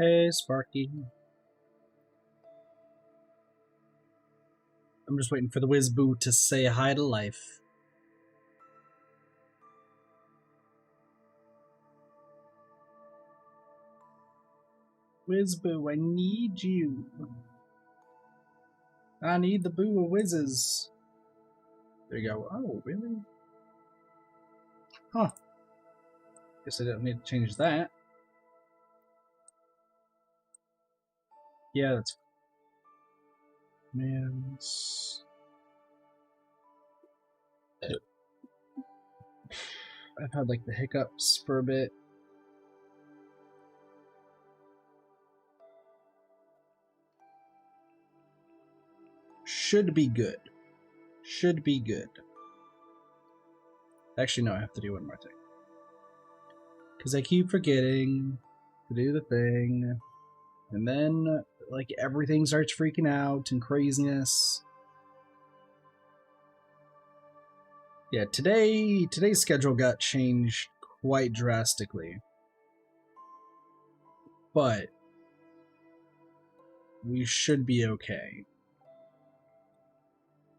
Hey, Sparky. I'm just waiting for the Whiz-Boo to say hi to life. Whiz-Boo, I need you. I need the boo of whizzes. There you go. Oh, really? Huh. Guess I don't need to change that. Yeah, that's... Man's... I've had like the hiccups for a bit. Should be good. Should be good. Actually, no, I have to do one more thing. Because I keep forgetting to do the thing. And then, like, everything starts freaking out and craziness. Yeah, today's schedule got changed quite drastically. But we should be okay.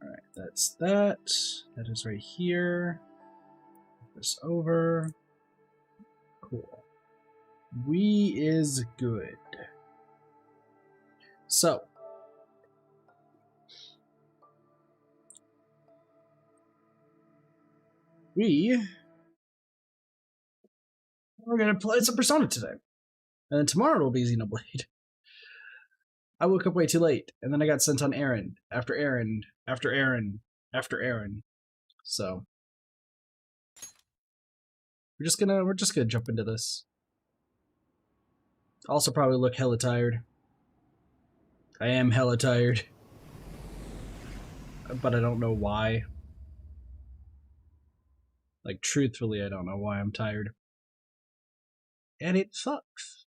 Alright, that's that. That is right here. Move this over. Cool. We is good. So. We're gonna play some Persona today. And then tomorrow it'll be Xenoblade. I woke up way too late, and then I got sent on errand after errand after errand after errand. So we're just gonna jump into this. Also probably look hella tired. I am hella tired. But I don't know why. Like, truthfully, I don't know why I'm tired. And it sucks.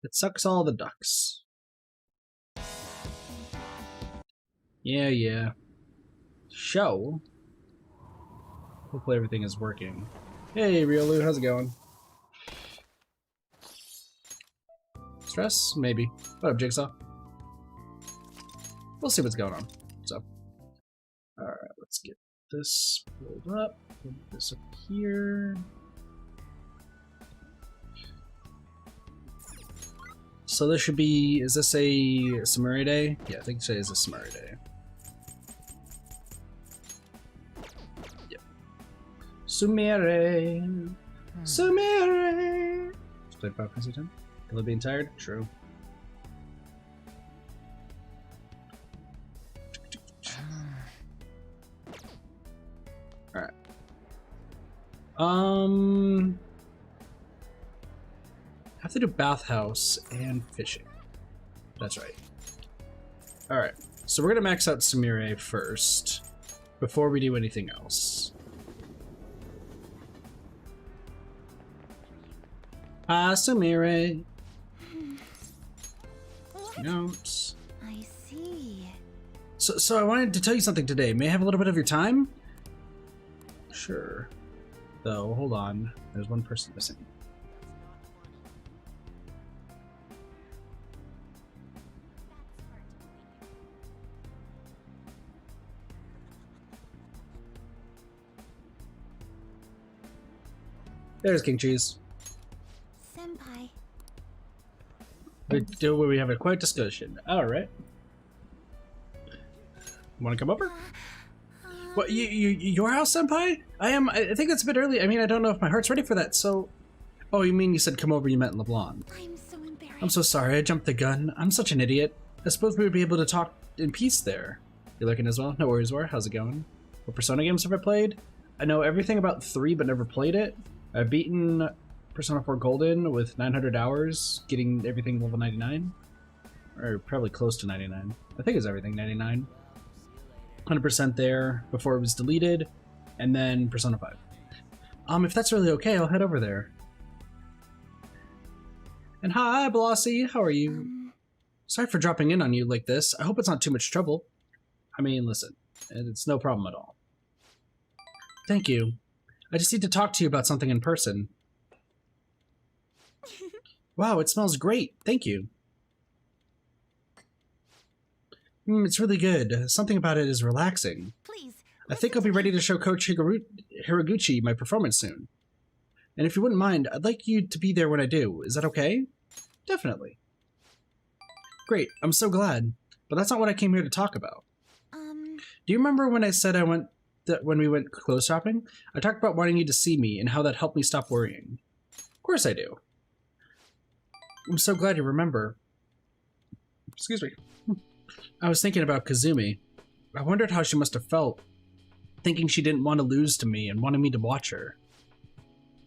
It sucks all the ducks. Yeah. Show. Hopefully everything is working. Hey, Riolu, how's it going? Stress? Maybe. What up, Jigsaw? We'll see what's going on. So, alright, let's get this pulled up. Put this up here. So this should be, is this a Samurai Day? Yeah, I think today is a Samurai Day. Yep. Sumire. Sumire. Just played Final Fantasy X. Killer being tired? True. Alright. Have to do bathhouse and fishing. That's right. Alright, so we're gonna max out Sumire first before we do anything else. Ah, Sumire. Notes. I see. So I wanted to tell you something today. May I have a little bit of your time? Sure. Though, hold on. There's one person missing. There's King Cheese. Senpai. We have a quiet discussion. Alright. Want to come over? What, your house, Senpai? I think that's a bit early. I mean, I don't know if my heart's ready for that, so... Oh, you mean you said come over, you met in LeBlanc. I'm so embarrassed. I'm so sorry, I jumped the gun. I'm such an idiot. I suppose we would be able to talk in peace there. You're looking as well? No worries, War. How's it going? What Persona games have I played? I know everything about 3, but never played it. I've beaten Persona 4 Golden with 900 hours, getting everything level 99. Or probably close to 99. I think it's everything 99. 100% there before it was deleted, and then Persona 5. If that's really okay, I'll head over there. And hi, Blossy, how are you? Sorry for dropping in on you like this. I hope it's not too much trouble. I mean, listen, it's no problem at all. Thank you. I just need to talk to you about something in person. Wow, it smells great. Thank you. It's really good. Something about it is relaxing. Please. I think I'll be ready to show Coach Hiraguchi my performance soon. And if you wouldn't mind, I'd like you to be there when I do. Is that okay? Definitely. Great, I'm so glad. But that's not what I came here to talk about. Do you remember when I said when we went clothes shopping? I talked about wanting you to see me and how that helped me stop worrying. Of course I do. I'm so glad you remember. Excuse me. I was thinking about Kazumi. I wondered how she must have felt, thinking she didn't want to lose to me and wanted me to watch her.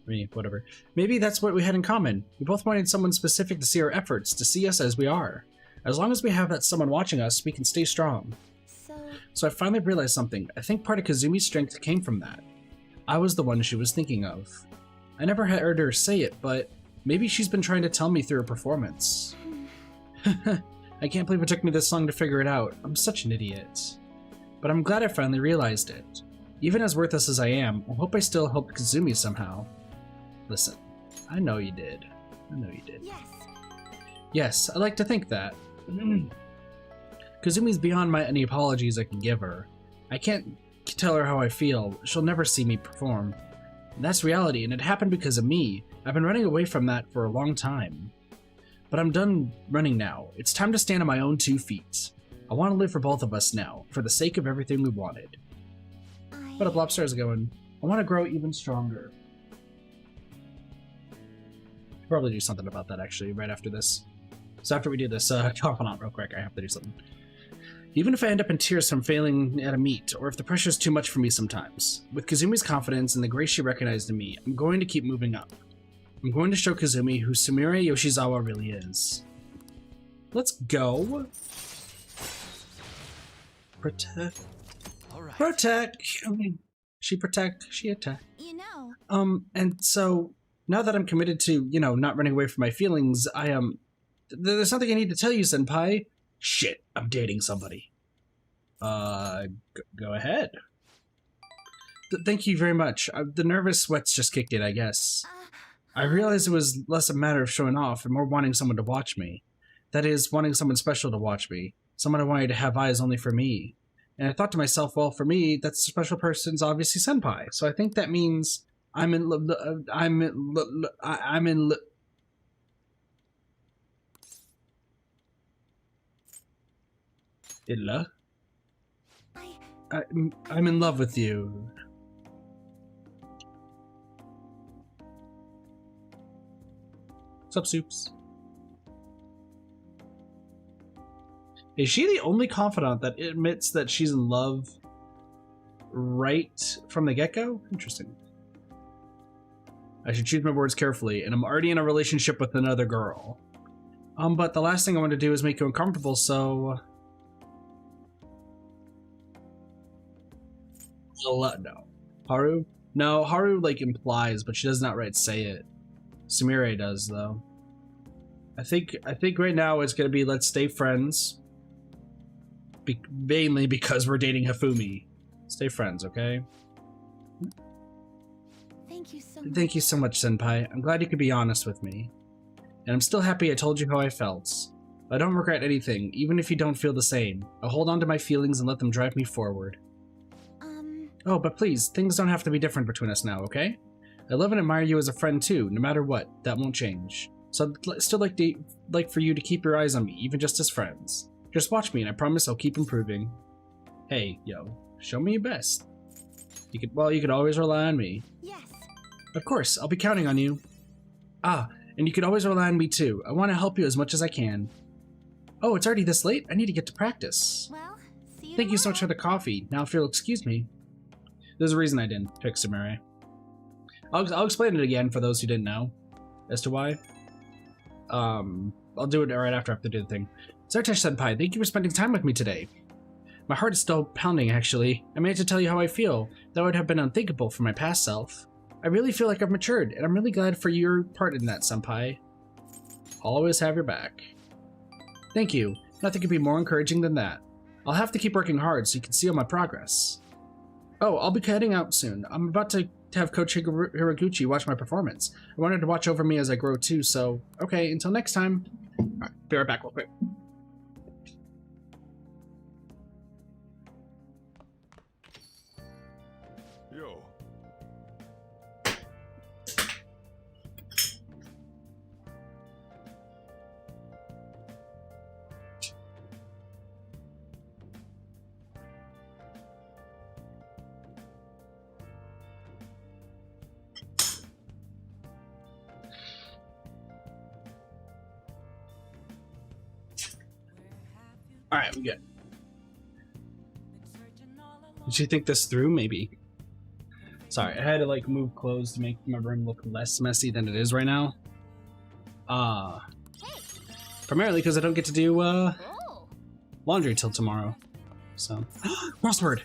I mean, whatever. Maybe that's what we had in common. We both wanted someone specific to see our efforts, to see us as we are. As long as we have that someone watching us, we can stay strong. So I finally realized something. I think part of Kazumi's strength came from that. I was the one she was thinking of. I never heard her say it, but maybe she's been trying to tell me through her performance. I can't believe it took me this long to figure it out. I'm such an idiot. But I'm glad I finally realized it. Even as worthless as I am, I hope I still helped Kazumi somehow. Listen, I know you did. I know you did. Yes. Yes, I like to think that. Kazumi's beyond any apologies I can give her. I can't tell her how I feel. She'll never see me perform. And that's reality, and it happened because of me. I've been running away from that for a long time. But I'm done running now. It's time to stand on my own 2 feet. I want to live for both of us now, for the sake of everything we wanted. What up, Lobster's going? I want to grow even stronger. Should probably do something about that, actually, right after this. So after we do this, hold on real quick, I have to do something. Even if I end up in tears from failing at a meet, or if the pressure's too much for me sometimes, with Kazumi's confidence and the grace she recognized in me, I'm going to keep moving up. I'm going to show Kazumi who Sumire Yoshizawa really is. Let's go. Protect. All right. Protect. I mean, she protect, she attack. You know. And so now that I'm committed to, not running away from my feelings, there's something I need to tell you, Senpai. Shit, I'm dating somebody. Go ahead. Thank you very much. The nervous sweats just kicked in, I guess. I realized it was less a matter of showing off and more wanting someone to watch me. That is, wanting someone special to watch me. Someone I wanted to have eyes only for me. And I thought to myself, well, for me, that special person's obviously Senpai. So I think that means I'm in love. Illa? I'm in love with you. What's up, Soups? Is she the only confidant that admits that she's in love right from the get-go? Interesting. I should choose my words carefully, and I'm already in a relationship with another girl. But the last thing I want to do is make you uncomfortable, so... no. Haru? No, Haru, implies, but she does not say it. Sumire does, though. I think right now it's gonna be let's stay friends. Mainly because we're dating Hifumi. Stay friends, okay? Thank you so much. Thank you so much, Senpai. I'm glad you could be honest with me. And I'm still happy I told you how I felt. I don't regret anything, even if you don't feel the same. I'll hold on to my feelings and let them drive me forward. Oh, but please, things don't have to be different between us now, okay? I love and admire you as a friend too, no matter what. That won't change. So I'd still like for you to keep your eyes on me, even just as friends. Just watch me, and I promise I'll keep improving. Hey, yo, show me your best. You could always rely on me. Yes. Of course, I'll be counting on you. Ah, and you could always rely on me too. I want to help you as much as I can. Oh, it's already this late? I need to get to practice. Well, see you Thank you so tomorrow. much for the coffee. Now if you'll excuse me. There's a reason I didn't pick Sumire. I'll explain it again for those who didn't know as to why. I'll do it right after I have to do the thing. Zartesh-senpai, thank you for spending time with me today. My heart is still pounding, actually. I managed to tell you how I feel. That would have been unthinkable for my past self. I really feel like I've matured, and I'm really glad for your part in that, senpai. I'll always have your back. Thank you. Nothing could be more encouraging than that. I'll have to keep working hard so you can see all my progress. Oh, I'll be heading out soon. I'm about to to have Coach Hiraguchi watch my performance. I wanted to watch over me as I grow too, so okay, until next time. Alright, be right back real quick. Yo. Alright, we good. Did you think this through? Maybe. Sorry, I had to like move clothes to make my room look less messy than it is right now. Primarily because I don't get to do laundry till tomorrow. So crossword.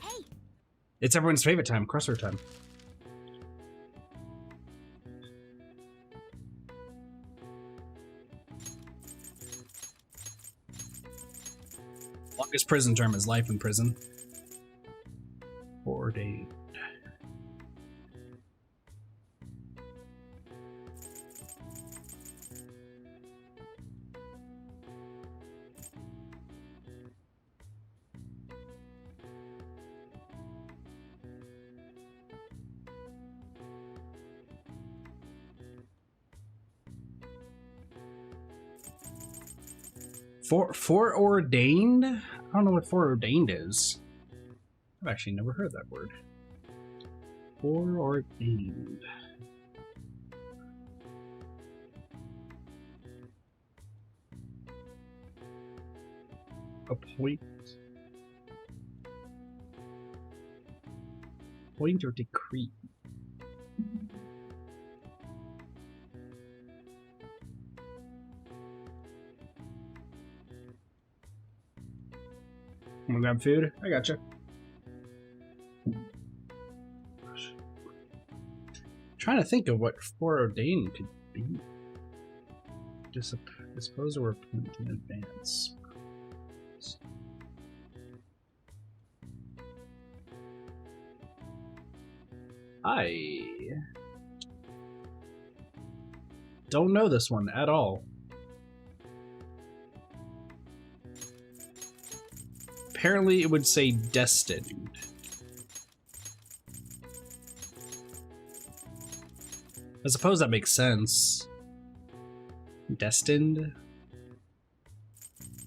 It's everyone's favorite time, crossword time. Longest prison term is life in prison. Ordained. Foreordained? I don't know what foreordained is. I've actually never heard that word. Foreordained. Appoint. Appoint or decree. Wanna grab food? I gotcha. Trying to think of what foreordained could be. Dispose or appoint in advance. I don't know this one at all. Apparently it would say destined. I suppose that makes sense. Destined?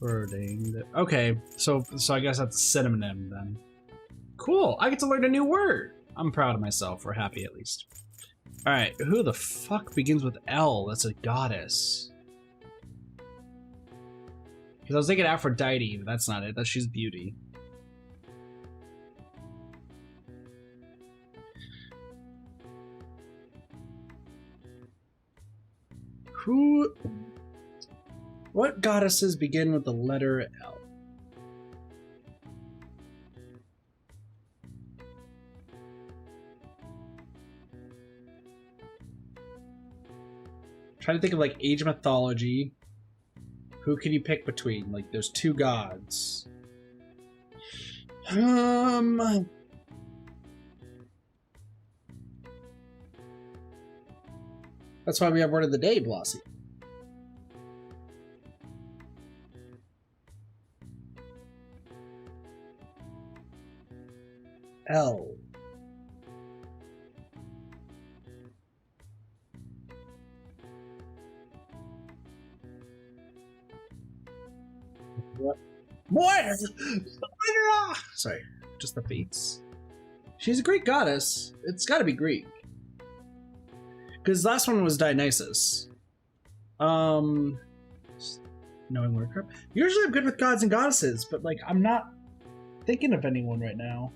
Ordained. Okay, so I guess that's a synonym then. Cool, I get to learn a new word. I'm proud of myself, or happy at least. Alright, who the fuck begins with L? That's a goddess. Because I was thinking Aphrodite, but that's not it. She's beauty. What goddesses begin with the letter L? Trying to think of like age mythology. Who can you pick between? Like, there's two gods. That's why we have word of the day, Blossy. L. What? Sorry, just the beats. She's a Greek goddess. It's gotta be Greek. Because last one was Dionysus. Knowing where crap. Usually I'm good with gods and goddesses, but like I'm not thinking of anyone right now.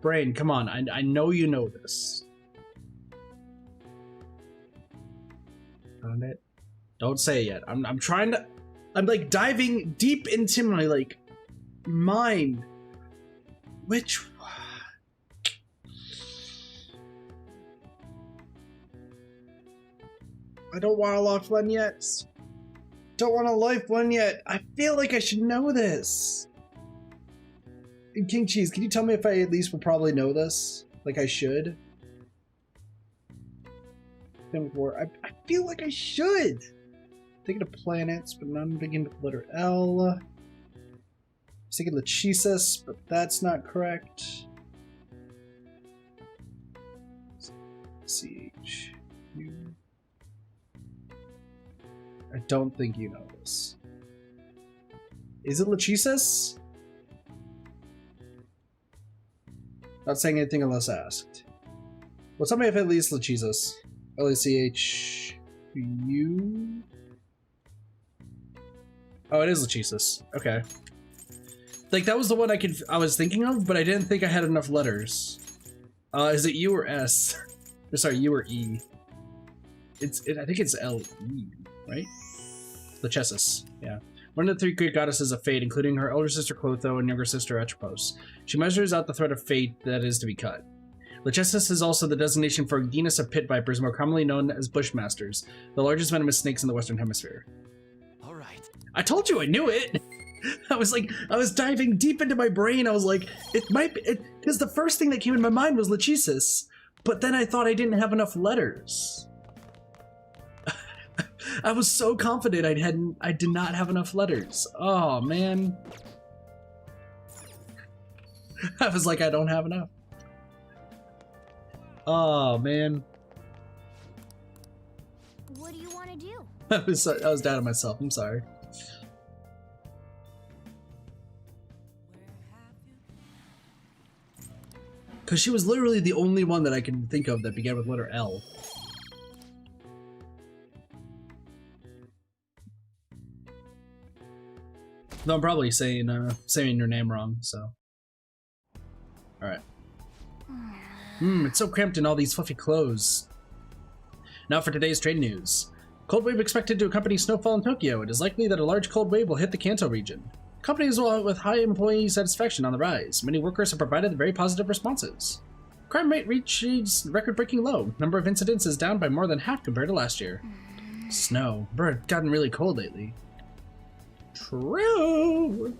Brain, come on. I know you know this. Found it. Don't say it yet. I'm trying to... I'm like diving deep into my like mind Which... I don't want a lifeline yet. Don't want a lifeline yet. I feel like I should know this. King Cheese, can you tell me if I at least will probably know this? Like I should? I feel like I should. Thinking of planets, but none begin with the letter L. I was thinking Lachesis, but that's not correct. CH. I don't think you know this. Is it Lachesis? Not saying anything unless asked. Well, tell me if at least Lachesis. L-A-C-H-U? Oh, it is Lachesis. Okay. Like, that was the one I was thinking of, but I didn't think I had enough letters. Is it U or S? Or sorry, U or E? I think it's L-E, right? Lachesis, yeah. One of the three Greek goddesses of fate, including her elder sister Clotho and younger sister Atropos. She measures out the thread of fate that is to be cut. Lachesis is also the designation for a genus of pit vipers, more commonly known as bushmasters, the largest venomous snakes in the Western Hemisphere. All right. I told you I knew it! I was diving deep into my brain. I was like, it might be, because the first thing that came in my mind was Lachesis, but then I thought I didn't have enough letters. I was so confident I did not have enough letters. Oh, man. I was like, I don't have enough. Oh, man. What do you want to do? I was down on myself. I'm sorry. Because she was literally the only one that I can think of that began with letter L. Though I'm probably saying your name wrong, so. Alright. It's so cramped in all these fluffy clothes. Now for today's trade news. Cold wave expected to accompany snowfall in Tokyo. It is likely that a large cold wave will hit the Kanto region. Companies with high employee satisfaction on the rise. Many workers have provided very positive responses. Crime rate reaches record-breaking low. Number of incidents is down by more than half compared to last year. Snow. Brr, it's gotten really cold lately. True.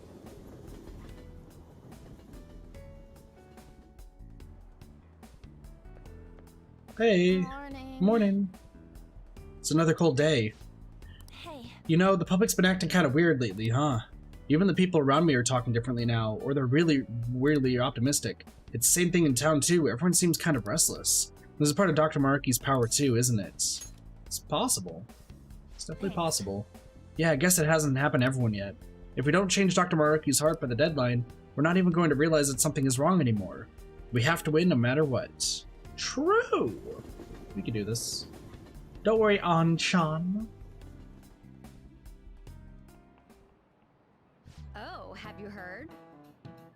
Hey. Morning. It's another cold day. Hey. You know, the public's been acting kind of weird lately, huh? Even the people around me are talking differently now, or they're really weirdly optimistic. It's the same thing in town too. Everyone seems kind of restless. This is part of Dr. Maruki's power too, isn't it? It's possible. It's definitely possible. Yeah, I guess it hasn't happened to everyone yet. If we don't change Dr. Maruki's heart by the deadline, we're not even going to realize that something is wrong anymore. We have to win no matter what. True! We can do this. Don't worry, An-chan. Oh, have you heard?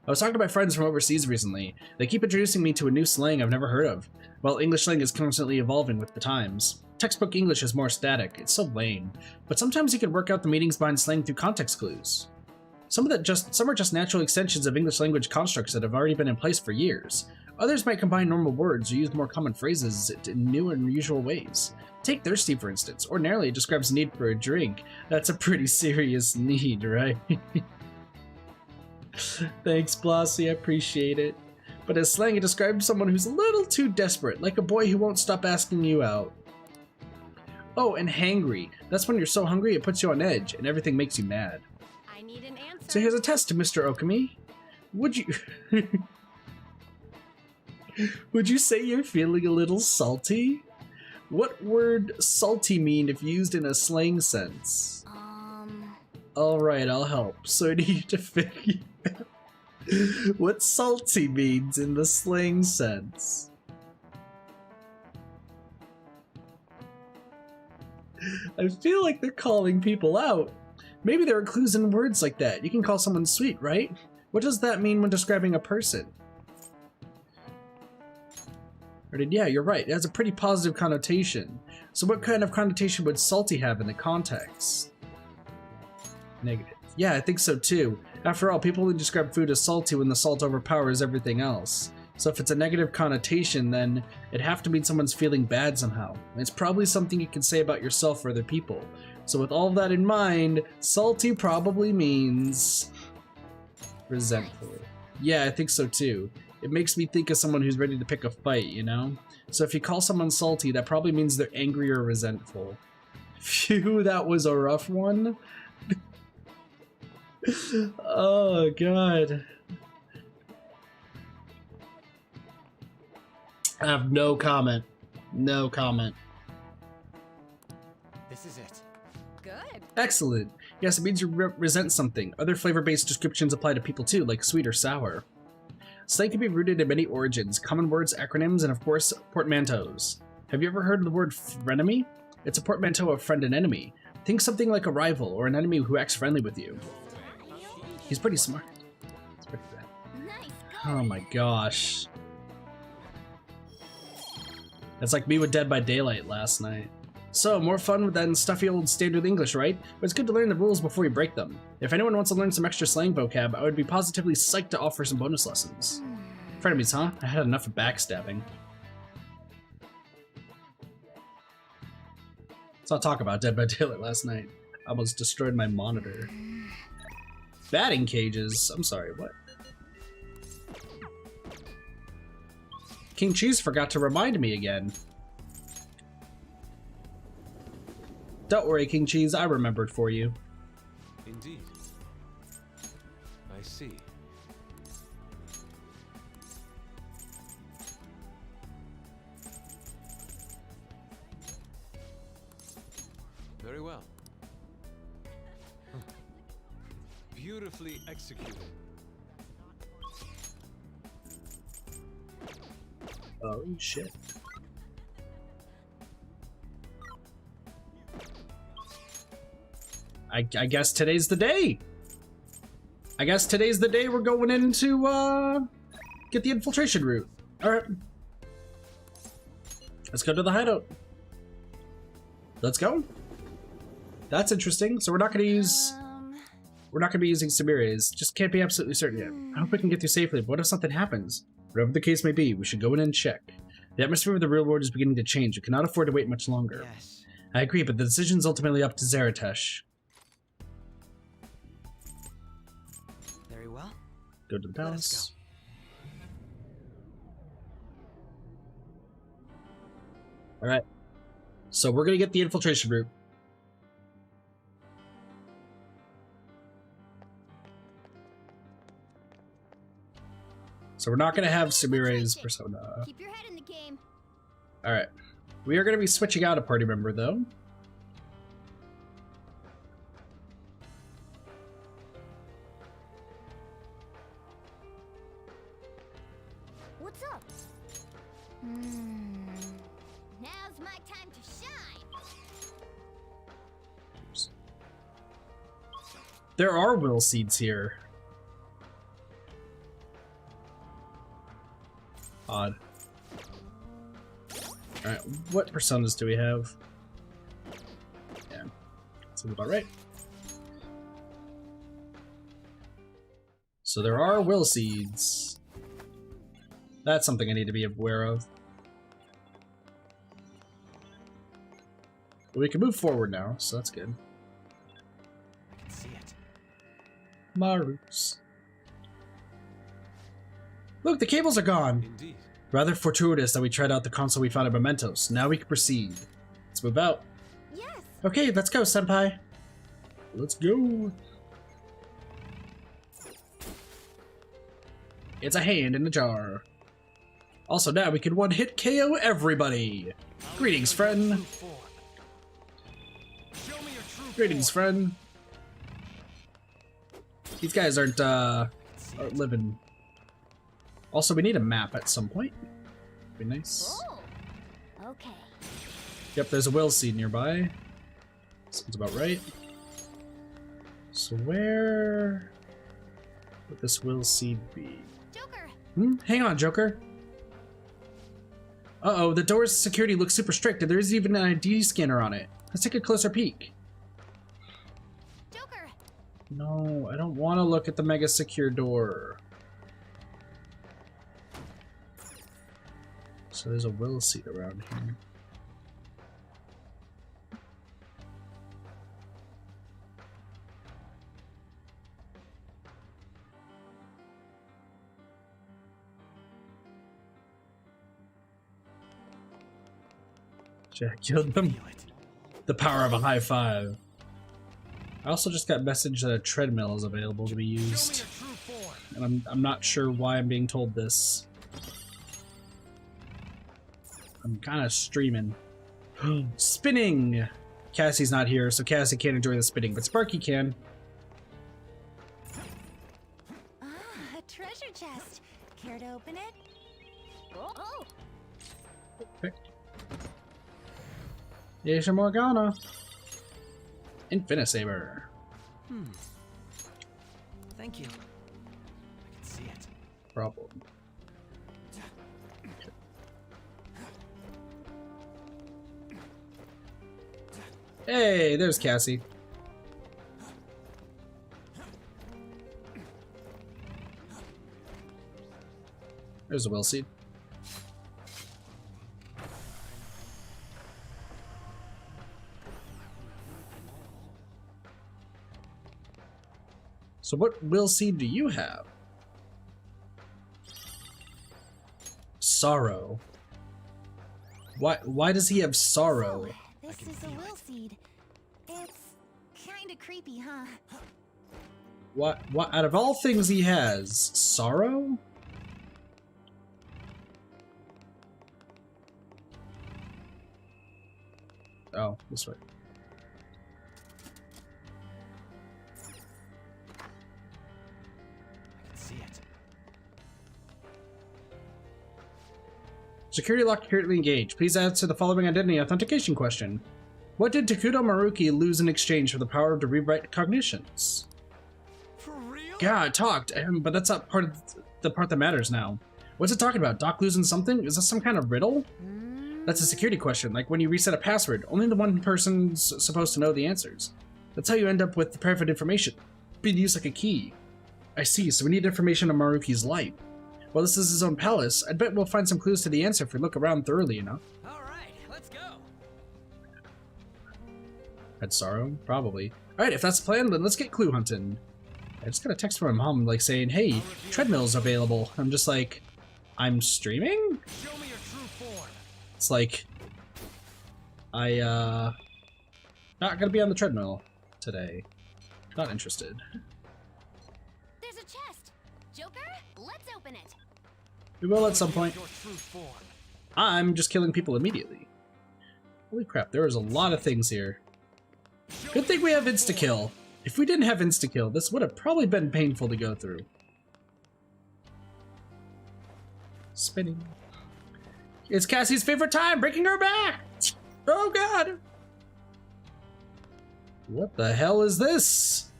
I was talking to my friends from overseas recently. They keep introducing me to a new slang I've never heard of. Well, English slang is constantly evolving with the times. Textbook English is more static. It's so lame. But sometimes you can work out the meanings behind slang through context clues. Some are just natural extensions of English language constructs that have already been in place for years. Others might combine normal words or use more common phrases in new and unusual ways. Take thirsty, for instance. Ordinarily, it describes the need for a drink. That's a pretty serious need, right? Thanks, Blossy, I appreciate it. But as slang, it describes someone who's a little too desperate, like a boy who won't stop asking you out. Oh, and hangry. That's when you're so hungry it puts you on edge, and everything makes you mad. I need an answer. So here's a test to Mr. Okami. Would you... Would you say you're feeling a little salty? What would salty mean if used in a slang sense? Alright, I'll help. So I need you to figure out what salty means in the slang sense. I feel like they're calling people out. Maybe there are clues in words like that. You can call someone sweet, right? What does that mean when describing a person? Yeah, you're right. It has a pretty positive connotation. So what kind of connotation would salty have in the context? Negative. Yeah, I think so too. After all, people only describe food as salty when the salt overpowers everything else. So if it's a negative connotation, then it'd have to mean someone's feeling bad somehow. And it's probably something you can say about yourself or other people. So with all of that in mind, salty probably means resentful. Yeah, I think so too. It makes me think of someone who's ready to pick a fight, you know? So if you call someone salty, that probably means they're angry or resentful. Phew, that was a rough one. Oh, God. I have no comment. No comment. This is it. Good. Excellent. Yes, it means you resent something. Other flavor-based descriptions apply to people too, like sweet or sour. Slang can be rooted in many origins, common words, acronyms, and of course, portmanteaus. Have you ever heard of the word frenemy? It's a portmanteau of friend and enemy. Think something like a rival or an enemy who acts friendly with you. He's pretty smart. It's pretty bad. Nice. Oh my gosh. That's like me with Dead by Daylight last night. So, more fun than stuffy old standard English, right? But it's good to learn the rules before you break them. If anyone wants to learn some extra slang vocab, I would be positively psyched to offer some bonus lessons. Frenemies, huh? I had enough of backstabbing. Let's not talk about Dead by Daylight last night. I almost destroyed my monitor. Batting cages? I'm sorry, what? King Cheese forgot to remind me again. Don't worry, King Cheese, I remembered for you. Indeed. I see. Very well. Beautifully executed. Oh, shit. I guess today's the day. I guess today's the day we're going in to, get the infiltration route. Alright. Let's go to the hideout. Let's go. That's interesting. So we're not gonna use... We're not gonna be using Samira's. Just can't be absolutely certain yet. I hope we can get through safely, but what if something happens? Whatever the case may be, we should go in and check. The atmosphere of the real world is beginning to change. We cannot afford to wait much longer. Yes. I agree, but the decision's ultimately up to Zaratesh. Very well. Go to the palace. Alright. So we're gonna get the infiltration route. So we're not gonna have Sumire's persona. Keep your head in the game. Alright. We are gonna be switching out a party member though. What's up? Now's my time to shine. Oops. There are will seeds here. Odd. Alright, what personas do we have? Yeah, seems about right. So there are will seeds. That's something I need to be aware of. But we can move forward now, so that's good. I can see it. Maruks. Look, the cables are gone! Indeed. Rather fortuitous that we tried out the console we found at Mementos. Now we can proceed. Let's move out. Yes. Okay, let's go, senpai. Let's go. It's a hand in a jar. Also, now we can one-hit KO everybody. Greetings, friend. Greetings, friend. These guys aren't living. Also, we need a map at some point. Be nice. Oh. Okay. Yep, there's a will seed nearby. Sounds about right. So where would this will seed be? Joker. Hang on, Joker. Uh-oh, the door's security looks super strict, and there's even an ID scanner on it. Let's take a closer peek. Joker. No, I don't want to look at the mega secure door. So there's a will seat around here. Jack killed them. Feel it. The power of a high five. I also just got message that a treadmill is available to be Show me used. your true form. And I'm not sure why I'm being told this. I'm kind of streaming. Spinning! Cassie's not here, so Cassie can't enjoy the spinning, but Sparky can. Ah, a treasure chest. Care to open it? Oh. Asia Morgana. Infinisaber. Thank you. I can see it. Problem. Hey, there's Cassie. There's a will seed. So what will seed do you have? Sorrow. Why does he have sorrow? So, this is a will seed. It's kinda creepy, huh? What out of all things he has, sorrow? Oh, this way. I can see it. Security lock currently engaged. Please answer the following identity authentication question. What did Takuto Maruki lose in exchange for the power to rewrite cognitions? For real? Yeah, I talked, but that's not part of the part that matters now. What's it talking about? Doc losing something? Is this some kind of riddle? That's a security question, like when you reset a password. Only the one person's supposed to know the answers. That's how you end up with the private information, being used like a key. I see, so we need information on Maruki's life. Well, this is his own palace. I bet we'll find some clues to the answer if we look around thoroughly enough. All right, let's go. Had sorrow? Probably. Alright, if that's the plan, then let's get clue hunting. I just got a text from my mom, like, saying, hey, treadmill's available. I'm just like, I'm streaming? Show me your true form. It's like, not gonna be on the treadmill today. Not interested. There's a chest. Joker, let's open it. We will at some point. Your true form. I'm just killing people immediately. Holy crap, there is a lot of things here. Good thing we have insta-kill. If we didn't have insta-kill, this would have probably been painful to go through. Spinning. It's Cassie's favorite time, breaking her back! Oh god! What the hell is this?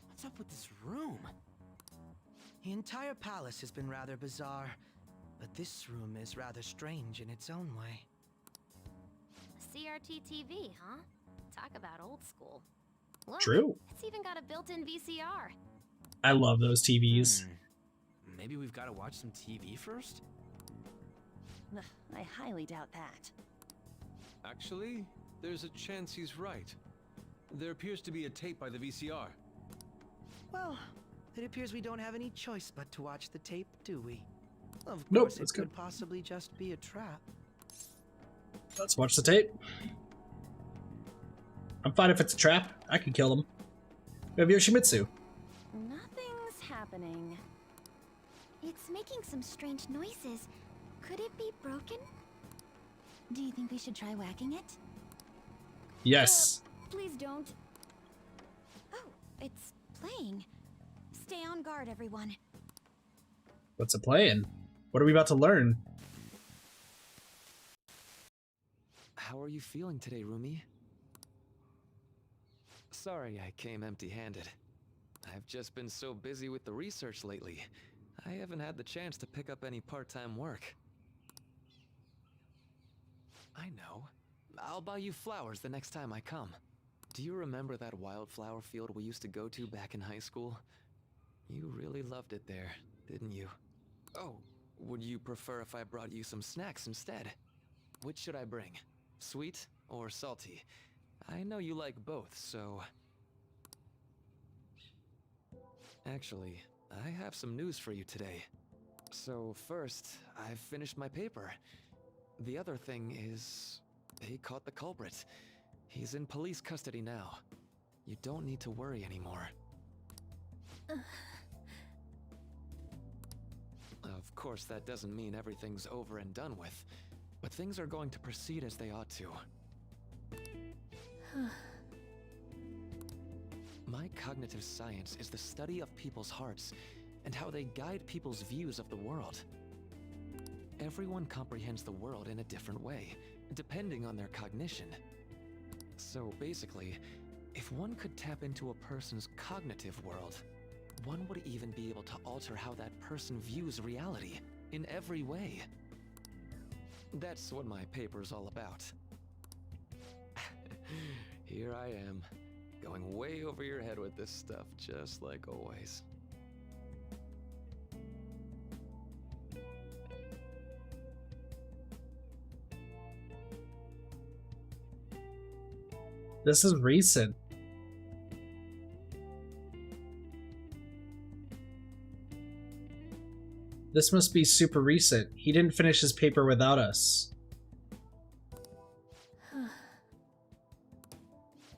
What's up with this room? The entire palace has been rather bizarre, but this room is rather strange in its own way. CRT TV, huh? Talk about old school. Look, True. It's even got a built-in VCR. I love those TVs. Maybe we've got to watch some TV first? Ugh, I highly doubt that. Actually, there's a chance he's right. There appears to be a tape by the VCR. Well, it appears we don't have any choice but to watch the tape, do we? Of Nope, course, let's it go. could possibly just be a trap. Let's watch the tape. I'm fine if it's a trap. I can kill them. We have Yoshimitsu. Nothing's happening. It's making some strange noises. Could it be broken? Do you think we should try whacking it? Yes. Please don't. Oh, it's playing. Stay on guard, everyone. What's it playing? What are we about to learn? How are you feeling today, Rumi? Sorry I came empty-handed. I've just been so busy with the research lately. I haven't had the chance to pick up any part-time work. I know. I'll buy you flowers the next time I come. Do you remember that wildflower field we used to go to back in high school? You really loved it there, didn't you? Oh, would you prefer if I brought you some snacks instead? Which should I bring? Sweet or salty? I know you like both, so... Actually, I have some news for you today. So first, I've finished my paper. The other thing is... they caught the culprit. He's in police custody now. You don't need to worry anymore. Of course, that doesn't mean everything's over and done with, but things are going to proceed as they ought to. My cognitive science is the study of people's hearts and how they guide people's views of the world. Everyone comprehends the world in a different way, depending on their cognition. So basically, if one could tap into a person's cognitive world, one would even be able to alter how that person views reality in every way. That's what my paper's all about. Here I am, going way over your head with this stuff, just like always. This is recent. This must be super recent. He didn't finish his paper without us.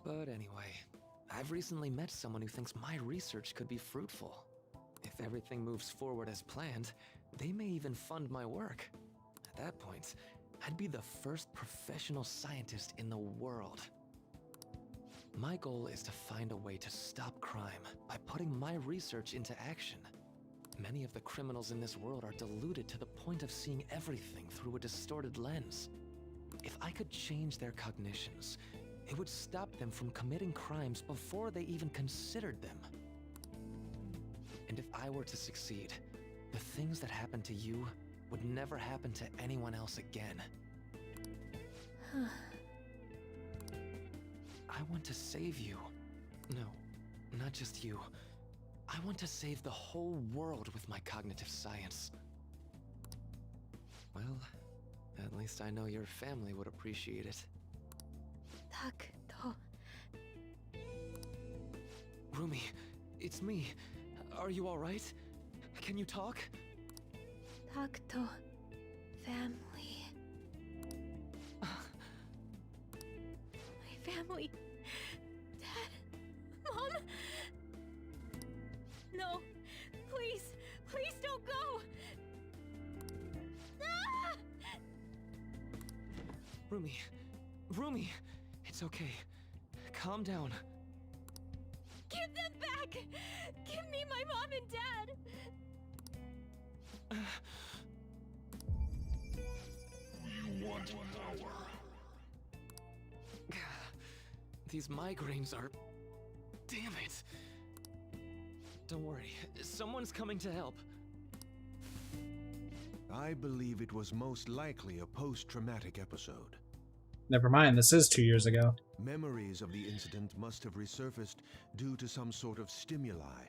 But anyway, I've recently met someone who thinks my research could be fruitful. If everything moves forward as planned, they may even fund my work. At that point, I'd be the first professional scientist in the world. My goal is to find a way to stop crime by putting my research into action. Many of the criminals in this world are deluded to the point of seeing everything through a distorted lens. If I could change their cognitions, it would stop them from committing crimes before they even considered them. And if I were to succeed, the things that happened to you would never happen to anyone else again. I want to save you. No, not just you. I want to save the whole world with my cognitive science. Well, at least I know your family would appreciate it. Rumi, it's me. Are you alright? Can you talk? Takto. Family. My family. Dad. Mom. No. Please. Please don't go. Ah! Rumi, it's okay. Calm down. Give them back! Give me my mom and dad! You want power? These migraines are... Damn it. Don't worry, someone's coming to help. I believe it was most likely a post-traumatic episode. Never mind, this is 2 years ago. Memories of the incident must have resurfaced due to some sort of stimuli,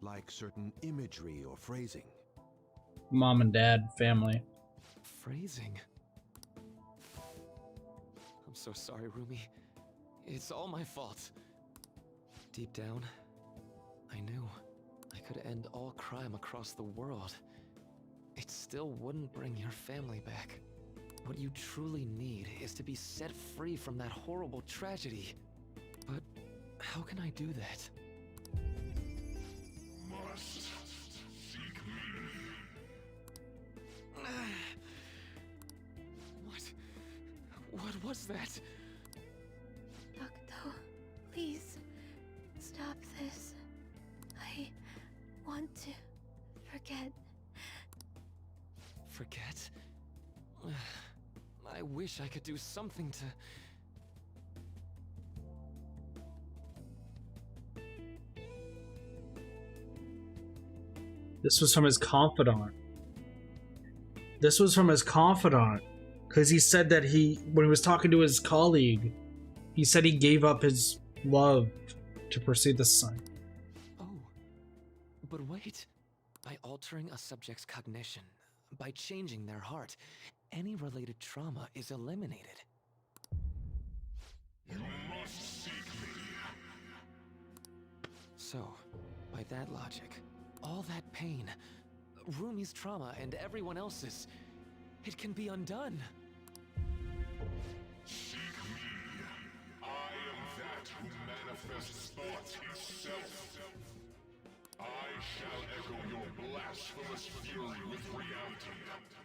like certain imagery or phrasing. Mom and dad, family. Phrasing? I'm so sorry, Rumi. It's all my fault. Deep down, I knew I could end all crime across the world. It still wouldn't bring your family back. What you truly need is to be set free from that horrible tragedy. But how can I do that? Must seek me. What was that? Takto, please. Stop this. I want to forget. Forget? I wish I could do something to... This was from his confidant. This was from his confidant. Because he said that when he was talking to his colleague, he said he gave up his love to pursue the sun. Oh, but wait. By altering a subject's cognition, by changing their heart, any related trauma is eliminated. You must seek me. So, by that logic, all that pain, Rumi's trauma and everyone else's, it can be undone. Seek me. I am that who manifests thought itself. I shall echo your blasphemous fury with reality,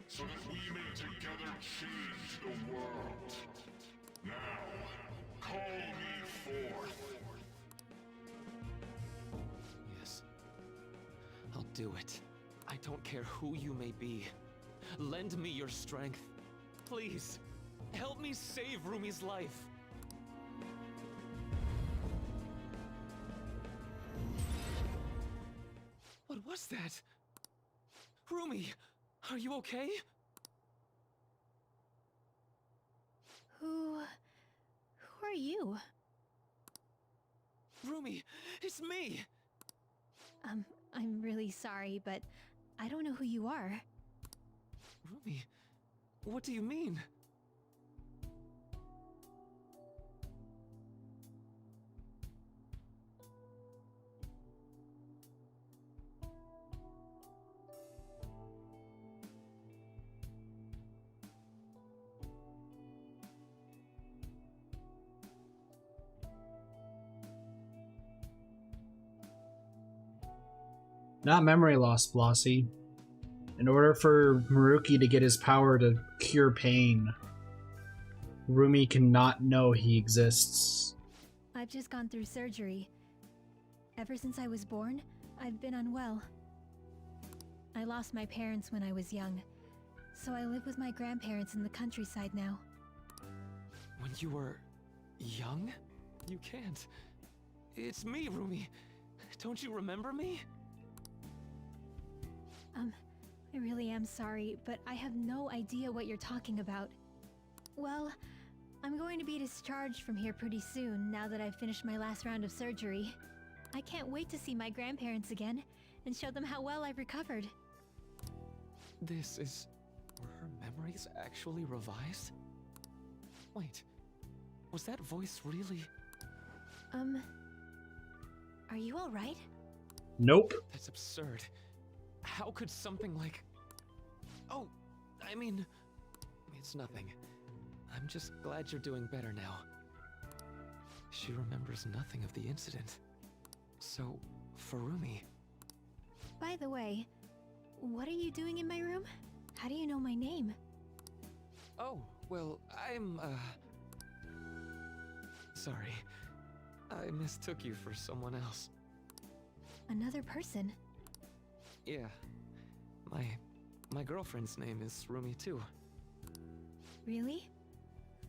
so that we may together change the world. Now, call me forth. Yes, I'll do it. I don't care who you may be. Lend me your strength. Please, help me save Rumi's life. What was that? Rumi, are you okay? Who are you? Rumi, it's me! I'm really sorry, but I don't know who you are. Rumi, what do you mean? Not memory loss, Flossie. In order for Maruki to get his power to cure pain, Rumi cannot know he exists. I've just gone through surgery. Ever since I was born, I've been unwell. I lost my parents when I was young, so I live with my grandparents in the countryside now. When you were young? You can't. It's me, Rumi. Don't you remember me? I really am sorry, but I have no idea what you're talking about. Well, I'm going to be discharged from here pretty soon now that I've finished my last round of surgery. I can't wait to see my grandparents again and show them how well I've recovered. This is... Were her memories actually revised? Wait, was that voice really... Are you alright? Nope. That's absurd. How could something like... Oh, I mean... It's nothing. I'm just glad you're doing better now. She remembers nothing of the incident. So, for Rumi... By the way, what are you doing in my room? How do you know my name? Oh, well, I'm, Sorry. I mistook you for someone else. Another person? Yeah. My girlfriend's name is Rumi too. Really?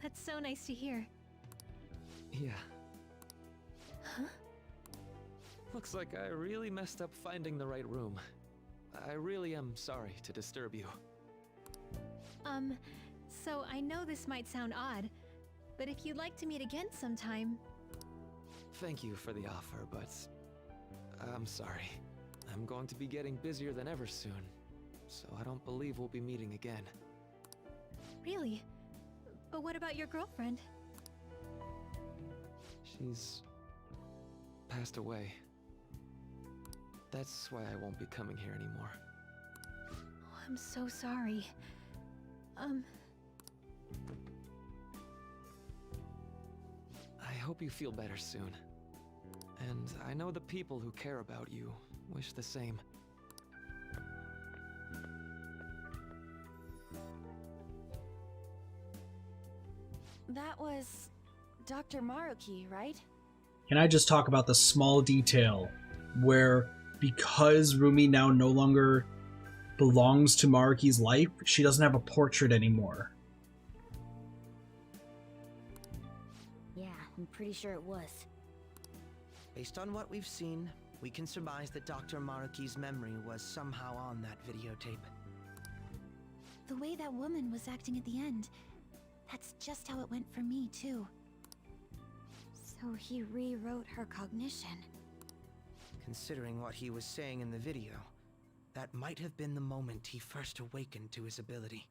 That's so nice to hear. Yeah. Huh? Looks like I really messed up finding the right room. I really am sorry to disturb you. So I know this might sound odd, but if you'd like to meet again sometime... Thank you for the offer, but... I'm sorry. I'm going to be getting busier than ever soon, so I don't believe we'll be meeting again. Really? But what about your girlfriend? She's... passed away. That's why I won't be coming here anymore. Oh, I'm so sorry. I hope you feel better soon. And I know the people who care about you wish the same. That was... Dr. Maruki, right? Can I just talk about the small detail where, because Rumi now no longer belongs to Maruki's life, she doesn't have a portrait anymore? Yeah, I'm pretty sure it was. Based on what we've seen, we can surmise that Dr. Maruki's memory was somehow on that videotape. The way that woman was acting at the end, That's just how it went for me, too. So he rewrote her cognition. Considering what he was saying in the video, that might have been the moment he first awakened to his ability.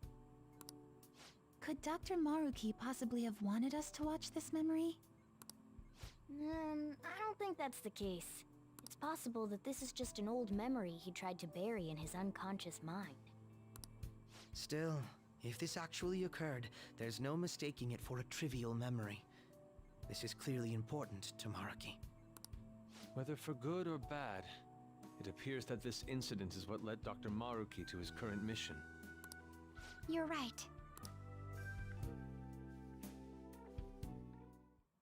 Could Dr. Maruki possibly have wanted us to watch this memory? I don't think that's the case. It's possible that this is just an old memory he tried to bury in his unconscious mind. Still, if this actually occurred, there's no mistaking it for a trivial memory. This is clearly important to Maruki. Whether for good or bad, it appears that this incident is what led Dr. Maruki to his current mission. You're right.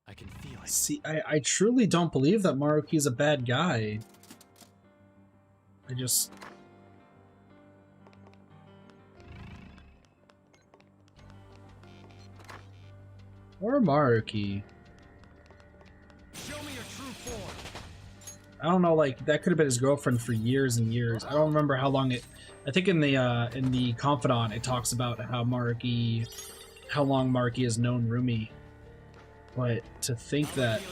I can feel it. See, I truly don't believe that Maruki's a bad guy. I just... Or Maruki. Show me your true form. I don't know, like, that could have been his girlfriend for years and years. I don't remember how long it... I think in the Confidant, it talks about how long Maruki has known Rumi. But to think that...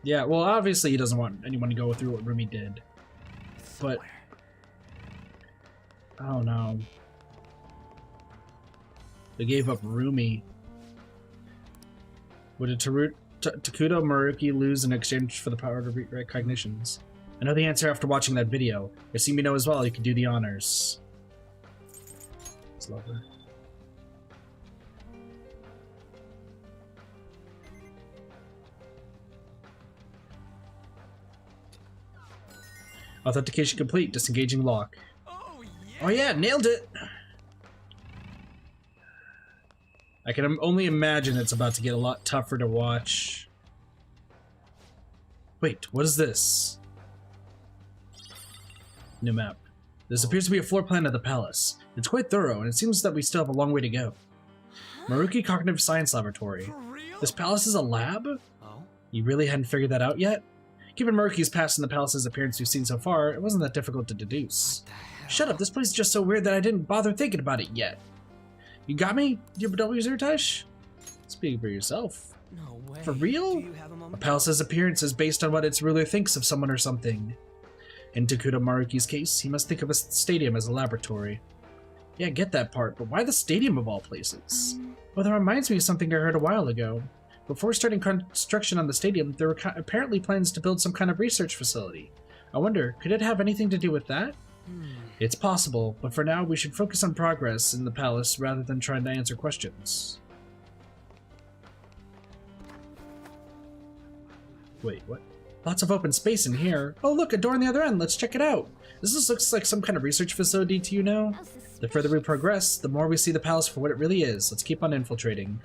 Yeah, well, obviously he doesn't want anyone to go through what Rumi did. But... I don't know. They gave up Rumi. What did Takuto Maruki lose in exchange for the power to rewrite cognitions? I know the answer after watching that video. If see me know as well, you can do the honors. It's lovely. Authentication complete. Disengaging lock. Oh yeah, nailed it! I can only imagine it's about to get a lot tougher to watch. Wait, what is this? New map. This appears to be a floor plan of the palace. It's quite thorough, and it seems that we still have a long way to go. Maruki Cognitive Science Laboratory. This palace is a lab? Oh? You really hadn't figured that out yet? Given Maruki's past and the palace's appearance we've seen so far, it wasn't that difficult to deduce. Shut up, this place is just so weird that I didn't bother thinking about it yet. You got me, W Zertash? Speak for yourself. No way. For real? Do you have a A moment? palace's appearance is based on what its ruler thinks of someone or something. In Takuto Maruki's case, he must think of a stadium as a laboratory. Yeah, I get that part, but why the stadium of all places? Well, that reminds me of something I heard a while ago. Before starting construction on the stadium, there were apparently plans to build some kind of research facility. I wonder, could it have anything to do with that? It's possible, but for now we should focus on progress in the palace rather than trying to answer questions. Wait, what? Lots of open space in here. Oh look, a door on the other end, let's check it out. This looks like some kind of research facility to you now. The further we progress, the more we see the palace for what it really is. Let's keep on infiltrating.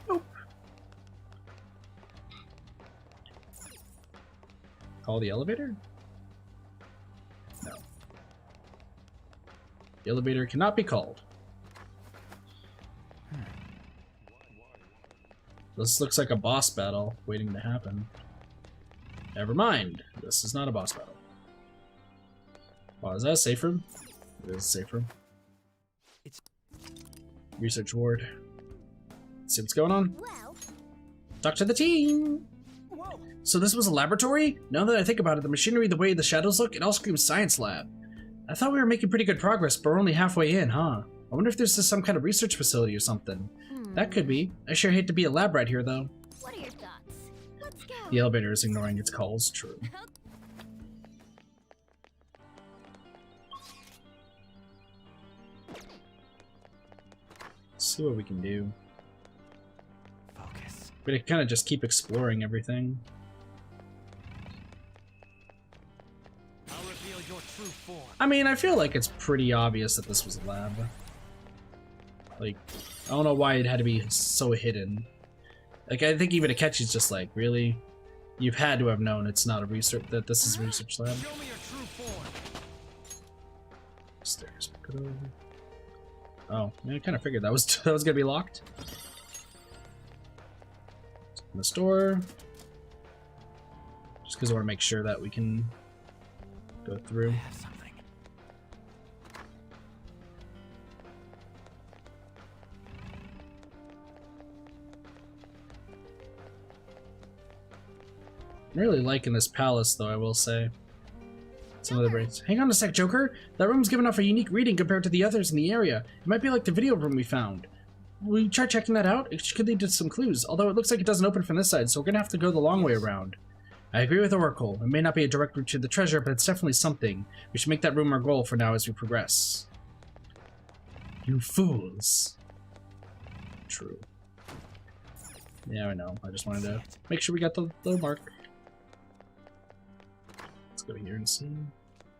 Nope. Call the elevator? No. The elevator cannot be called. This looks like a boss battle waiting to happen. Never mind. This is not a boss battle. Wow, is that a safe room? It is a safe room. It's Research ward. Let's see what's going on. Well, Talk to the team! whoa. So this was a laboratory? Now that I think about it, the machinery, the way the shadows look, it all screams science lab. I thought we were making pretty good progress, but we're only halfway in, huh? I wonder if there's just some kind of research facility or something. That could be. I sure hate to be a lab rat here, though. what are your thoughts? Let's go. The elevator is ignoring its calls. True. Let's see what we can do. Focus. We're gonna kind of just keep exploring everything. I'll reveal your true form. I mean, I feel like it's pretty obvious that this was a lab. Like, I don't know why it had to be so hidden. Like, I think even Akechi's just like, really? You've had to have known it's not a research, that this is a research lab. Show me your true form. Stairs. Oh, yeah, I kind of figured that was that was gonna be locked. Open the store. Just because I want to make sure that we can go through. I have something. I'm really liking this palace, though, I will say. Some of the brains. Hang on a sec, Joker! That room's giving off a unique reading compared to the others in the area. It might be like the video room we found. Will you try checking that out? It could lead to some clues, although it looks like it doesn't open from this side, so we're gonna have to go the long way around. I agree with Oracle. It may not be a direct route to the treasure, but it's definitely something. We should make that room our goal for now as we progress. You fools. True. Yeah, I know. I just wanted to make sure we got the low mark. Let's go here and see.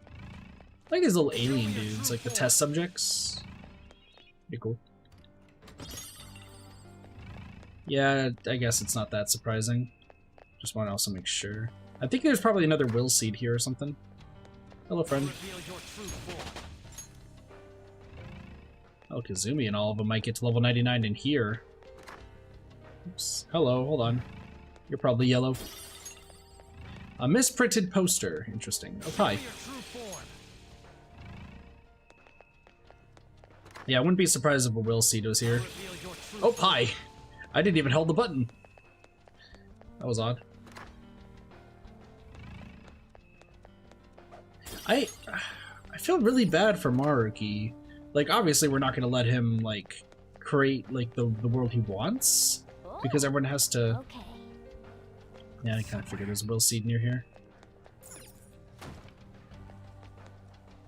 I like these little alien dudes, like the test subjects. Pretty cool. Yeah, I guess it's not that surprising. Just want to also make sure. I think there's probably another will seed here or something. Hello, friend. Oh, Kazumi and all of them might get to level 99 in here. Oops. Hello, hold on. You're probably yellow. A misprinted poster. Interesting. Oh, hi. Yeah, I wouldn't be surprised if a will seed was here. Oh, hi. I didn't even hold the button. That was odd. I feel really bad for Maruki. Like, obviously we're not going to let him, like, create, like, the world he wants. Because everyone has to... Okay. Yeah, I kind of figured there's a will seed near here.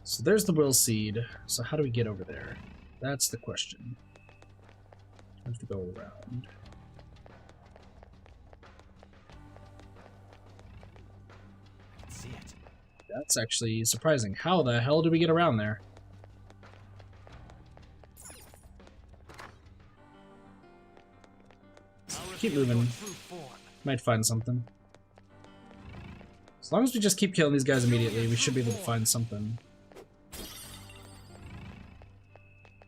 So there's the will seed. So how do we get over there? That's the question. I have to go around. I can see it. That's actually surprising. How the hell do we get around there? Keep moving. Might find something. As long as we just keep killing these guys immediately, we should be able to find something.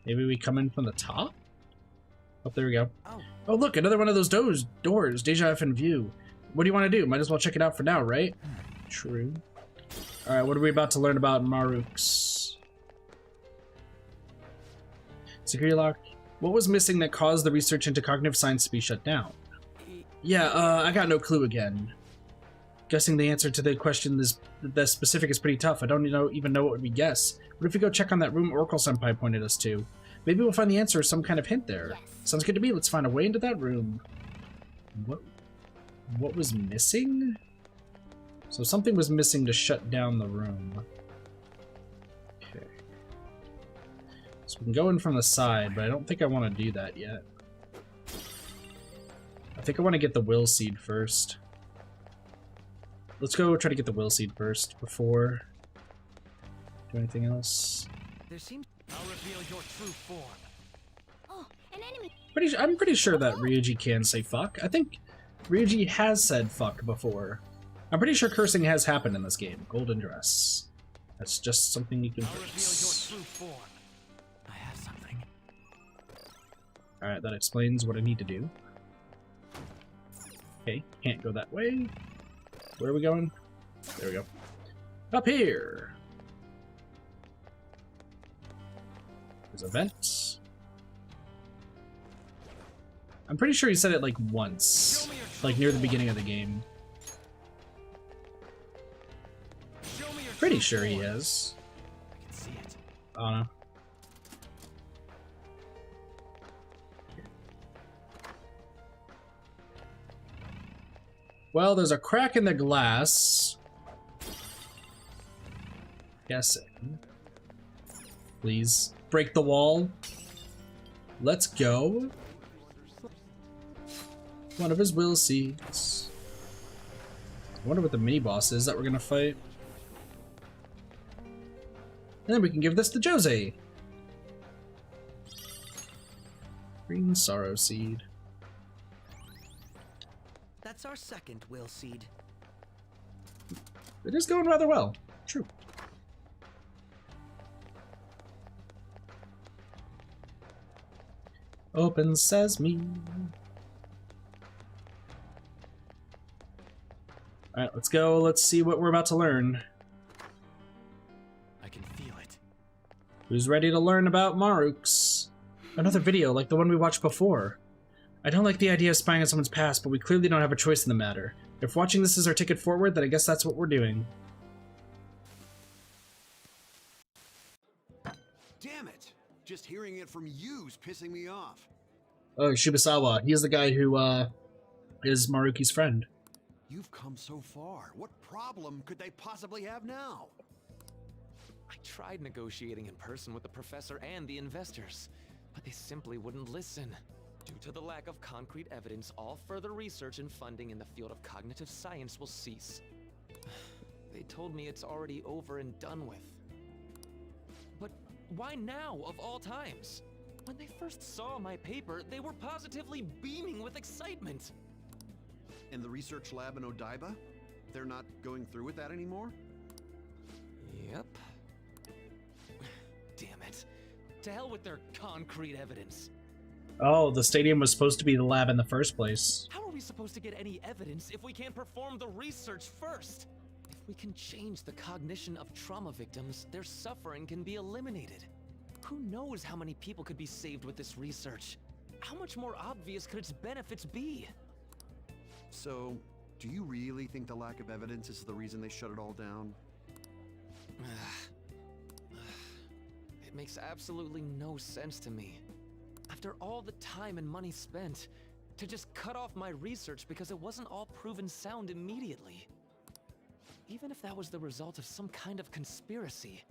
Maybe we come in from the top? Oh, there we go. Oh, look, another one of those doors. Deja F in view. What do you want to do? Might as well check it out for now, right? True. Alright, what are we about to learn about Maruks? Security lock. What was missing that caused the research into cognitive science to be shut down? Yeah, I got no clue again. Guessing the answer to the question the specific is pretty tough. I don't even know what would we guess. What if we go check on that room Oracle Senpai pointed us to? Maybe we'll find the answer or some kind of hint there. Yes. Sounds good to me. Let's find a way into that room. What was missing? So something was missing to shut down the room. Okay. So we can go in from the side, but I don't think I want to do that yet. I think I want to get the will seed first. Let's go try to get the will seed first before do anything else. There seems I'll reveal your true form. Oh, an enemy. I'm pretty sure that Ryuji can say fuck. I think Ryuji has said fuck before. I'm pretty sure cursing has happened in this game. Golden dress. That's just something you can fix. Reveal your true form. I have something. Alright, that explains what I need to do. Okay, can't go that way. Where are we going? There we go. Up here! There's a vent. I'm pretty sure he said it like once. Like near the beginning of the game. Pretty sure he is. I can see it. I don't know. Well, there's a crack in the glass. Guessing. Please break the wall. Let's go. One of his will seeds. I wonder what the mini boss is that we're gonna fight. And then we can give this to Jose. Green sorrow seed. That's our second will seed. It is going rather well. True. Open sesame. Alright, let's go. Let's see what we're about to learn. I can feel it. Who's ready to learn about Maruks? Another video like the one we watched before. I don't like the idea of spying on someone's past, but we clearly don't have a choice in the matter. If watching this is our ticket forward, then I guess that's what we're doing. Damn it! Just hearing it from you's pissing me off. Oh, Shibusawa. He is the guy who, is Maruki's friend. You've come so far. What problem could they possibly have now? I tried negotiating in person with the professor and the investors, but they simply wouldn't listen. Due to the lack of concrete evidence, all further research and funding in the field of cognitive science will cease. They told me it's already over and done with. But why now, of all times? When they first saw my paper, they were positively beaming with excitement. And the research lab in Odaiba? They're not going through with that anymore? Yep. Damn it. To hell with their concrete evidence. Oh, the stadium was supposed to be the lab in the first place. How are we supposed to get any evidence if we can't perform the research first? If we can change the cognition of trauma victims, their suffering can be eliminated. Who knows how many people could be saved with this research? How much more obvious could its benefits be? So, do you really think the lack of evidence is the reason they shut it all down? It makes absolutely no sense to me. After all the time and money spent, to just cut off my research because it wasn't all proven sound immediately. Even if that was the result of some kind of conspiracy,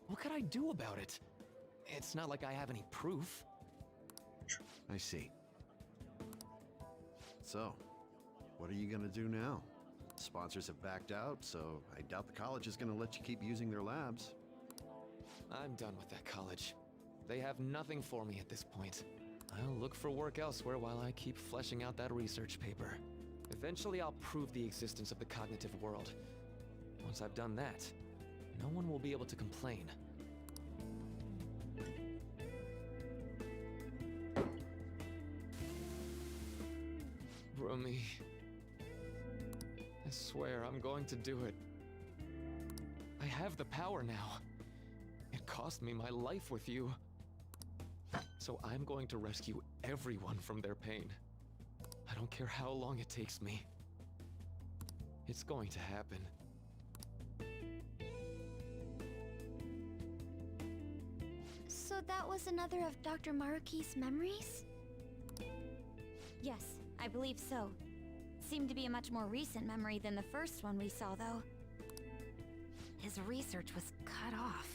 what could I do about it? It's not like I have any proof. I see. So, what are you gonna do now? Sponsors have backed out, so I doubt the college is gonna let you keep using their labs. I'm done with that college. They have nothing for me at this point. I'll look for work elsewhere while I keep fleshing out that research paper. Eventually I'll prove the existence of the cognitive world. Once I've done that, no one will be able to complain. Rumi, I swear I'm going to do it. I have the power now. It cost me my life with you. So I'm going to rescue everyone from their pain. I don't care how long it takes me. It's going to happen. So that was another of Dr. Maruki's memories? Yes, I believe so. Seemed to be a much more recent memory than the first one we saw, though. His research was cut off.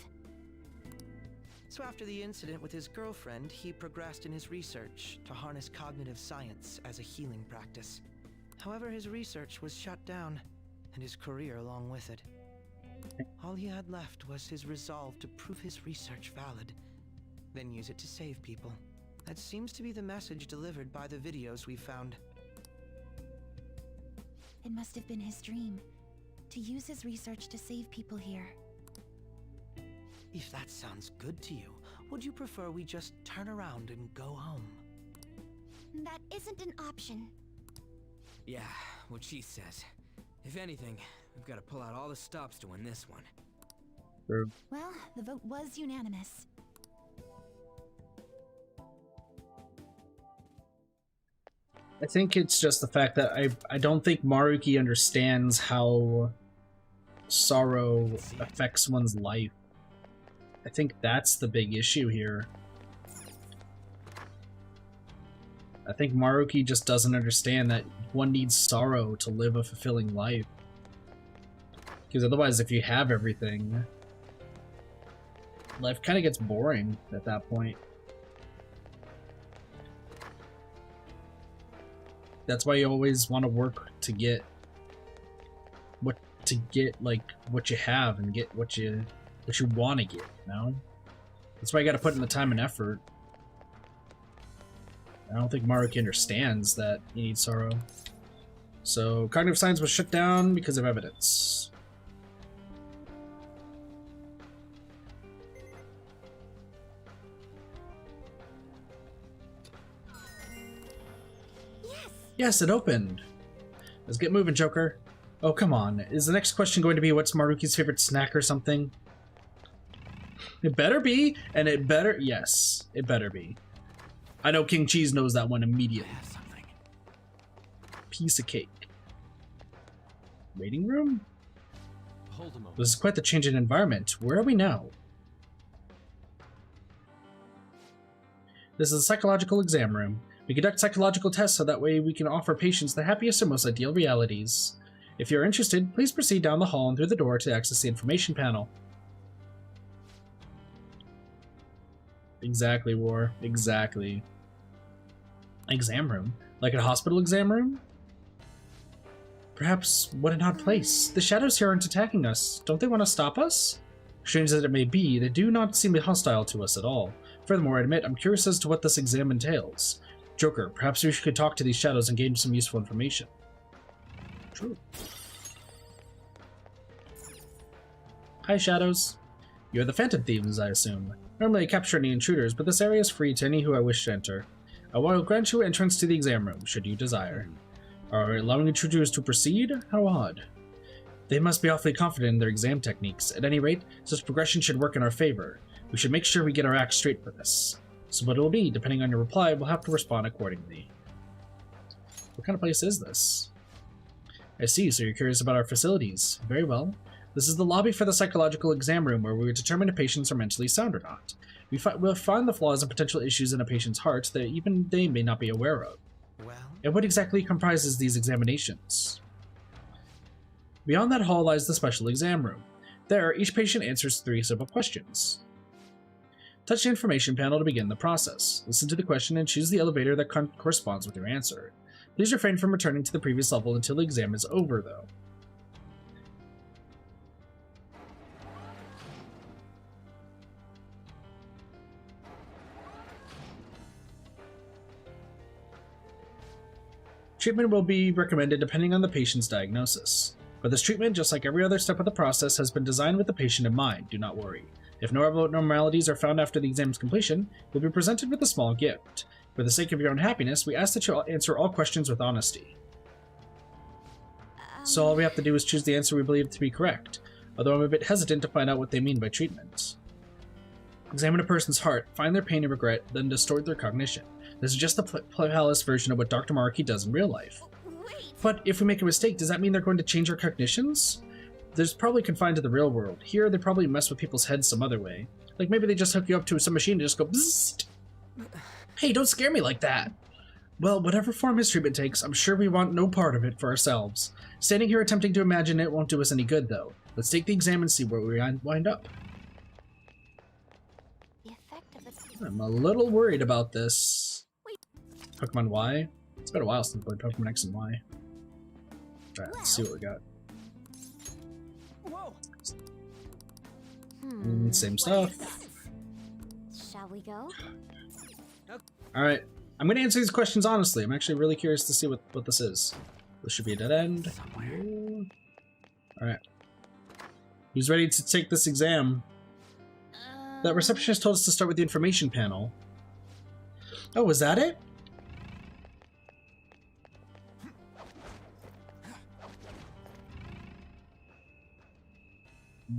So after the incident with his girlfriend, he progressed in his research to harness cognitive science as a healing practice. However, his research was shut down, and his career along with it. All he had left was his resolve to prove his research valid, then use it to save people. That seems to be the message delivered by the videos we found. It must have been his dream, to use his research to save people here. If that sounds good to you, would you prefer we just turn around and go home? That isn't an option. Yeah, what she says. If anything, we've got to pull out all the stops to win this one. True. Well, the vote was unanimous. I think it's just the fact that I don't think Maruki understands how sorrow affects one's life. I think that's the big issue here. I think Maruki just doesn't understand that one needs sorrow to live a fulfilling life. Because otherwise, if you have everything, life kind of gets boring at that point. That's why you always want to work to get like what you have and get what you want to get, you know? That's why you got to put in the time and effort. I don't think Maruki understands that you need sorrow. So, cognitive science was shut down because of evidence. Yes, it opened. Let's get moving, Joker. Oh, come on. Is the next question going to be what's Maruki's favorite snack or something? It better be, and it better... Yes, it better be. I know King Cheese knows that one immediately. Piece of cake. Waiting room? Hold a moment. This is quite the change in environment. Where are we now? This is a psychological exam room. We conduct psychological tests so that way we can offer patients the happiest and most ideal realities. If you're interested, please proceed down the hall and through the door to access the information panel. Exactly, War. Exactly. Exam room? Like a hospital exam room? Perhaps, what an odd place. The shadows here aren't attacking us. Don't they want to stop us? Strange as it may be, they do not seem hostile to us at all. Furthermore, I admit, I'm curious as to what this exam entails. Joker, perhaps we could talk to these shadows and gain some useful information. True. Hi, shadows. You're the Phantom Thieves, I assume. Normally I capture any intruders, but this area is free to any who I wish to enter. I will grant you entrance to the exam room, should you desire. Are allowing intruders to proceed? How odd. They must be awfully confident in their exam techniques. At any rate, such progression should work in our favor. We should make sure we get our act straight for this. So what it will be, depending on your reply, we'll have to respond accordingly. What kind of place is this? I see, so you're curious about our facilities. Very well. This is the lobby for the psychological exam room where we will determine if patients are mentally sound or not. We'll find the flaws and potential issues in a patient's heart that even they may not be aware of. Well, And what exactly comprises these examinations? Beyond that hall lies the special exam room. There, each patient answers 3 simple questions. Touch the information panel to begin the process. Listen to the question and choose the elevator that corresponds with your answer. Please refrain from returning to the previous level until the exam is over, though. Treatment will be recommended depending on the patient's diagnosis. But this treatment, just like every other step of the process, has been designed with the patient in mind, do not worry. If no abnormalities are found after the exam's completion, you'll be presented with a small gift. For the sake of your own happiness, we ask that you answer all questions with honesty. So all we have to do is choose the answer we believe to be correct, although I'm a bit hesitant to find out what they mean by treatment. Examine a person's heart, find their pain and regret, then distort their cognition. This is just the palace version of what Dr. Maruki does in real life. But if we make a mistake, does that mean they're going to change our cognitions? There's probably confined to the real world. Here, they probably mess with people's heads some other way. Like maybe they just hook you up to some machine and just go bzzzt. Hey, don't scare me like that! Well, whatever form his treatment takes, I'm sure we want no part of it for ourselves. Standing here attempting to imagine it won't do us any good, though. Let's take the exam and see where we wind up. I'm a little worried about this. Pokemon Y? It's been a while since I played Pokemon X and Y. Alright, let's see what we got. Same stuff. Shall we go? Alright, I'm gonna answer these questions honestly. I'm actually really curious to see what this is. This should be a dead end. Alright. Who's ready to take this exam? That receptionist told us to start with the information panel. Oh, was that it?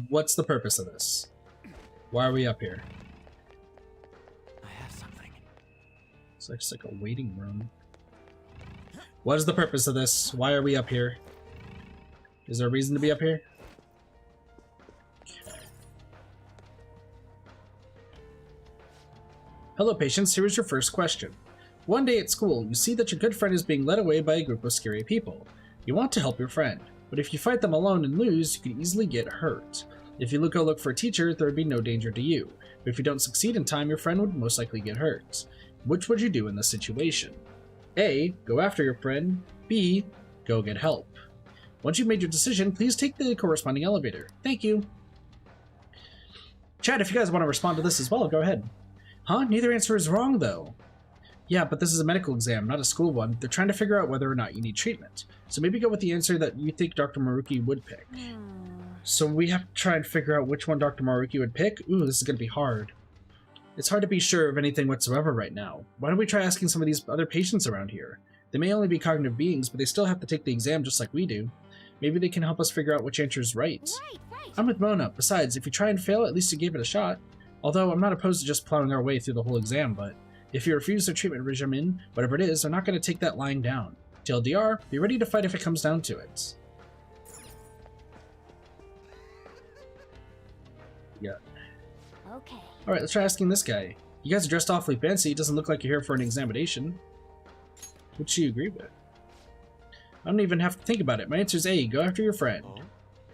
What's the purpose of this? Why are we up here? I have something. It's like a waiting room. What is the purpose of this? Why are we up here? Is there a reason to be up here? Hello patients, here is your first question. One day at school, you see that your good friend is being led away by a group of scary people. You want to help your friend, but if you fight them alone and lose, you could easily get hurt. If you go look for a teacher, there would be no danger to you, but if you don't succeed in time, your friend would most likely get hurt. Which would you do in this situation? A. Go after your friend. B. Go get help. Once you've made your decision, please take the corresponding elevator. Thank you. Chat, if you guys want to respond to this as well, go ahead. Huh? Neither answer is wrong, though. Yeah, but this is a medical exam, not a school one. They're trying to figure out whether or not you need treatment. So maybe go with the answer that you think Dr. Maruki would pick. So we have to try and figure out which one Dr. Maruki would pick? Ooh, this is going to be hard. It's hard to be sure of anything whatsoever right now. Why don't we try asking some of these other patients around here? They may only be cognitive beings, but they still have to take the exam just like we do. Maybe they can help us figure out which answer is right. I'm with Mona. Besides, if you try and fail, at least you gave it a shot. Although I'm not opposed to just plowing our way through the whole exam, but if you refuse their treatment regimen, whatever it is, they're not going to take that lying down. TLDR, be ready to fight if it comes down to it. you got? Okay. Alright, let's try asking this guy. You guys are dressed awfully fancy. It doesn't look like you're here for an examination. Which you agree with? I don't even have to think about it. My answer is A. Go after your friend. Oh?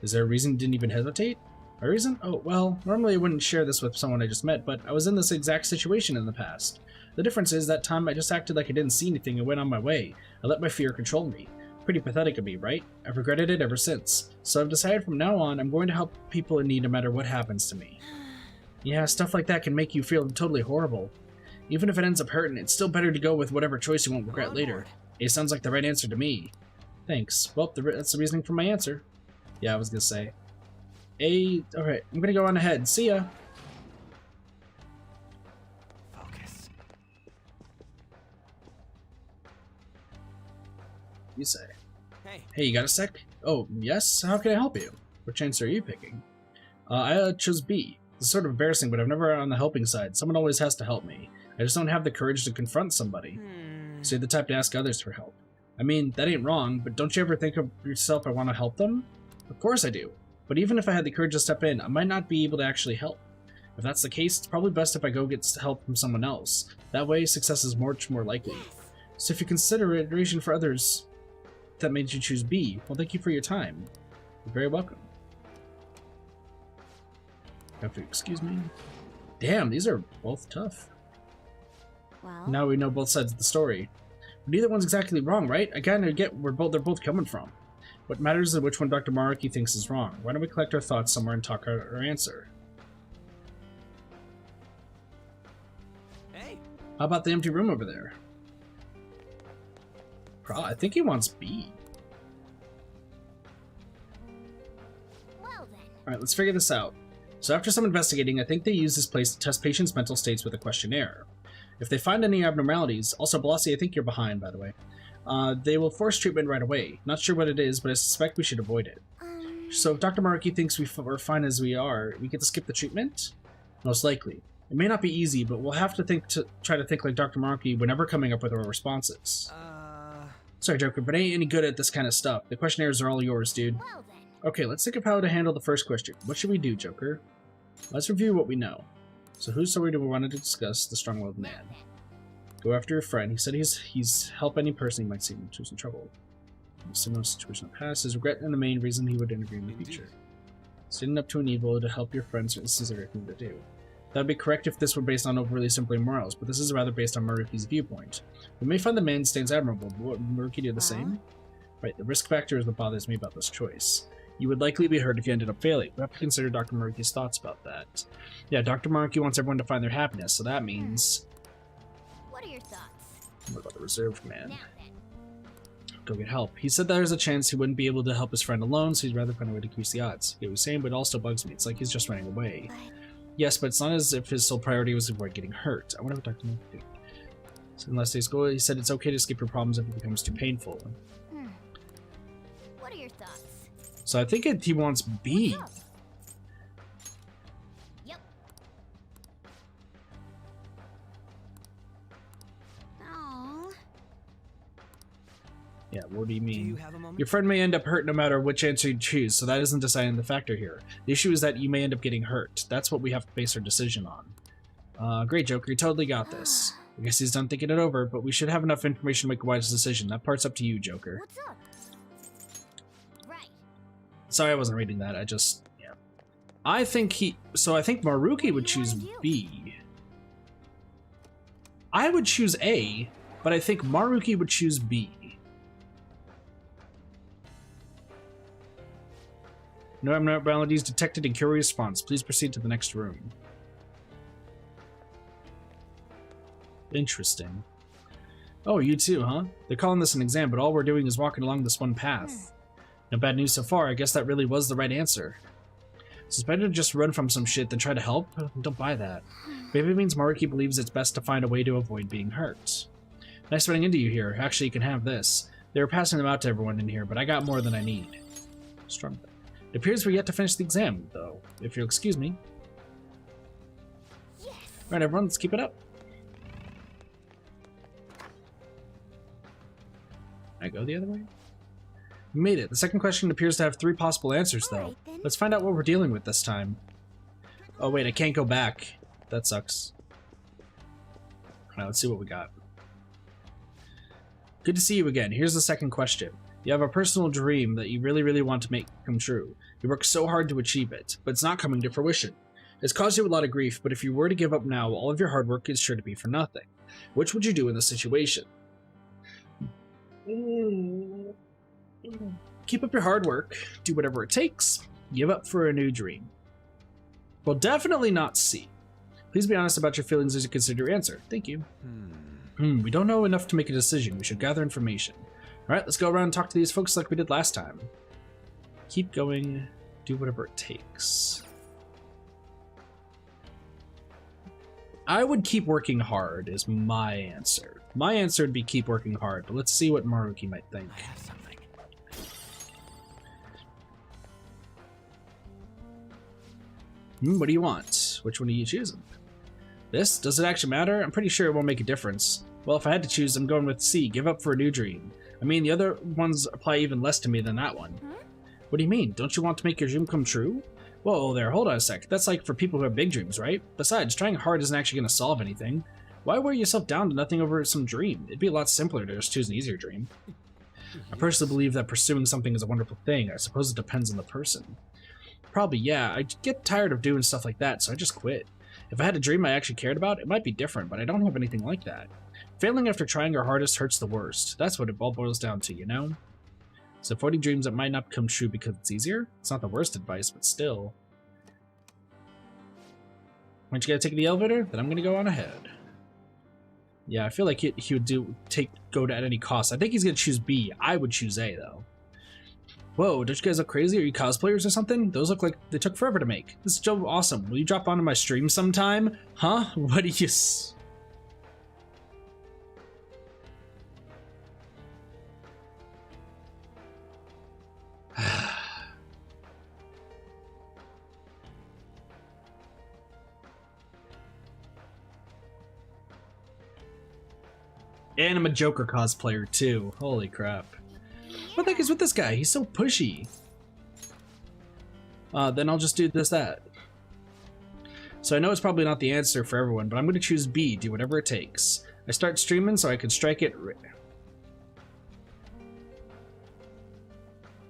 Is there a reason you didn't even hesitate? My reason? Oh, well, normally I wouldn't share this with someone I just met, but I was in this exact situation in the past. The difference is that time I just acted like I didn't see anything and went on my way. I let my fear control me. Pretty pathetic of me, right? I've regretted it ever since. So I've decided from now on I'm going to help people in need no matter what happens to me. Yeah, stuff like that can make you feel totally horrible. Even if it ends up hurting, it's still better to go with whatever choice you won't regret later. It sounds like the right answer to me. Thanks. Well, that's the reasoning for my answer. Yeah, I was gonna say. Alright, I'm gonna go on ahead. See ya! Focus. You say. Hey. Hey, you got a sec? Oh, yes? How can I help you? Which answer are you picking? I chose B. It's sort of embarrassing, but I'm never on the helping side. Someone always has to help me. I just don't have the courage to confront somebody. So you're the type to ask others for help. I mean, that ain't wrong, but don't you ever think of yourself, I want to help them? Of course I do. But even if I had the courage to step in, I might not be able to actually help. If that's the case, it's probably best if I go get help from someone else. That way, success is much more likely. So if you consider consideration for others that made you choose B, well, thank you for your time. You're very welcome. Have to excuse me. Damn, these are both tough. Well, Now we know both sides of the story. But neither one's exactly wrong, right? I kinda get where they're both coming from. What matters is which one Dr. Maruki thinks is wrong. Why don't we collect our thoughts somewhere and talk our answer? Hey. How about the empty room over there? I think he wants B. well then. Alright, let's figure this out. So after some investigating, I think they use this place to test patients' mental states with a questionnaire. If they find any abnormalities, also Blasi, I think you're behind, by the way, they will force treatment right away. Not sure what it is, but I suspect we should avoid it. So if Dr. Maruki thinks we're fine as we are, we get to skip the treatment? Most likely. It may not be easy, but we'll have to try to think like Dr. Maruki whenever coming up with our responses. Sorry, Joker, but I ain't any good at this kind of stuff. The questionnaires are all yours, dude. Well then. Okay, let's think of how to handle the first question. What should we do, Joker? Let's review what we know. So whose story do we want to discuss? The strong-willed man. Go after your friend. He said he's help any person he might see in trouble. In a similar situation in the past, his regret and the main reason he would intervene in the future. Standing up to an evil to help your friends, this is the right thing to do. That would be correct if this were based on overly simple morals, but this is rather based on Maruki's viewpoint. We may find the man stands admirable, but would Maruki do the same? Right, the risk factor is what bothers me about this choice. You would likely be hurt if you ended up failing. We have to consider Dr. Maruki's thoughts about that. Yeah, Dr. Maruki wants everyone to find their happiness, so that means... What are your thoughts? What about the reserved man? Now then. Go get help. He said there's a chance he wouldn't be able to help his friend alone, so he'd rather find a way to increase the odds. He was saying, but it also bugs me. It's like he's just running away. Yes, but it's not as if his sole priority was to avoid getting hurt. I wonder what Dr. Maruki did. So in last day's goal, he said it's okay to skip your problems if it becomes too painful. What are your thoughts? So I think he wants B. What's up? Yep. Oh. Yeah, what do you mean? Do you have a moment? Your friend may end up hurt no matter which answer you choose, so that isn't deciding the factor here. The issue is that you may end up getting hurt. That's what we have to base our decision on. Great, Joker, you totally got this. I guess he's done thinking it over, but we should have enough information to make a wise decision. That part's up to you, Joker. What's up? Right. Sorry I wasn't reading that, yeah. I think Maruki would choose B. I would choose A, but I think Maruki would choose B. No abnormalities detected in curious response. Please proceed to the next room. Interesting. Oh, you too, huh? They're calling this an exam, but all we're doing is walking along this one path. No bad news so far. I guess that really was the right answer. So it's better to just run from some shit than try to help? Don't buy that. Maybe it means Maruki believes it's best to find a way to avoid being hurt. Nice running into you here. Actually, you can have this. They were passing them out to everyone in here, but I got more than I need. Strong. It appears we're yet to finish the exam, though, if you'll excuse me. Yes. Alright, everyone, let's keep it up. Can I go the other way? We made it. The second question appears to have 3 possible answers, though. Alright, then. Let's find out what we're dealing with this time. Oh wait, I can't go back. That sucks. Alright, let's see what we got. Good to see you again. Here's the second question. You have a personal dream that you really, really want to make come true. You work so hard to achieve it, but it's not coming to fruition. It's caused you a lot of grief, but if you were to give up now, all of your hard work is sure to be for nothing. Which would you do in this situation? Keep up your hard work, do whatever it takes, give up for a new dream. Well, definitely not C. Please be honest about your feelings as you consider your answer. Thank you. We don't know enough to make a decision. We should gather information. Alright, let's go around and talk to these folks like we did last time. Keep going, do whatever it takes. I would keep working hard is my answer. My answer would be keep working hard, but let's see what Maruki might think. I have something. What do you want? Which one are you choosing? This? Does it actually matter? I'm pretty sure it won't make a difference. Well, if I had to choose, I'm going with C, give up for a new dream. I mean, the other ones apply even less to me than that one. What do you mean? Don't you want to make your dream come true? Whoa there, hold on a sec. That's like for people who have big dreams, right? Besides, trying hard isn't actually going to solve anything. Why wear yourself down to nothing over some dream? It'd be a lot simpler to just choose an easier dream. I personally believe that pursuing something is a wonderful thing. I suppose it depends on the person. Probably, yeah. I get tired of doing stuff like that, so I just quit. If I had a dream I actually cared about, it might be different, but I don't have anything like that. Failing after trying our hardest hurts the worst. That's what it all boils down to, you know? So avoiding dreams that might not come true because it's easier? It's not the worst advice, but still. Aren't you gonna take the elevator? Then I'm gonna go on ahead. Yeah, I feel like he would go to at any cost. I think he's gonna choose B. I would choose A, though. Whoa, don't you guys look crazy? Are you cosplayers or something? Those look like they took forever to make. This is so awesome. Will you drop onto my stream sometime? Huh? What do you... And I'm a Joker cosplayer too. Holy crap. What the heck is with this guy? He's so pushy. Then I'll just do that. So I know it's probably not the answer for everyone, but I'm going to choose B, do whatever it takes. I start streaming so I can strike it.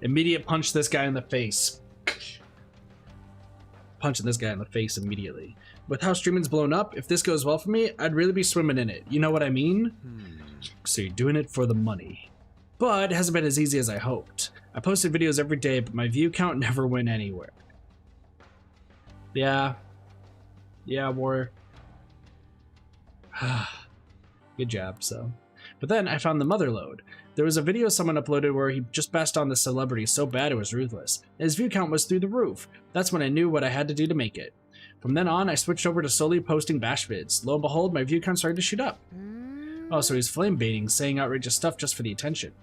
Immediate punch this guy in the face. Punching this guy in the face immediately. With how streaming's blown up, if this goes well for me, I'd really be swimming in it. You know what I mean? So you're doing it for the money. But it hasn't been as easy as I hoped. I posted videos every day, but my view count never went anywhere. Yeah. Yeah, Warrior. Good job, so. But then I found the motherlode. There was a video someone uploaded where he just bashed on the celebrity so bad it was ruthless. His view count was through the roof. That's when I knew what I had to do to make it. From then on, I switched over to solely posting bash vids. Lo and behold, my view count started to shoot up. Oh, so he's flame baiting, saying outrageous stuff just for the attention.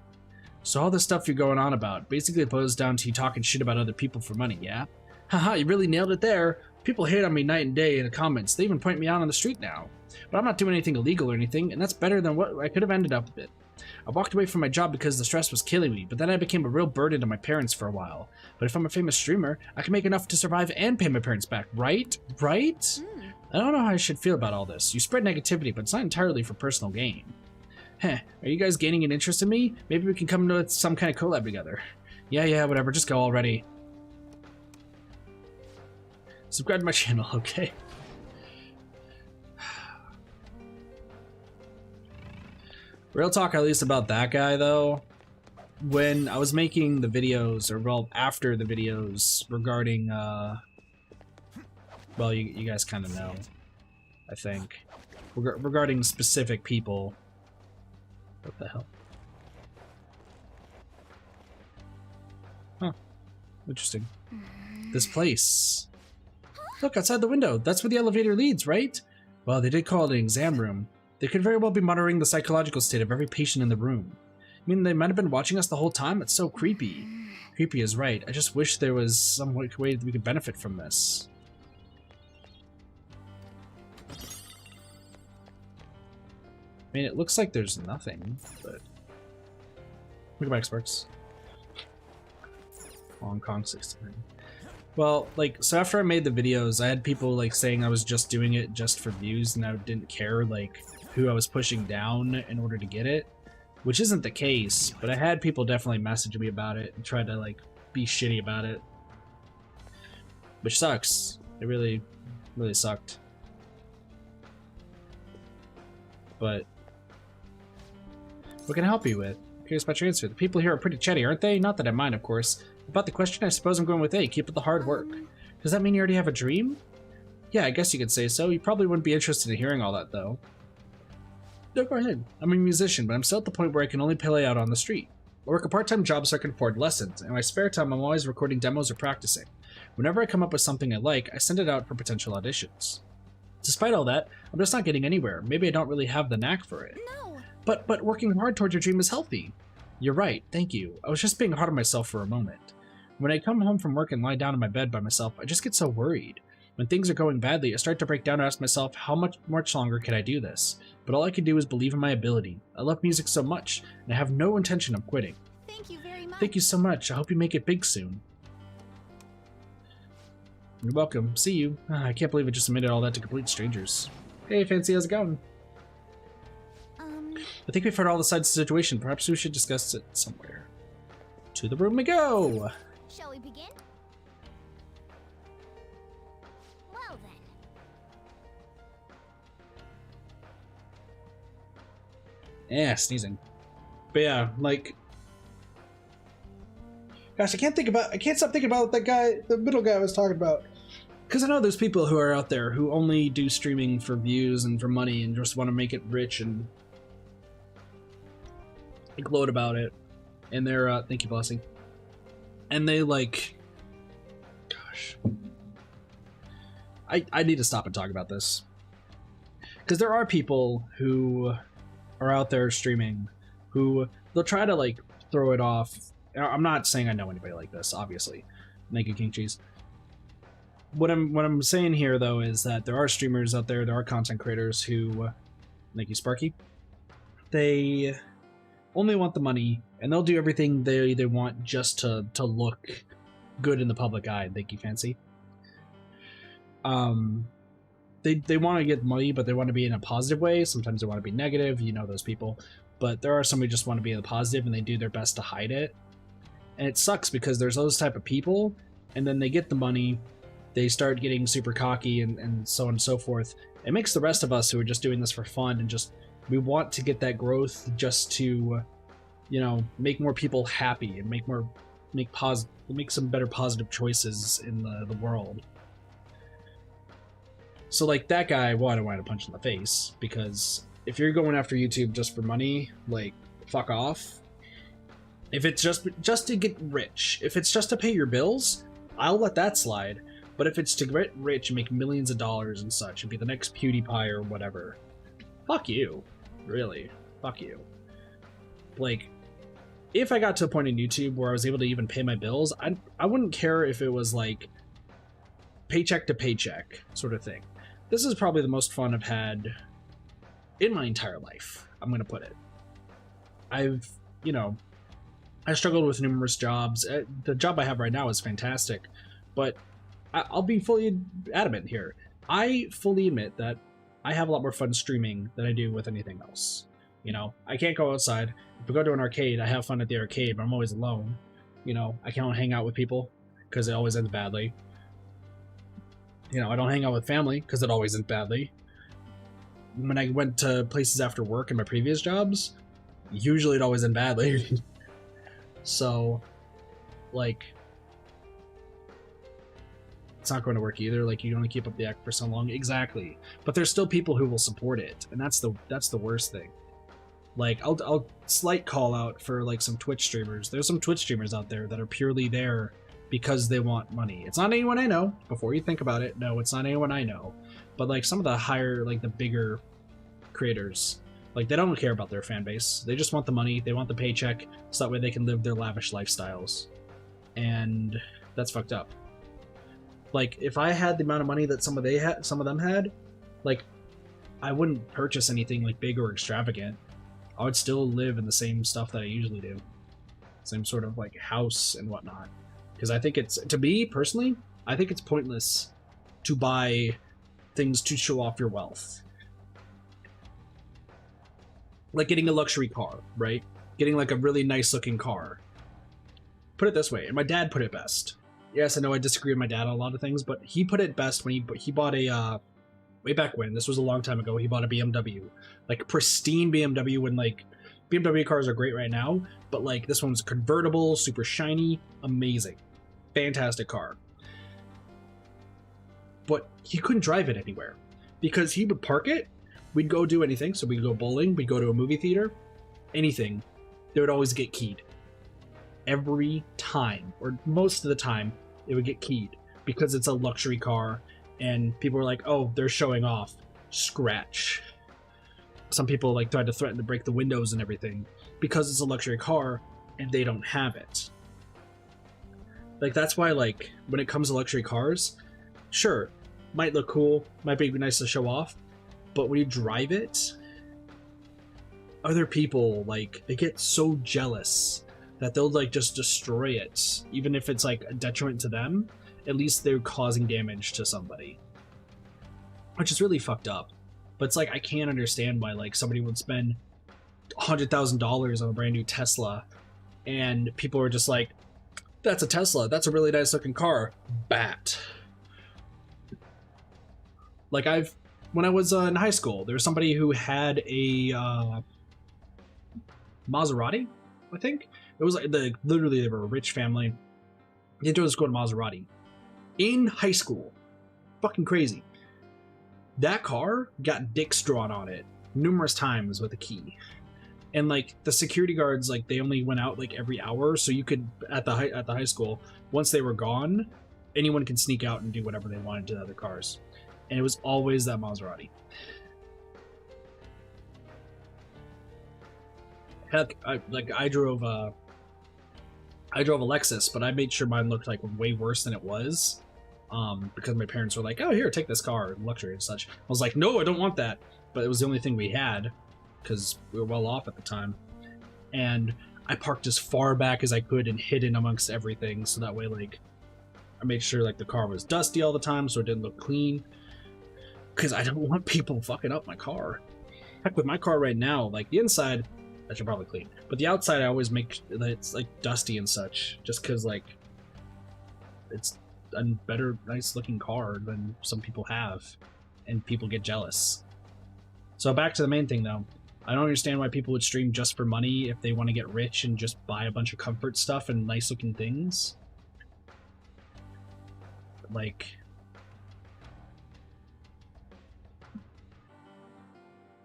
So all this stuff you're going on about basically boils down to you talking shit about other people for money, yeah? Haha, you really nailed it there. People hate on me night and day in the comments. They even point me out on the street now. But I'm not doing anything illegal or anything, and that's better than what I could have ended up with. I walked away from my job because the stress was killing me, but then I became a real burden to my parents for a while. But if I'm a famous streamer, I can make enough to survive and pay my parents back, right? Right? I don't know how I should feel about all this. You spread negativity, but it's not entirely for personal gain. Heh, are you guys gaining an interest in me? Maybe we can come to some kind of collab together. Yeah, whatever, just go already. Subscribe to my channel, okay? Real talk, at least about that guy, though. When I was making the videos, or well, after the videos regarding, well, you guys kind of know, I think. Regarding specific people. What the hell? Huh. Interesting. This place. Look, outside the window. That's where the elevator leads, right? Well, they did call it an exam room. They could very well be monitoring the psychological state of every patient in the room. I mean, they might have been watching us the whole time. It's so creepy. Creepy is right. I just wish there was some way that we could benefit from this. I mean, it looks like there's nothing, but... Look at my experts. Hong Kong 69. Well, like, so after I made the videos, I had people like saying I was just doing it just for views and I didn't care like who I was pushing down in order to get it, which isn't the case, but I had people definitely message me about it and try to like be shitty about it, which sucks. It really, really sucked. But what can I help you with? Curious about your answer. The people here are pretty chatty, aren't they? Not that I mind, of course. About the question, I suppose I'm going with A. Keep up the hard work. Does that mean you already have a dream? Yeah, I guess you could say so. You probably wouldn't be interested in hearing all that, though. No, go ahead. I'm a musician, but I'm still at the point where I can only play out on the street. I work a part-time job so I can afford lessons. In my spare time, I'm always recording demos or practicing. Whenever I come up with something I like, I send it out for potential auditions. Despite all that, I'm just not getting anywhere. Maybe I don't really have the knack for it. No! But working hard towards your dream is healthy. You're right, thank you. I was just being hard on myself for a moment. When I come home from work and lie down in my bed by myself, I just get so worried. When things are going badly, I start to break down and ask myself, how much longer can I do this? But all I can do is believe in my ability. I love music so much, and I have no intention of quitting. Thank you very much. Thank you so much. I hope you make it big soon. You're welcome. See you. I can't believe I just admitted all that to complete strangers. Hey, Fancy, how's it going? I think we've heard all the sides of the situation. Perhaps we should discuss it somewhere. To the room we go! Shall we begin? Well then. Yeah, sneezing. But yeah, like... Gosh, I can't stop thinking about that guy, the middle guy I was talking about. Because I know there's people who are out there who only do streaming for views and for money and just want to make it rich and gloat about it. And they're, thank you, Blessing. And they, like... Gosh. I need to stop and talk about this. Because there are people who are out there streaming who they'll try to, like, throw it off. I'm not saying I know anybody like this, obviously. Naked King Cheese. What I'm saying here, though, is that there are streamers out there, there are content creators who... Thank you, Sparky. They only want the money, and they'll do everything they want just to look good in the public eye. Thank you, Fancy. They want to get money, but they want to be in a positive way. Sometimes they want to be negative, you know those people. But there are some who just want to be in the positive, and they do their best to hide it. And it sucks because there's those type of people, and then they get the money, they start getting super cocky and so on and so forth. It makes the rest of us who are just doing this for fun and just, we want to get that growth just to, you know, make more people happy and make some better positive choices in the world. So like that guy, well, I don't want to punch in the face, because if you're going after YouTube just for money, like, fuck off. If it's just to get rich, if it's just to pay your bills, I'll let that slide. But if it's to get rich and make millions of dollars and such, and be the next PewDiePie or whatever, fuck you. Really. Fuck you. Like, if I got to a point in YouTube where I was able to even pay my bills, I wouldn't care if it was like paycheck to paycheck sort of thing. This is probably the most fun I've had in my entire life, I'm going to put it. I've, you know, I struggled with numerous jobs. The job I have right now is fantastic, but I'll be fully adamant here. I fully admit that I have a lot more fun streaming than I do with anything else. You know, I can't go outside. If I go to an arcade, I have fun at the arcade, but I'm always alone. You know, I can't hang out with people because it always ends badly. You know, I don't hang out with family because it always ends badly. When I went to places after work in my previous jobs, usually it always ends badly. So, like, it's not going to work either. Like, you can only keep up the act for so long. Exactly. But there's still people who will support it, and that's the worst thing. Like, I'll slight call out for like some Twitch streamers. There's some Twitch streamers out there that are purely there because they want money. It's not anyone I know. Before you think about it, no, it's not anyone I know. But like some of the higher, like the bigger creators, like they don't care about their fan base. They just want the money. They want the paycheck, so that way they can live their lavish lifestyles. And that's fucked up. Like, if I had the amount of money that some of them had, like, I wouldn't purchase anything like big or extravagant. I would still live in the same stuff that I usually do. Same sort of like house and whatnot. Because I think it's, to me personally, I think it's pointless to buy things to show off your wealth. Like getting a luxury car, right? Getting like a really nice looking car. Put it this way, and my dad put it best. Yes, I know I disagree with my dad on a lot of things, but he put it best when he bought a, way back when, this was a long time ago, he bought a BMW. Like pristine BMW, when like, BMW cars are great right now, but like this one's convertible, super shiny, amazing. Fantastic car. But he couldn't drive it anywhere because he would park it, we'd go do anything, so we'd go bowling, we'd go to a movie theater, anything, they would always get keyed. Every time, or most of the time, it would get keyed because it's a luxury car and people were like, oh, they're showing off. Scratch. Some people like tried to threaten to break the windows and everything because it's a luxury car and they don't have it. Like that's why like when it comes to luxury cars, sure, might look cool, might be nice to show off, but when you drive it, other people like they get so jealous that they'll like just destroy it, even if it's like a detriment to them. At least they're causing damage to somebody, which is really fucked up. But it's like I can't understand why like somebody would spend $100,000 on a brand new Tesla, and people are just like, "That's a Tesla. That's a really nice looking car." Bat. Like when I was in high school, there was somebody who had a Maserati, I think. It was like literally they were a rich family. They drove to school to Maserati in high school. Fucking crazy. That car got dicks drawn on it numerous times with a key, and like the security guards, like they only went out like every hour, so you could at the high school, once they were gone, anyone could sneak out and do whatever they wanted to the other cars, and it was always that Maserati. Heck, I drove a Lexus, but I made sure mine looked like way worse than it was, because my parents were like, "Oh, here, take this car, luxury and such." I was like, "No, I don't want that," but it was the only thing we had because we were well off at the time, and I parked as far back as I could and hidden amongst everything, so that way, like, I made sure like the car was dusty all the time, so it didn't look clean, because I don't want people fucking up my car. Heck, with my car right now, like the inside, I should probably clean, but the outside I always make that it's like dusty and such, just because like it's a better, nice looking car than some people have, and people get jealous. So back to the main thing though, I don't understand why people would stream just for money if they want to get rich and just buy a bunch of comfort stuff and nice looking things. Like,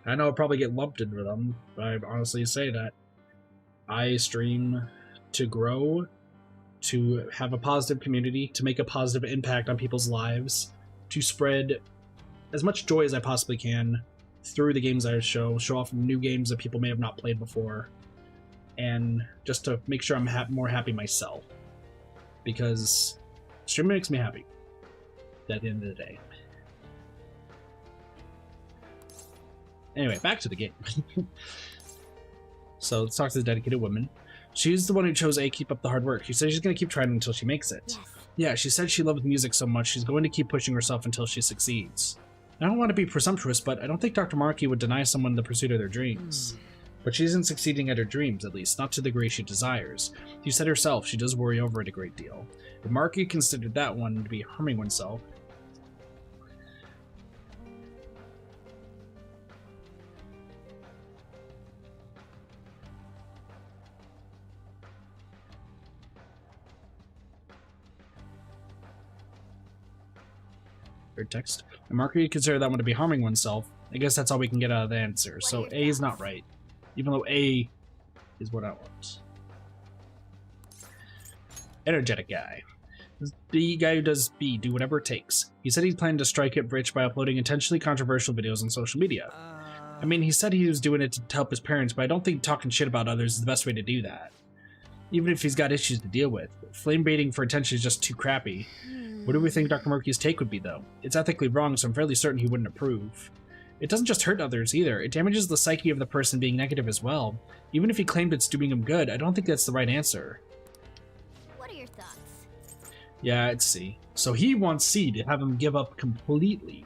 I know I'll probably get lumped into them, but I honestly say that I stream to grow, to have a positive community, to make a positive impact on people's lives, to spread as much joy as I possibly can through the games I show off new games that people may have not played before, and just to make sure I'm more happy myself, because streaming makes me happy at the end of the day. Anyway, back to the game. So let's talk to the dedicated woman. She's the one who chose A, keep up the hard work. She said she's going to keep trying until she makes it. Yes. Yeah, she said she loves music so much she's going to keep pushing herself until she succeeds. I don't want to be presumptuous, but I don't think Dr. Maruki would deny someone the pursuit of their dreams. But she isn't succeeding at her dreams, at least, not to the degree she desires. She said herself she does worry over it a great deal. If Maruki considered that one to be harming oneself, text. And Maruki considered that one to be harming oneself. I guess that's all we can get out of the answer. So A is not right, even though A is what I want. Energetic guy. The guy who does B, do whatever it takes. He said he planned to strike it rich by uploading intentionally controversial videos on social media. I mean, he said he was doing it to help his parents, but I don't think talking shit about others is the best way to do that. Even if he's got issues to deal with. Flame baiting for attention is just too crappy. What do we think Dr. Maruki's take would be, though? It's ethically wrong, so I'm fairly certain he wouldn't approve. It doesn't just hurt others, either. It damages the psyche of the person being negative as well. Even if he claimed it's doing him good, I don't think that's the right answer. What are your thoughts? Yeah, it's C. So he wants C to have him give up completely.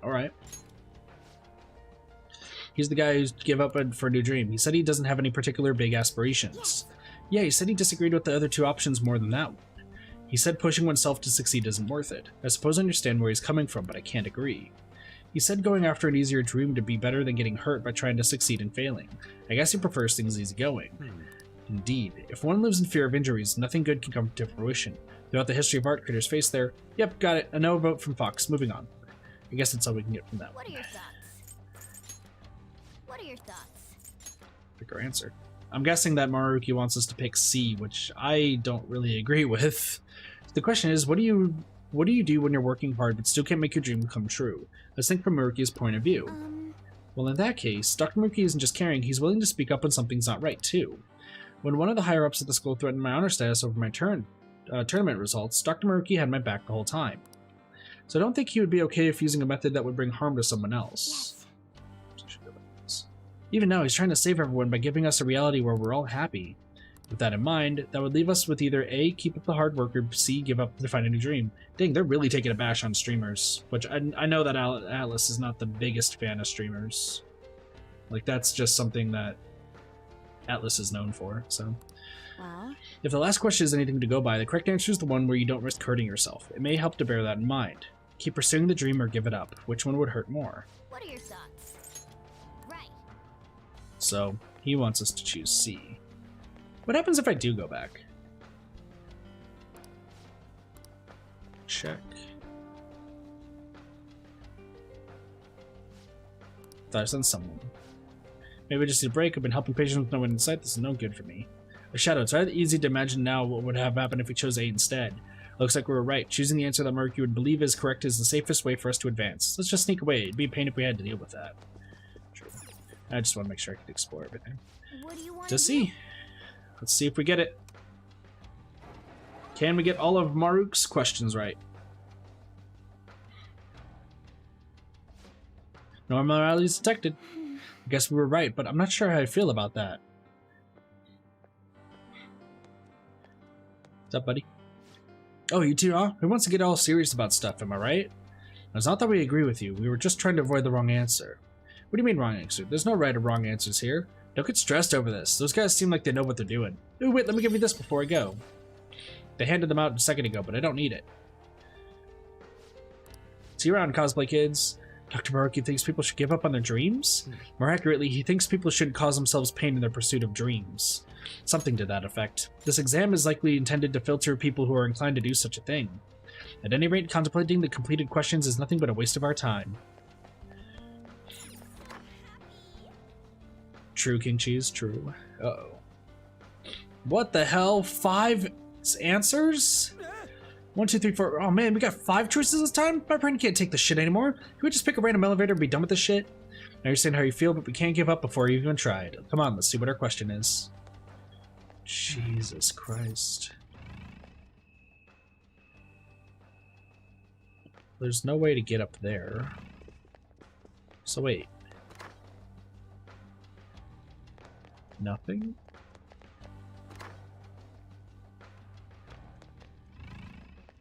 Alright. He's the guy who's give up for a new dream. He said he doesn't have any particular big aspirations. Yeah, he said he disagreed with the other two options more than that one. He said pushing oneself to succeed isn't worth it. I suppose I understand where he's coming from, but I can't agree. He said going after an easier dream to be better than getting hurt by trying to succeed and failing. I guess he prefers things easygoing. Indeed, if one lives in fear of injuries, nothing good can come to fruition. Throughout the history of art, critters face their... Yep, got it. A no vote from Fox. Moving on. I guess that's all we can get from that What one. are your thoughts? What are your thoughts? Pick our answer. I'm guessing that Maruki wants us to pick C, which I don't really agree with. The question is, what do you do when you're working hard but still can't make your dream come true? Let's think from Maruki's point of view. Well, in that case, Dr. Maruki isn't just caring, he's willing to speak up when something's not right, too. When one of the higher-ups at the school threatened my honor status over my tournament results, Dr. Maruki had my back the whole time. So I don't think he would be okay if using a method that would bring harm to someone else. Even now, he's trying to save everyone by giving us a reality where we're all happy. With that in mind, that would leave us with either A, keep up the hard work, or C, give up to find a new dream. Dang, they're really taking a bash on streamers. Which, I know that Atlas is not the biggest fan of streamers. Like, that's just something that Atlas is known for, so... Well, If the last question is anything to go by, the correct answer is the one where you don't risk hurting yourself. It may help to bear that in mind. Keep pursuing the dream or give it up. Which one would hurt more? What are your thoughts? Right. So, he wants us to choose C. What happens if I do go back? Check. Thought I sent someone. Maybe I just need a break. I've been helping patients with no one in sight. This is no good for me. A shadow. It's rather easy to imagine now what would have happened if we chose A instead. Looks like we were right. Choosing the answer that Maruki would believe is correct is the safest way for us to advance. Let's just sneak away. It'd be a pain if we had to deal with that. True. I just want to make sure I can explore everything. What do you want To see. Let's see if we get it. Can we get all of Maruk's questions right? No abnormalities detected. I guess we were right, but I'm not sure how I feel about that. What's up, buddy? Oh, you two, huh? Who wants to get all serious about stuff, am I right? It's not that we agree with you. We were just trying to avoid the wrong answer. What do you mean wrong answer? There's no right or wrong answers here. Don't get stressed over this. Those guys seem like they know what they're doing. Ooh, wait, let me give you this before I go. They handed them out a second ago, but I don't need it. See you around, cosplay kids. Dr. Maruki thinks people should give up on their dreams? More accurately, he thinks people shouldn't cause themselves pain in their pursuit of dreams. Something to that effect. This exam is likely intended to filter people who are inclined to do such a thing. At any rate, contemplating the completed questions is nothing but a waste of our time. True, King Cheese, true. Uh-oh. What the hell? 5 answers? 1, 2, 3, 4. Oh man, we got 5 choices this time? My brain can't take this shit anymore. Can we just pick a random elevator and be done with this shit? I understand how you feel, but we can't give up before you even tried. Come on, let's see what our question is. Jesus Christ. There's no way to get up there. So wait. Nothing?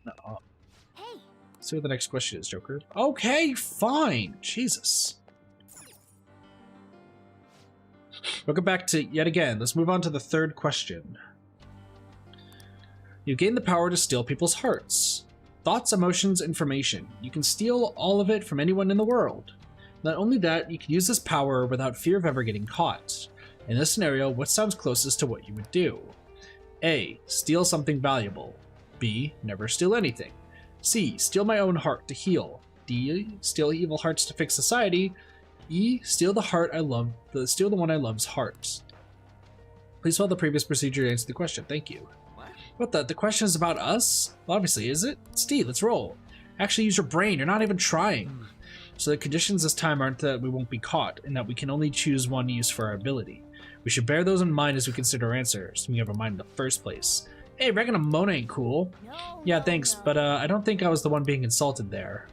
No. Hey. See what the next question is, Joker. Okay, fine. Jesus. Welcome back to yet again. Let's move on to the third question. You gain the power to steal people's hearts. Thoughts, emotions, information. You can steal all of it from anyone in the world. Not only that, you can use this power without fear of ever getting caught. In this scenario, what sounds closest to what you would do? A. Steal something valuable. B. Never steal anything. C. Steal my own heart to heal. D. Steal evil hearts to fix society. E. Steal the heart I love. Steal the one I love's heart. Please follow the previous procedure to answer the question. Thank you. What the? The question is about us? Well, obviously, is it? It's D. Let's roll. Actually, use your brain. You're not even trying. So the conditions this time aren't that we won't be caught, and that we can only choose one use for our ability. We should bear those in mind as we consider our answers. We have a mind in the first place. Hey, reckon a Mona ain't cool. Yeah, thanks, but I don't think I was the one being insulted there.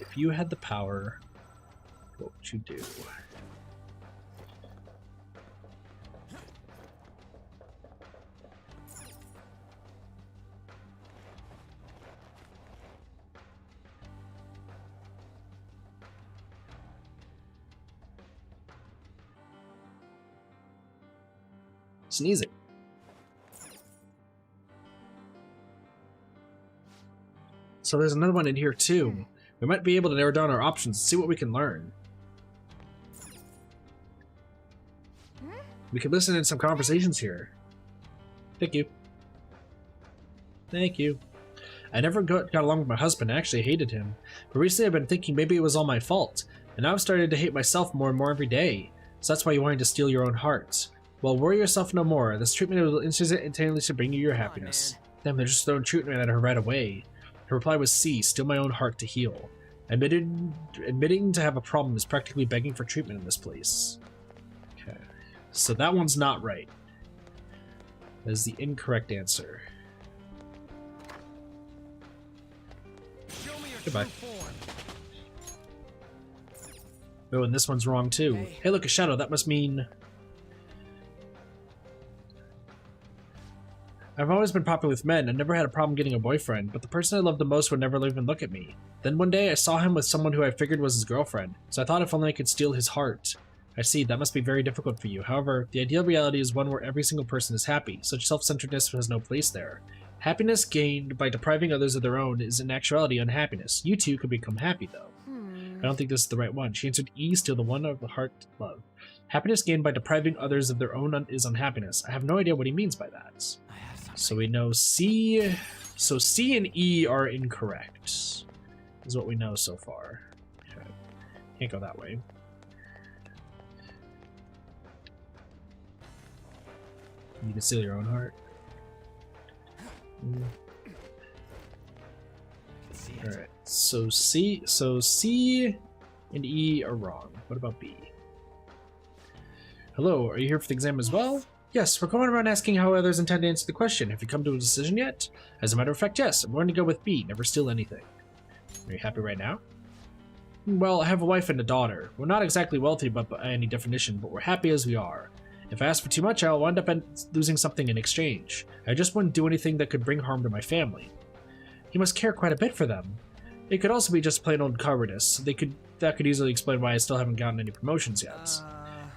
If you had the power, what would you do? Sneezing. So there's another one in here too. We might be able to narrow down our options and see what we can learn. We could listen in some conversations here. Thank you. Thank you. I never got along with my husband. I actually hated him. But recently I've been thinking maybe it was all my fault. And now I've started to hate myself more and more every day. So that's why you wanted to steal your own heart. Well, worry yourself no more. This treatment will instantaneously bring you your happiness. Damn, they're just throwing treatment at her right away. Her reply was C, steal my own heart to heal. Admitting to have a problem is practically begging for treatment in this place. Okay. So that one's not right. That is the incorrect answer. Goodbye. Oh, and this one's wrong too. Hey, look, a shadow. That must mean... I've always been popular with men. I never had a problem getting a boyfriend, but the person I loved the most would never even look at me. Then one day I saw him with someone who I figured was his girlfriend, so I thought if only I could steal his heart. I see, that must be very difficult for you. However, the ideal reality is one where every single person is happy. Such self-centeredness has no place there. Happiness gained by depriving others of their own is in actuality unhappiness. You two could become happy, though. I don't think this is the right one. She answered E, steal the one of the heart love. Happiness gained by depriving others of their own is unhappiness. I have no idea what he means by that. So we know C. So C and E are incorrect. Is what we know so far. Okay. Can't go that way. You can steal your own heart. Alright, so C and E are wrong. What about B? Hello, are you here for the exam as well? Yes, we're going around asking how others intend to answer the question. Have you come to a decision yet? As a matter of fact, yes. I'm going to go with B. Never steal anything. Are you happy right now? Well, I have a wife and a daughter. We're not exactly wealthy by any definition, but we're happy as we are. If I ask for too much, I'll wind up losing something in exchange. I just wouldn't do anything that could bring harm to my family. You must care quite a bit for them. It could also be just plain old cowardice. That could easily explain why I still haven't gotten any promotions yet.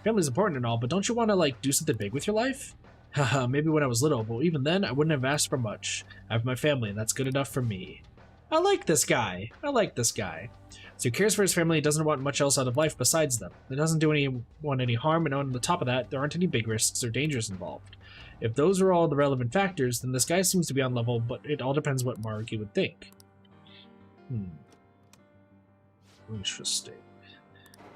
Family's important and all, but don't you want to, like, do something big with your life? Haha, maybe when I was little, but even then, I wouldn't have asked for much. I have my family, and that's good enough for me. I like this guy. I like this guy. So he cares for his family, he doesn't want much else out of life besides them. It doesn't do anyone any harm, and on the top of that, there aren't any big risks or dangers involved. If those are all the relevant factors, then this guy seems to be on level, but it all depends what Maruki would think. Interesting.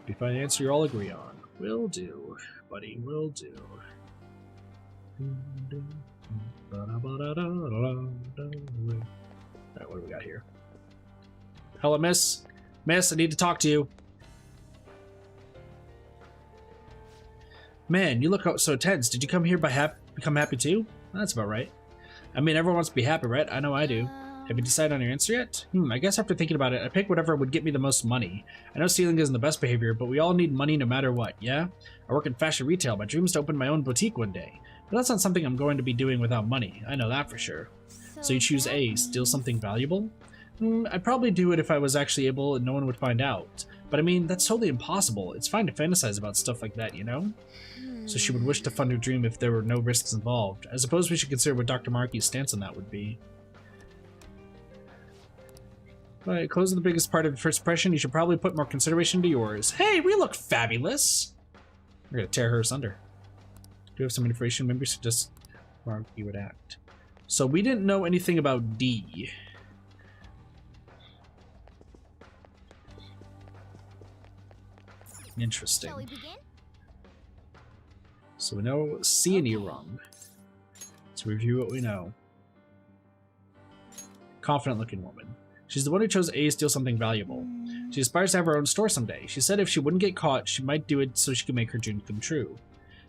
If you find an answer you all agree on. Will do, buddy, will do. Alright, what do we got here? Hello, miss? Miss, I need to talk to you. Man, you look so tense. Did you come here become happy too? That's about right. I mean, everyone wants to be happy, right? I know I do. Have you decided on your answer yet? I guess after thinking about it, I pick whatever would get me the most money. I know stealing isn't the best behavior, but we all need money no matter what, yeah? I work in fashion retail. My dream is to open my own boutique one day. But that's not something I'm going to be doing without money. I know that for sure. So you choose A, steal something valuable? I'd probably do it if I was actually able and no one would find out. But I mean, that's totally impossible. It's fine to fantasize about stuff like that, you know? So she would wish to fund her dream if there were no risks involved. I suppose we should consider what Dr. Maruki's stance on that would be. Alright, close the biggest part of your first impression. You should probably put more consideration to yours. Hey, we look fabulous! We're gonna tear her asunder. Do you have some information? Maybe suggest Maruki would act. So we didn't know anything about D. Interesting. Shall we begin? So we know C and E wrong. Let's review what we know. Confident looking woman. She's the one who chose A, steal something valuable. She aspires to have her own store someday. She said if she wouldn't get caught, she might do it so she could make her dream come true.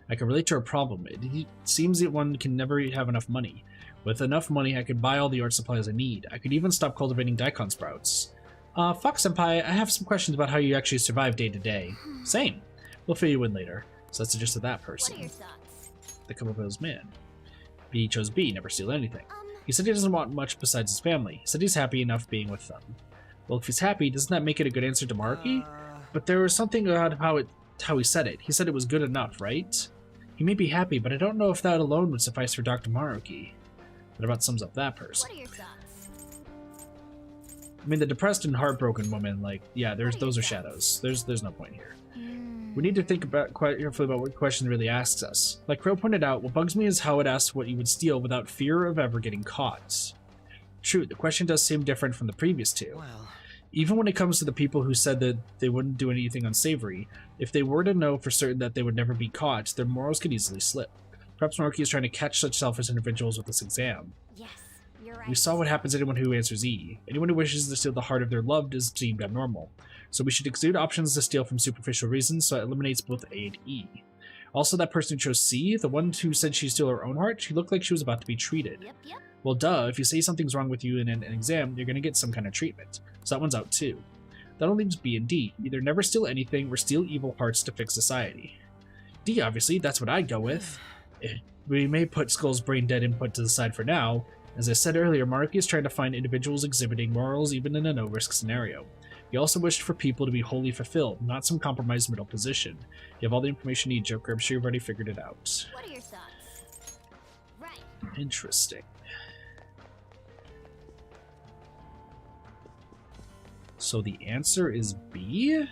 I can relate to her problem. It seems that one can never have enough money. With enough money, I could buy all the art supplies I need. I could even stop cultivating daikon sprouts. Fox-senpai, I have some questions about how you actually survive day to day. Same. We'll fill you in later. So that's just that person. What are your thoughts? The Kumobo's man. B chose B, never steal anything. He said he doesn't want much besides his family. He said he's happy enough being with them. Well, if he's happy, doesn't that make it a good answer to Maruki? But there was something about how he said it. He said it was good enough, right? He may be happy, but I don't know if that alone would suffice for Dr. Maruki. That about sums up that person. What are your thoughts? I mean, the depressed and heartbroken woman, like, yeah, those are shadows. There's no point here. We need to think about quite carefully about what question really asks us. Like Crow pointed out, what bugs me is how it asks what you would steal without fear of ever getting caught. True, the question does seem different from the previous two. Well, Even when it comes to the people who said that they wouldn't do anything unsavory, if they were to know for certain that they would never be caught, their morals could easily slip. Perhaps Maruki is trying to catch such selfish individuals with this exam. Yes, you're right. We saw what happens to anyone who answers E. Anyone who wishes to steal the heart of their loved is deemed abnormal. So we should exude options to steal from superficial reasons, so it eliminates both A and E. Also, that person who chose C, the one who said she stole her own heart, she looked like she was about to be treated. Yep. Well, duh, if you say something's wrong with you in an exam, you're gonna get some kind of treatment. So that one's out too. That only leaves B and D. Either never steal anything or steal evil hearts to fix society. D, obviously, that's what I'd go with. We may put Skull's brain dead input to the side for now. As I said earlier, Maruki is trying to find individuals exhibiting morals even in a no-risk scenario. He also wished for people to be wholly fulfilled, not some compromised middle position. You have all the information you need, Joker. I'm sure you've already figured it out. What are your thoughts? Right. Interesting. So the answer is B?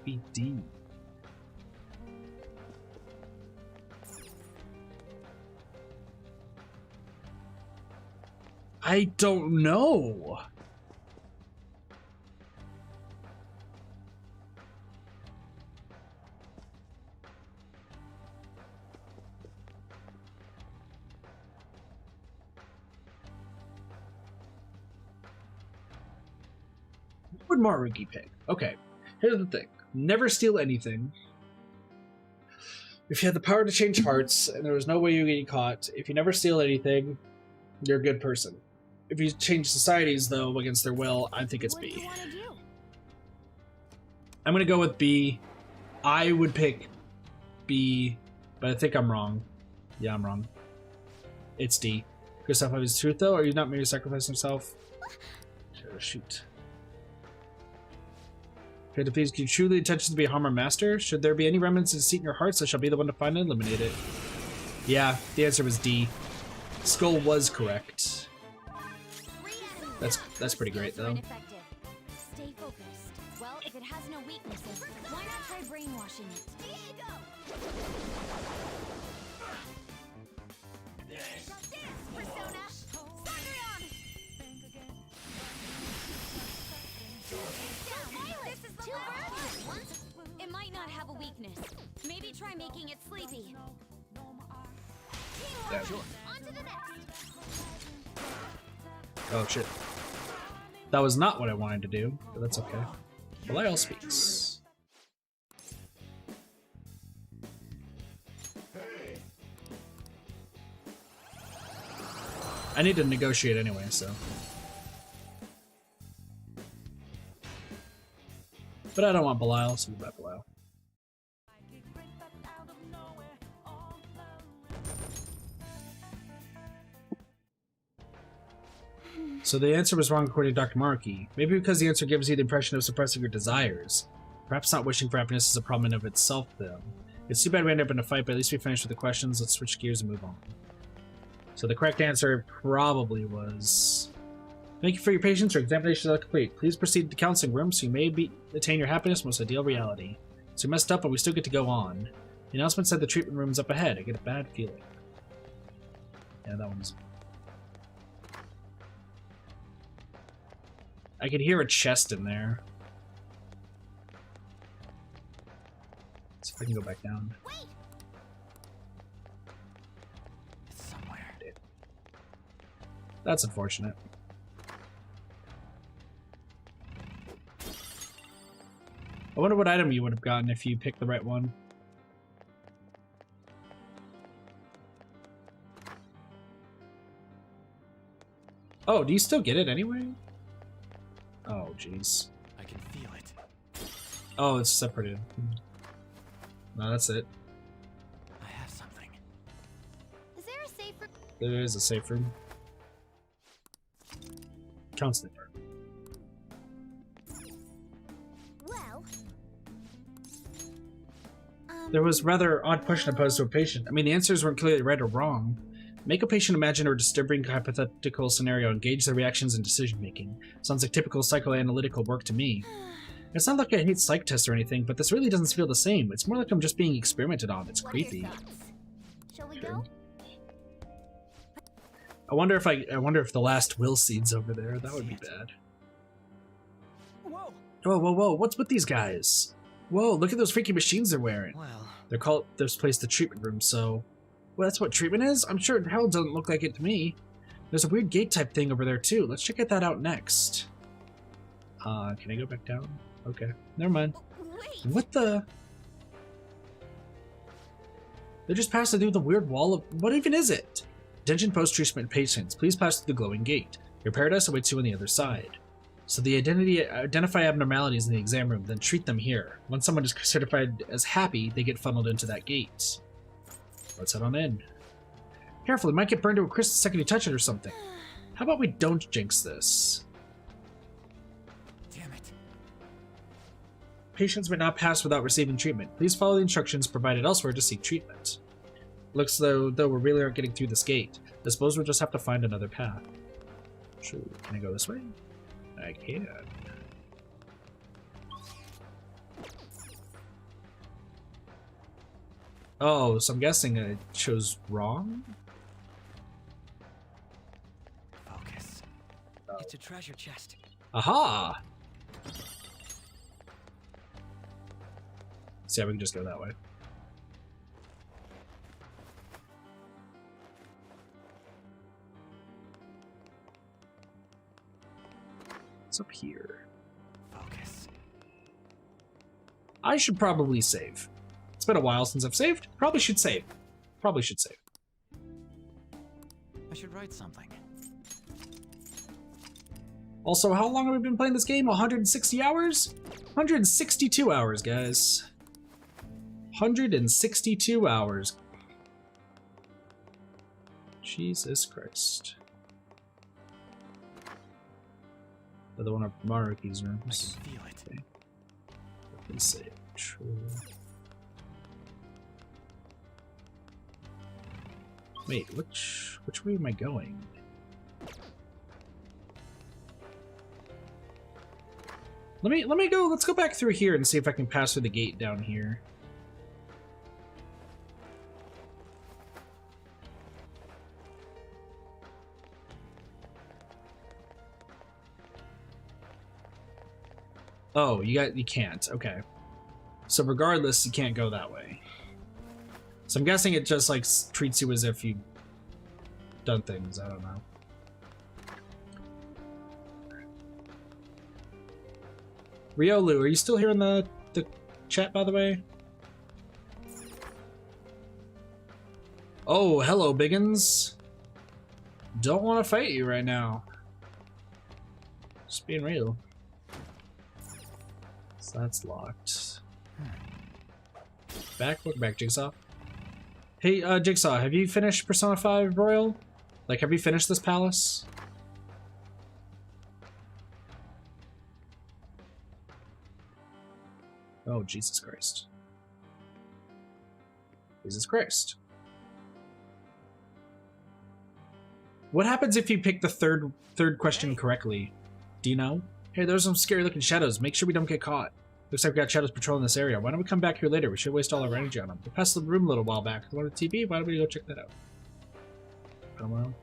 BD. I don't know. What would Maruki pick? Okay, here's the thing. Never steal anything. If you had the power to change hearts and there was no way you get caught, if you never steal anything, you're a good person. If you change societies, though, against their will, I think it's What do B. you want to do? I'm gonna go with B. I would pick B, but I think I'm wrong. Yeah, I'm wrong. It's D. Gustav have his truth, though, or are you not merely sacrificing himself? Shoot. Phantom Thieves, can you truly intention to be a harmer master? Should there be any remnants of deceit in your hearts, I shall be the one to find and eliminate it. Yeah, the answer was D. Skull was correct. That's pretty great, though. Stay focused. Well, if it has no weaknesses, why not try brainwashing it? It might not have a weakness. Maybe try making it sleepy. Yeah. On to the next. Oh, shit. That was not what I wanted to do, but that's okay. Belial speaks. I need to negotiate anyway, so. But I don't want Belial, so we'll bet Belial. So the answer was wrong according to Dr. Maruki. Maybe because the answer gives you the impression of suppressing your desires. Perhaps not wishing for happiness is a problem in of itself, though. It's too bad we ended up in a fight, but at least we finished with the questions. Let's switch gears and move on. So the correct answer probably was... Thank you for your patience. Your examination is complete. Please proceed to the counseling room so you may attain your happiness, most ideal reality. So we messed up, but we still get to go on. The announcement said the treatment room is up ahead. I get a bad feeling. Yeah, that one's... I could hear a chest in there. See if I can go back down. Wait. It's somewhere. That's unfortunate. I wonder what item you would have gotten if you picked the right one. Oh, do you still get it anyway? Oh, jeez. I can feel it. Oh, it's separated. No, that's it. I have something. Is there a safe room? There is a safe room. counseling part. Well, There was rather odd question posed to a patient. I mean, the answers weren't clearly right or wrong. Make a patient imagine a disturbing hypothetical scenario, engage their reactions and decision making. Sounds like typical psychoanalytical work to me. It's not like I hate psych tests or anything, but this really doesn't feel the same. It's more like I'm just being experimented on. It's what are your creepy. thoughts? Shall we go? I wonder if the last will seed's over there. That would be bad. Whoa! Whoa, whoa, whoa! What's with these guys? Whoa! Look at those freaky machines they're wearing. Well, They're called this place the treatment room. So, well, that's what treatment is. I'm sure the hell doesn't look like it to me. There's a weird gate type thing over there too. Let's check that out next. Can I go back down? Okay, never mind. Wait! What the? They're just passing through the weird wall of... What even is it? Attention post-treatment patients, please pass through the glowing gate. Your paradise awaits you on the other side. So the identify abnormalities in the exam room, then treat them here. Once someone is certified as happy, they get funneled into that gate. Let's head on in. Careful, it might get burned to a crisp the second you touch it or something. How about we don't jinx this? damn it. Patients may not pass without receiving treatment. Please follow the instructions provided elsewhere to seek treatment. Looks though we really aren't getting through this gate. I suppose we'll just have to find another path. Sure, can I go this way? I can. Oh, so I'm guessing I chose wrong? Focus. It's a treasure chest. Aha! See how we can just go that way. What's up here? Focus. I should probably save. It's been a while since I've saved. Probably should save. Probably should save. I should write something. Also, how long have we been playing this game? 160 hours? 162 hours, guys. 162 hours. Jesus Christ. Another one of Maruki's I rooms. can feel it. Okay. Let's save. True. Wait, which way am I going? Let me go. Let's go back through here and see if I can pass through the gate down here. Oh, you can't. Okay. So regardless, you can't go that way. So I'm guessing it just like treats you as if you've done things. I don't know. Riolu, are you still here in the chat, by the way? Oh, hello, Biggins. Don't want to fight you right now. Just being real. So that's locked. Welcome back, Jigsaw. Hey, Jigsaw, have you finished Persona 5 Royal? Like, have you finished this palace? Oh, Jesus Christ. Jesus Christ. What happens if you pick the third question correctly? Do you know? Hey, there's some scary looking shadows. Make sure we don't get caught. Looks like we got shadows patrolling this area. Why don't we come back here later? We should waste all our energy on them. We passed the room a little while back. You want a TP? Why don't we go check that out? Come on.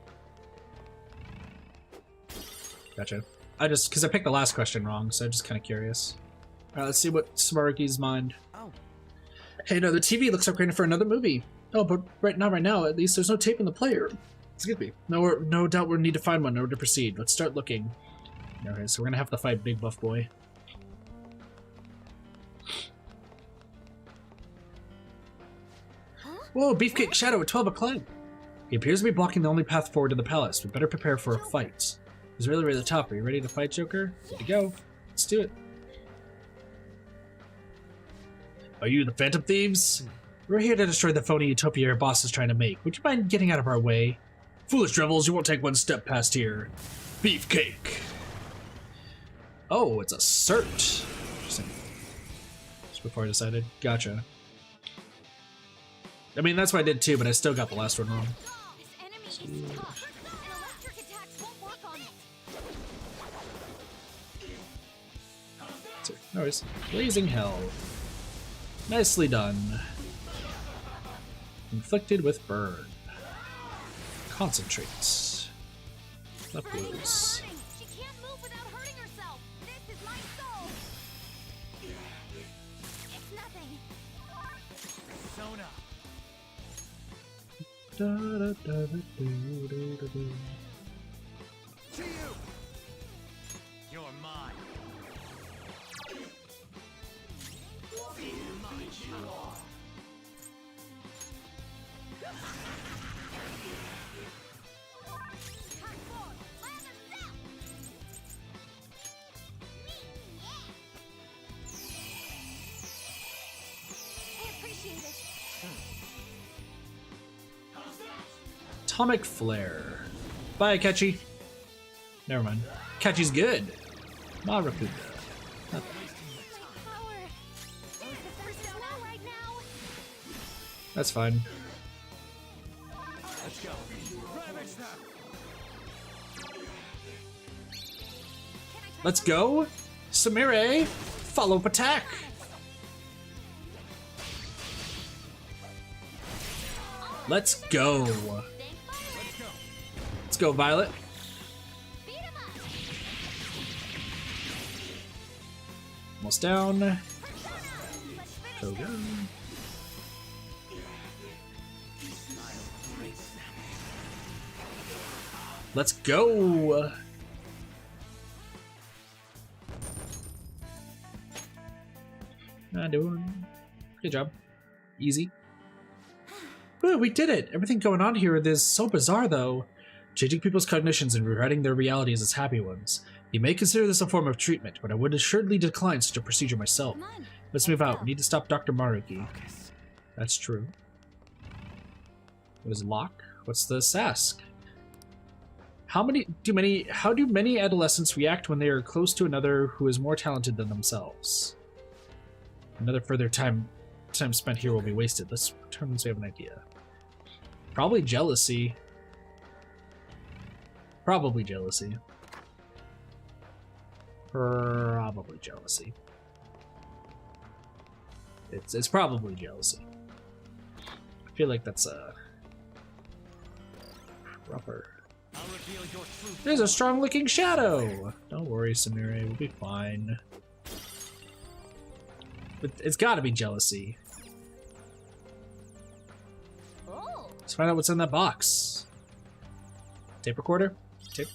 Gotcha. Because I picked the last question wrong, so I'm just kind of curious. Alright, let's see what Smaruki's mind. Oh. Hey, no, the TV looks upgraded for another movie. Oh, but not right now. At least there's no tape in the player. Excuse me. No doubt we'll need to find one in order to proceed. Let's start looking. Okay, so we're gonna have to fight Big Buff Boy. Whoa, Beefcake Shadow at 12 o'clock. He appears to be blocking the only path forward to the palace. We better prepare for a fight. He's really tough. Are you ready to fight, Joker? Good to go. Let's do it. Are you the Phantom Thieves? We're here to destroy the phony utopia your boss is trying to make. Would you mind getting out of our way? Foolish rebels, you won't take one step past here. Beefcake. Oh, it's a cert. Interesting. Just before I decided. Gotcha. I mean, that's what I did too, but I still got the last one wrong. This enemy is tough, and electric attacks won't work on it. No worries. Blazing Hell. Nicely done. Inflicted with burn. Concentrate. Left blues. She can't move without hurting herself. This is my soul. It's nothing. Sona. To you. You're mine. I appreciate it. Atomic Flare. Bye, Akechi. Never mind. Akechi's good. Maruki. Power. The first now, right now. That's fine. Let's go. Ravage them. Let's go. Samire. Follow up attack. Let's go. Let's go, Violet. Almost down. Koga. Let's go. Doing good job. Easy. Ooh, we did it. Everything going on here is so bizarre, though. Changing people's cognitions and rewriting their realities as happy ones. You may consider this a form of treatment, but I would assuredly decline such a procedure myself. Let's move out. We need to stop Dr. Maruki. That's true. What is lock? What's this ask? How do many adolescents react when they are close to another who is more talented than themselves? Another further time spent here will be wasted. Let's return once we have an idea. Probably jealousy. Probably jealousy. Probably jealousy. It's probably jealousy. I feel like that's a proper. There's a strong looking shadow. Don't worry, Samire, we'll be fine. But it's got to be jealousy. Let's find out what's in that box. Tape recorder? Tape.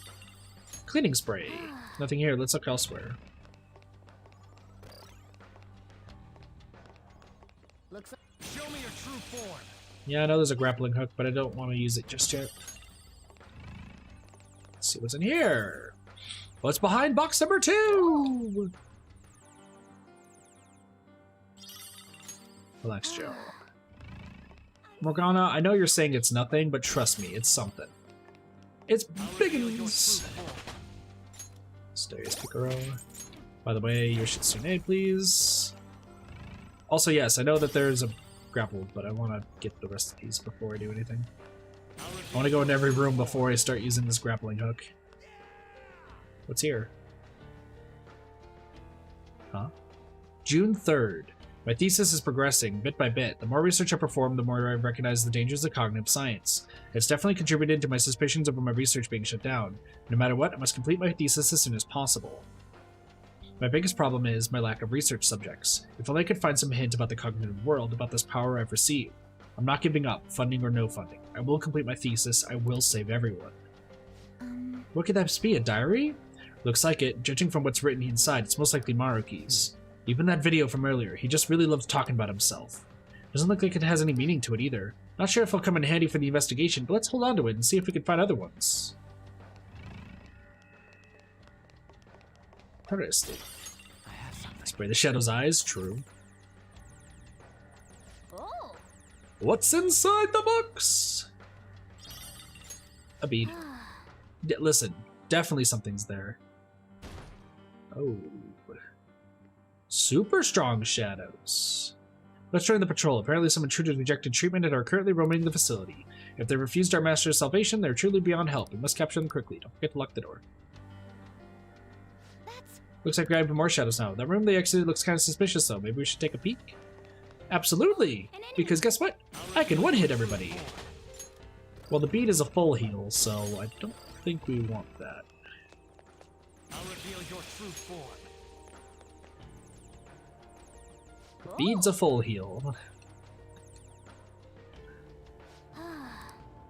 Cleaning spray. Nothing here. Let's look elsewhere. Looks like show me your true form. Yeah, I know there's a grappling hook, but I don't want to use it just yet. Let's see what's in here. What's behind box number 2? Relax, Joe. Morgana, I know you're saying it's nothing, but trust me, it's something. It's biggins! Stairs, Picaro. By the way, your Shitsune, please. Also, yes, I know that there's a grapple, but I want to get the rest of these before I do anything. I want to go into every room before I start using this grappling hook. What's here? Huh? June 3rd. My thesis is progressing, bit by bit. The more research I perform, the more I recognize the dangers of cognitive science. It's definitely contributed to my suspicions over my research being shut down. No matter what, I must complete my thesis as soon as possible. My biggest problem is my lack of research subjects. If only I could find some hint about the cognitive world, about this power I've received. I'm not giving up, funding or no funding. I will complete my thesis, I will save everyone. What could that be, a diary? Looks like it. Judging from what's written inside, it's most likely Maruki's. Even that video from earlier, he just really loves talking about himself. Doesn't look like it has any meaning to it either. Not sure if it'll come in handy for the investigation, but let's hold on to it and see if we can find other ones. Interesting. Spray the shadow's eyes, true. Oh. What's inside the box? A bead. Listen, definitely something's there. Oh. Super strong shadows. Let's join the patrol. Apparently some intruders rejected treatment and are currently roaming the facility. If they refused our master's salvation, they're truly beyond help. We must capture them quickly. Don't forget to lock the door. Looks like we have more shadows now. That room they exited looks kind of suspicious, though. Maybe we should take a peek? Absolutely! Because guess what? I can one-hit everybody. Well, the bead is a full heal, so I don't think we want that. I'll reveal your true form. The bead's a full heal.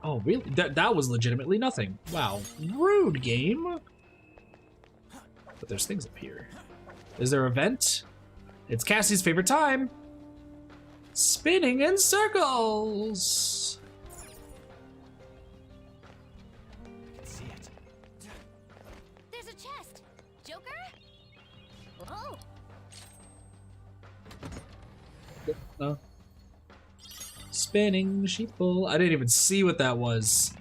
Oh, really? That was legitimately nothing. Wow. Rude, game. But there's things up here. Is there a vent? It's Cassie's favorite time. Spinning in circles. I can see it. There's a chest! Joker? Oh! No. Spinning sheeple. I didn't even see what that was.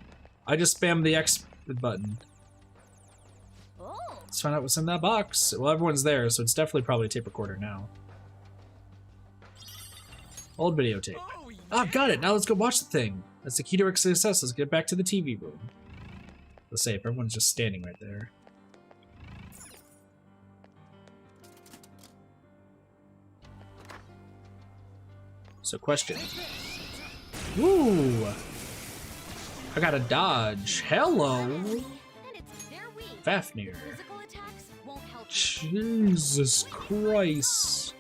I just spammed the X button. Let's find out what's in that box. Well, everyone's there, so it's definitely probably a tape recorder now. Old videotape. Oh, yeah. Ah, got it. Now let's go watch the thing. That's the key to our success. Let's get back to the TV room. Let's say if everyone's just standing right there. So, question. Ooh! I got a dodge. Hello! And it's their weak. Fafnir. Physical attacks won't help you. Jesus Christ.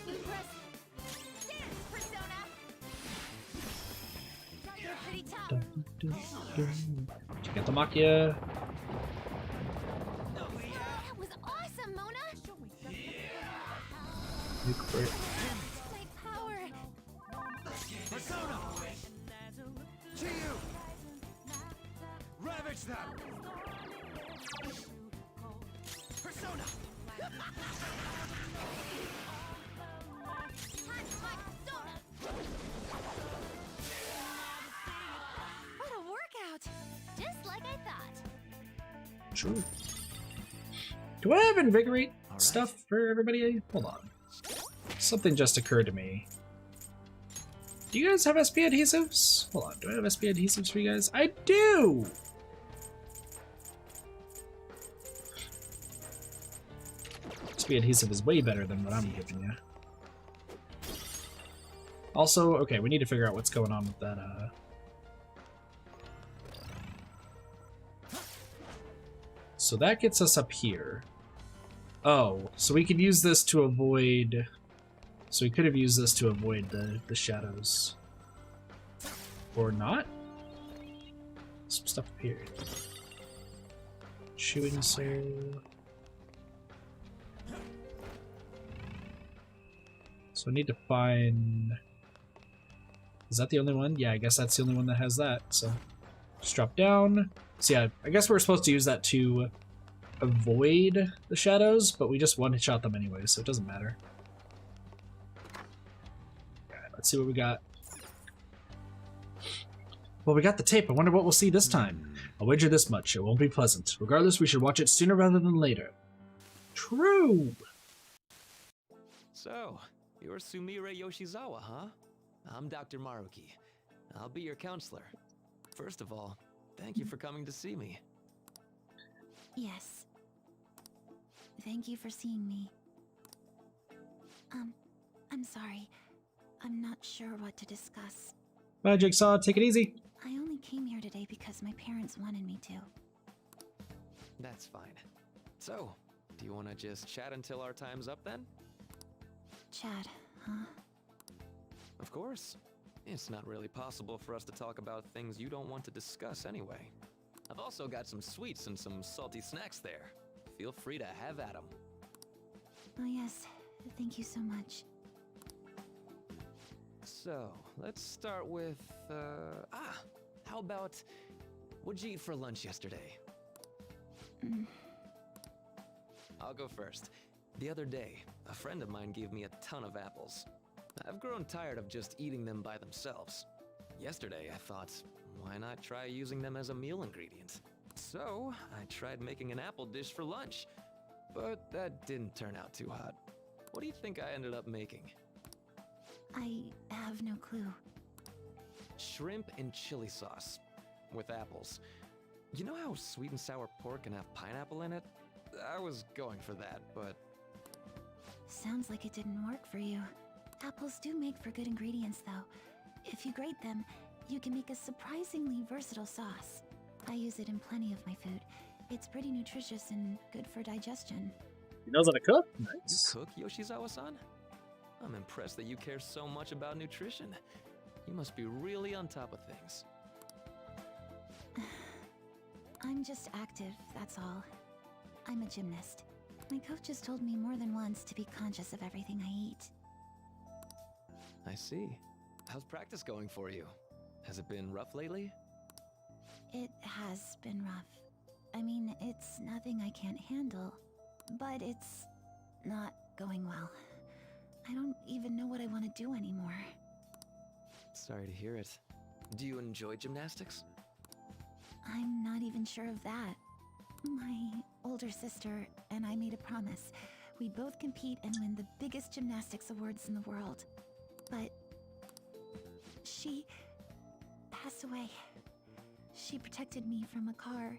Impress. Dance, Persona! You're pretty tough. Did you get the Makia? That was awesome, Mona! My power! Persona! To you! Ravage them! Persona! What a workout! Just like I thought. True. Do I have invigorate stuff for everybody? Hold on. Something just occurred to me. Do you guys have SP adhesives? Hold on, do I have SP adhesives for you guys? I do! SP adhesive is way better than what I'm giving you. Also, okay, we need to figure out what's going on with that, So that gets us up here. Oh, so we could use this to avoid... So we could have used this to avoid the shadows. Or not? Some stuff up here. Chewing soul. So I need to find... Is that the only one? Yeah, I guess that's the only one that has that, so... Just drop down. So yeah, I guess we're supposed to use that to avoid the shadows, but we just one-shot them anyway, so it doesn't matter. Alright, let's see what we got. Well, we got the tape. I wonder what we'll see this time. I'll wager this much. It won't be pleasant. Regardless, we should watch it sooner rather than later. True! So, you're Sumire Yoshizawa, huh? I'm Dr. Maruki. I'll be your counselor. First of all, thank you for coming to see me. Yes. Thank you for seeing me. I'm sorry. I'm not sure what to discuss. Bye, Jigsaw. Take it easy. I only came here today because my parents wanted me to. That's fine. So, do you want to just chat until our time's up then? Chad, huh? Of course. It's not really possible for us to talk about things you don't want to discuss anyway. I've also got some sweets and some salty snacks there. Feel free to have at them. Oh yes, thank you so much. So, let's start with, how about, what'd you eat for lunch yesterday? I'll go first. The other day, a friend of mine gave me a ton of apples. I've grown tired of just eating them by themselves. Yesterday, I thought, why not try using them as a meal ingredient? So, I tried making an apple dish for lunch, but that didn't turn out too hot. What do you think I ended up making? I have no clue. Shrimp and chili sauce with apples. You know how sweet and sour pork can have pineapple in it? I was going for that, but... Sounds like it didn't work for you. Apples do make for good ingredients, though. If you grate them, you can make a surprisingly versatile sauce. I use it in plenty of my food. It's pretty nutritious and good for digestion. He knows how to cook? You Nice. cook, Yoshizawa-san? I'm impressed that you care so much about nutrition. You must be really on top of things. I'm just active, that's all. I'm a gymnast. My coach has told me more than once to be conscious of everything I eat. I see. How's practice going for you? Has it been rough lately? It has been rough. I mean, it's nothing I can't handle, but it's not going well. I don't even know what I want to do anymore. Sorry to hear it. Do you enjoy gymnastics? I'm not even sure of that. My older sister and I made a promise. We'd both compete and win the biggest gymnastics awards in the world. But she passed away. She protected me from a car.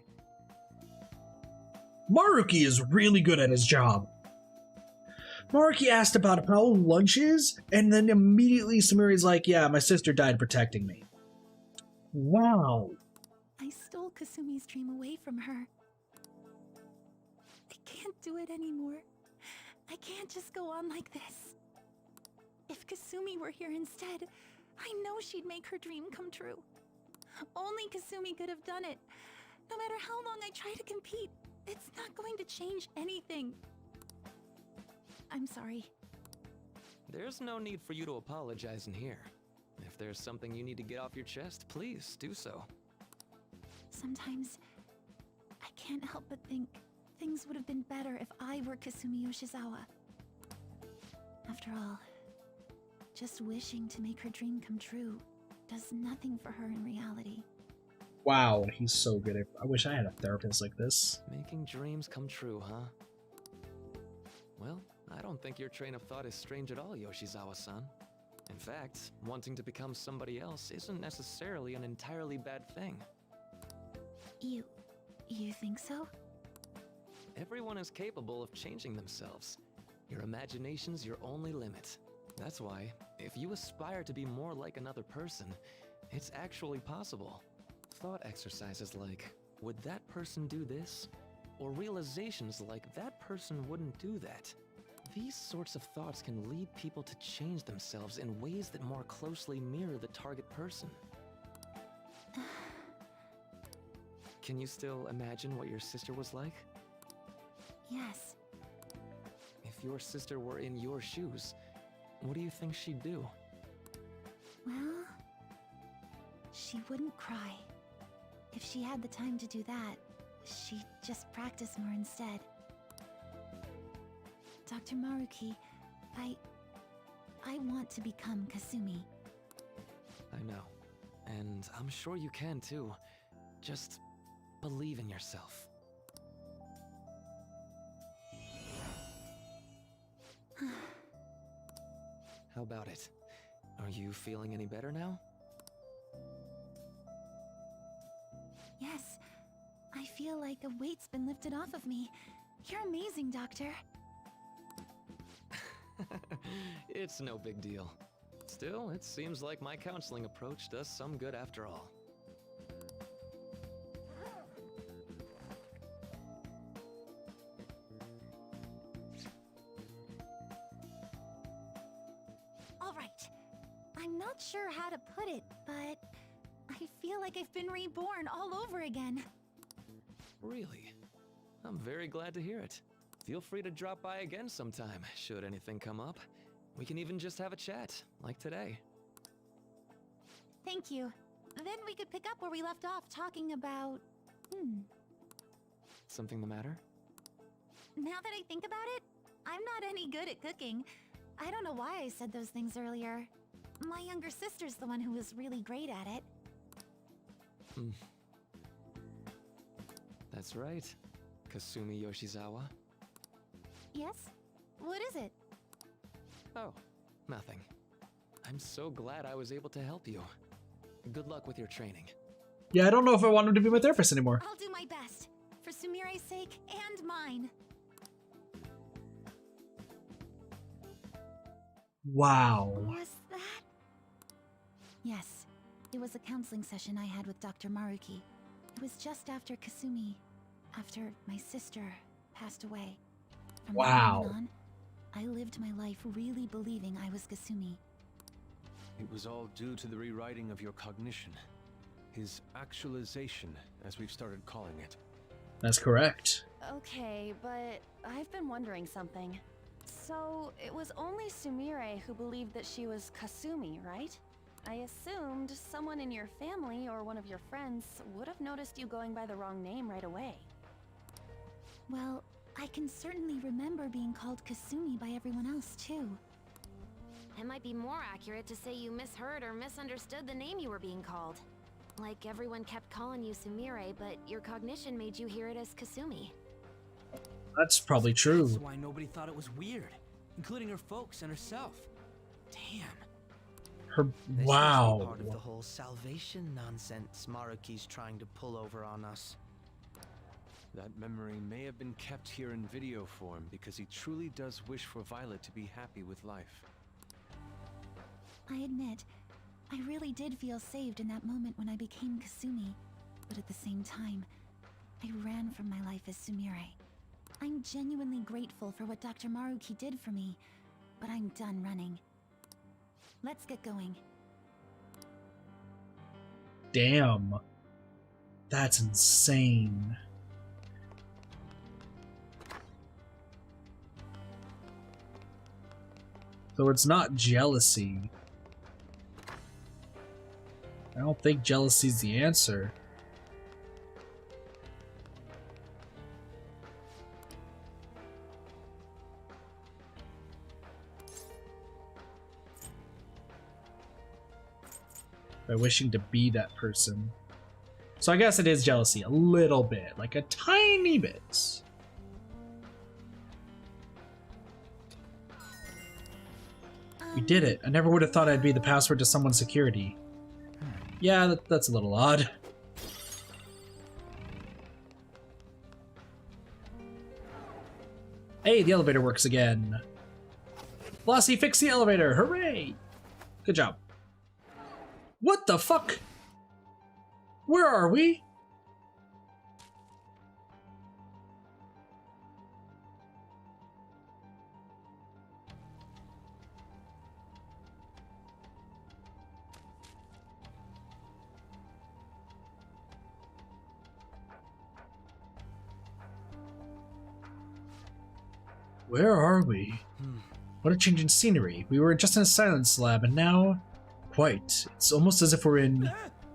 Maruki is really good at his job. Maruki asked about how lunch is, and then immediately Samiri's like, yeah, my sister died protecting me. Wow. I stole Kasumi's dream away from her. I can't do it anymore. I can't just go on like this. If Kasumi were here instead, I know she'd make her dream come true. Only Kasumi could have done it. No matter how long I try to compete, it's not going to change anything. I'm sorry. There's no need for you to apologize in here. If there's something you need to get off your chest, please do so. Sometimes I can't help but think things would have been better if I were Kasumi Yoshizawa. After all, just wishing to make her dream come true does nothing for her in reality. Wow, he's so good at... I wish I had a therapist like this. Making dreams come true, huh? Well, I don't think your train of thought is strange at all, Yoshizawa-san. In fact, wanting to become somebody else isn't necessarily an entirely bad thing. You think so? Everyone is capable of changing themselves. Your imagination's your only limit. That's why, if you aspire to be more like another person, it's actually possible. Thought exercises like, would that person do this? Or realizations like, that person wouldn't do that. These sorts of thoughts can lead people to change themselves in ways that more closely mirror the target person. Can you still imagine what your sister was like? Yes. If your sister were in your shoes, what do you think she'd do? Well, she wouldn't cry. If she had the time to do that, she'd just practice more instead. Dr. Maruki, I want to become Kasumi. I know. And I'm sure you can too. Just believe in yourself. How about it? Are you feeling any better now? Yes, I feel like a weight's been lifted off of me. You're amazing, Doctor. It's no big deal. Still, it seems like my counseling approach does some good after all. All right. I'm not sure how to put it, but I feel like I've been reborn all over again. Really? I'm very glad to hear it. Feel free to drop by again sometime, should anything come up. We can even just have a chat, like today. Thank you. Then we could pick up where we left off talking about... Something the matter? Now that I think about it, I'm not any good at cooking. I don't know why I said those things earlier. My younger sister's the one who was really great at it. That's right. Kasumi Yoshizawa. Yes? What is it? Oh, nothing. I'm so glad I was able to help you. Good luck with your training. Yeah, I don't know if I want him to be my therapist anymore. I'll do my best. For Sumire's sake and mine. Wow. Was that? Yes. It was a counseling session I had with Dr. Maruki. It was just after Kasumi, after my sister passed away. From that Wow. moment on, I lived my life really believing I was Kasumi. It was all due to the rewriting of your cognition. His actualization, as we've started calling it. That's correct. Okay, but I've been wondering something. So, it was only Sumire who believed that she was Kasumi, right? I assumed someone in your family or one of your friends would have noticed you going by the wrong name right away. Well, I can certainly remember being called Kasumi by everyone else, too. It might be more accurate to say you misheard or misunderstood the name you were being called. Like everyone kept calling you Sumire, but your cognition made you hear it as Kasumi. That's probably true. That's why nobody thought it was weird, including her folks and herself. Damn. Her This must be wow. part of the whole salvation nonsense Maruki's trying to pull over on us. That memory may have been kept here in video form because he truly does wish for Violet to be happy with life. I admit, I really did feel saved in that moment when I became Kasumi. But at the same time, I ran from my life as Sumire. I'm genuinely grateful for what Dr. Maruki did for me, but I'm done running. Let's get going. Damn. That's insane. So it's not jealousy. I don't think jealousy's the answer. By wishing to be that person. So I guess it is jealousy, a little bit, like a tiny bit. We did it. I never would have thought I'd be the password to someone's security. Yeah, that's a little odd. Hey, the elevator works again. Flossie, fix the elevator! Hooray! Good job. What the fuck? Where are we? Where are we? What a change in scenery. We were just in a science lab, and now... Quite. It's almost as if we're in...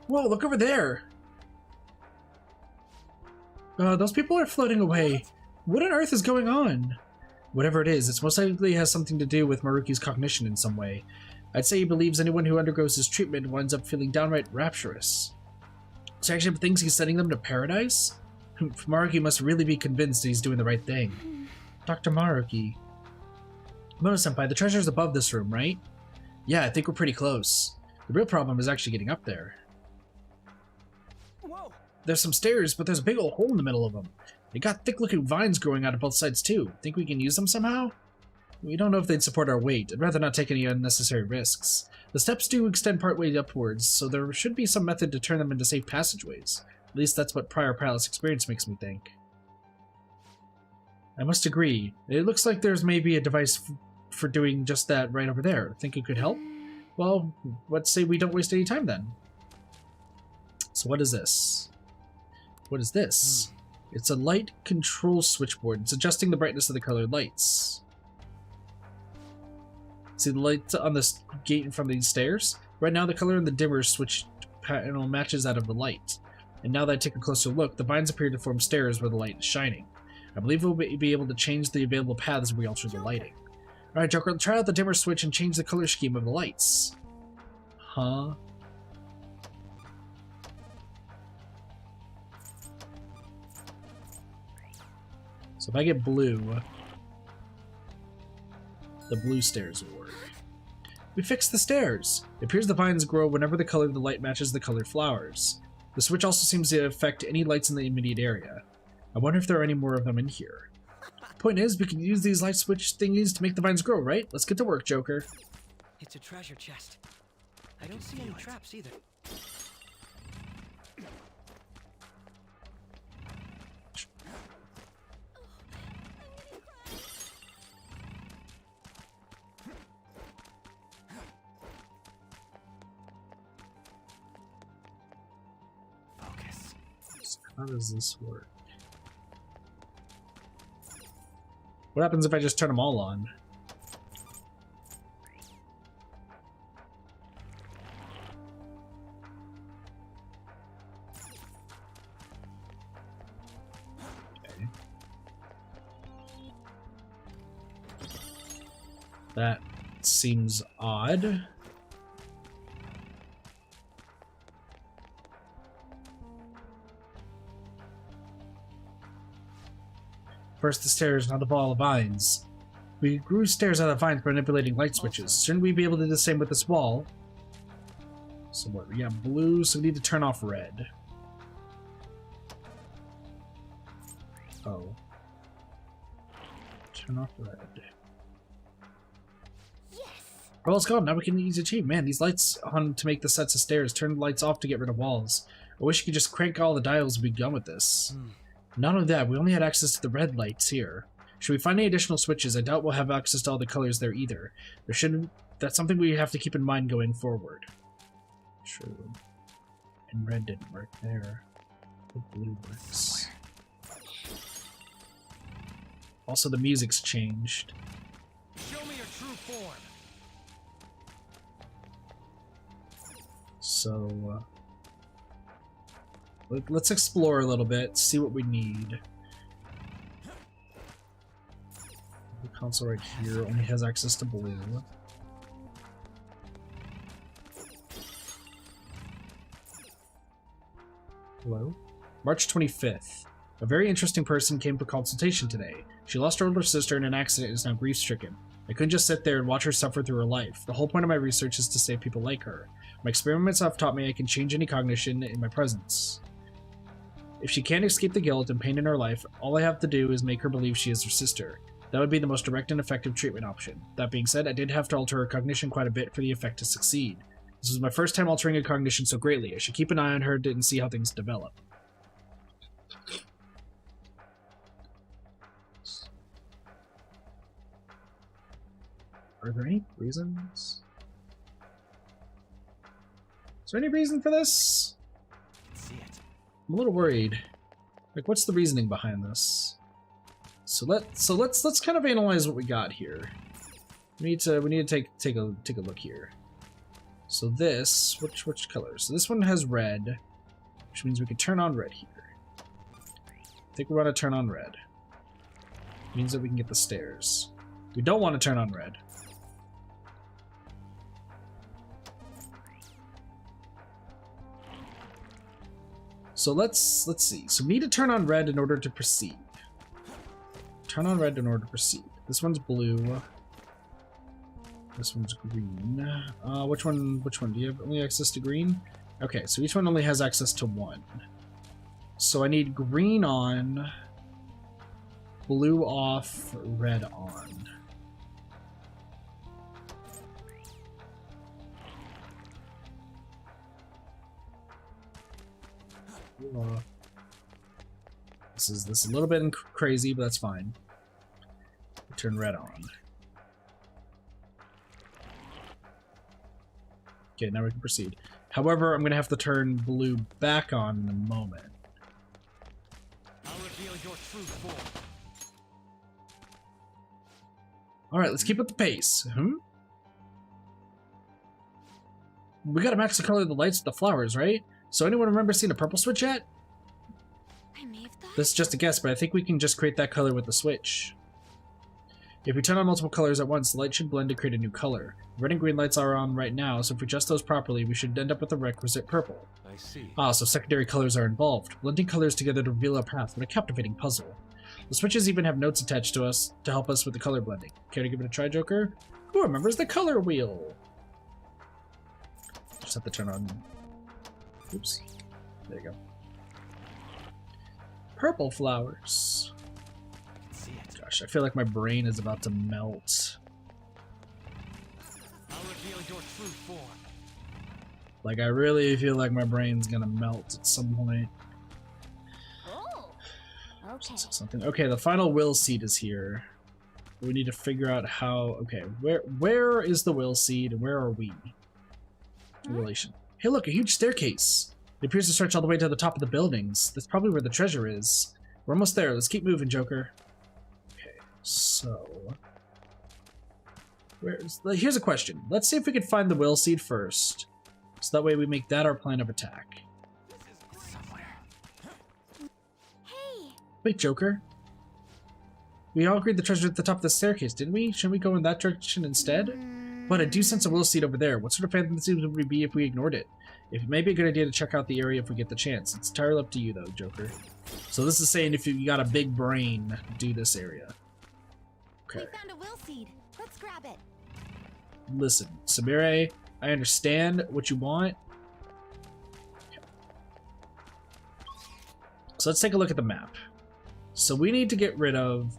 Whoa, look over there! Those people are floating away. What on earth is going on? Whatever it is, it's most likely has something to do with Maruki's cognition in some way. I'd say he believes anyone who undergoes his treatment winds up feeling downright rapturous. So he actually thinks he's sending them to paradise? Maruki must really be convinced that he's doing the right thing. Dr. Maruki. Mono-senpai, the treasure's above this room, right? Yeah, I think we're pretty close. The real problem is actually getting up there. Whoa! There's some stairs, but there's a big old hole in the middle of them. They got thick-looking vines growing out of both sides too. Think we can use them somehow? We don't know if they'd support our weight. I'd rather not take any unnecessary risks. The steps do extend partway upwards, so there should be some method to turn them into safe passageways. At least that's what prior palace experience makes me think. I must agree. It looks like there's maybe a device for doing just that right over there. Think it could help? Well, let's say we don't waste any time then. So what is this? What is this? It's a light control switchboard. It's adjusting the brightness of the colored lights. See the light on this gate in front of these stairs? Right now the color in the dimmer switch panel matches that of the light. And now that I take a closer look, the vines appear to form stairs where the light is shining. I believe we'll be able to change the available paths as we alter the lighting. Alright, Joker, try out the dimmer switch and change the color scheme of the lights. Huh? So if I get blue, the blue stairs will work. We fixed the stairs! It appears the vines grow whenever the color of the light matches the colored flowers. The switch also seems to affect any lights in the immediate area. I wonder if there are any more of them in here. Point is, we can use these light switch thingies to make the vines grow, right? Let's get to work, Joker. It's a treasure chest. I don't see any traps either. Focus. How does this work? What happens if I just turn them all on? Okay. That seems odd. First the stairs, now the ball of vines. We grew stairs out of vines by manipulating light switches. Shouldn't we be able to do the same with this wall? So what? We got blue, so we need to turn off red. Oh. Turn off red. Yes! Oh, it's gone. Now we can use a cheat. Man, these lights on to make the sets of stairs. Turn the lights off to get rid of walls. I wish you could just crank all the dials and be done with this. Not only that, we only had access to the red lights here. Should we find any additional switches? I doubt we'll have access to all the colors there either. There shouldn't. That's something we have to keep in mind going forward. True. And red didn't work there. The blue works. Also, the music's changed. Show me your true form. So, let's explore a little bit, see what we need. The console right here only has access to blue. Hello? March 25th. A very interesting person came for consultation today. She lost her older sister in an accident and is now grief-stricken. I couldn't just sit there and watch her suffer through her life. The whole point of my research is to save people like her. My experiments have taught me I can change any cognition in my presence. If she can't escape the guilt and pain in her life, all I have to do is make her believe she is her sister. That would be the most direct and effective treatment option. That being said, I did have to alter her cognition quite a bit for the effect to succeed. This was my first time altering a cognition so greatly. I should keep an eye on her and see how things develop. Are there any reasons? Is there any reason for this? See it. I'm a little worried. Like, what's the reasoning behind this? So let's kind of analyze what we got here. We need to take a look here. So this, which color? So this one has red, which means we could turn on red here. I think we want to turn on red. Means that we can get the stairs. We don't want to turn on red. So let's see. So we need to turn on red in order to proceed. Turn on red in order to proceed. This one's blue. This one's green. Which one? Do you have only access to green? Okay, so each one only has access to one. So I need green on, blue off, red on. This is a little bit crazy, but that's fine. Turn red on. Okay, now we can proceed. However, I'm going to have to turn blue back on in a moment. I'll reveal your true form. Alright, let's keep up the pace. We gotta match the color of the lights with the flowers, right? So anyone remember seeing a purple switch yet? I may have thought. This is just a guess, but I think we can just create that color with the switch. If we turn on multiple colors at once, the light should blend to create a new color. Red and green lights are on right now, so if we adjust those properly, we should end up with the requisite purple. I see. Ah, so secondary colors are involved. Blending colors together to reveal a path. What a captivating puzzle. The switches even have notes attached to us to help us with the color blending. Care to give it a try, Joker? Who remembers the color wheel? Just have to turn on. Oops. There you go. Purple flowers. Gosh, I feel like my brain is about to melt. I'll reveal your true form. Like, I really feel like my brain's gonna melt at some point. Oh, okay. Something. Okay, the final will seed is here. We need to figure out how. Okay, where is the will seed and where are we? In relation. Hey, look, a huge staircase. It appears to stretch all the way to the top of the buildings. That's probably where the treasure is. We're almost there. Let's keep moving, Joker. Okay, so here's a question. Let's see if we can find the will seed first, so that way we make that our plan of attack. Hey! Wait, Joker. We all agreed the treasure at the top of the staircase, didn't we? Shouldn't we go in that direction instead? But I do sense a will seed over there. What sort of Phantom Thieves would we be if we ignored it? It may be a good idea to check out the area if we get the chance. It's entirely up to you, though, Joker. So this is saying if you got a big brain, do this area. Okay. We found a will seed. Let's grab it. Listen, Samire, I understand what you want. Okay. So let's take a look at the map. So we need to get rid of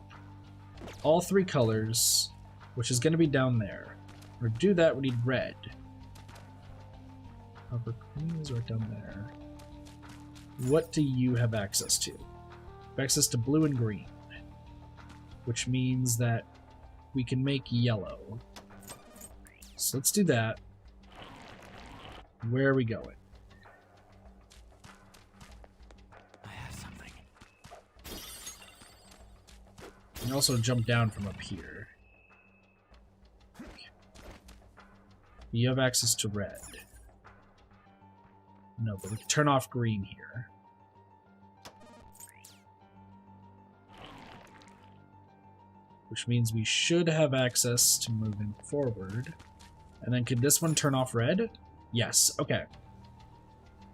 all 3 colors, which is going to be down there. To do that, we need red. Upper green is right down there. What do you have access to? You have access to blue and green, which means that we can make yellow. So let's do that. Where are we going? I have something. You can also jump down from up here. Okay. You have access to red. No, but we can turn off green here. Which means we should have access to moving forward. And then can this one turn off red? Yes, okay.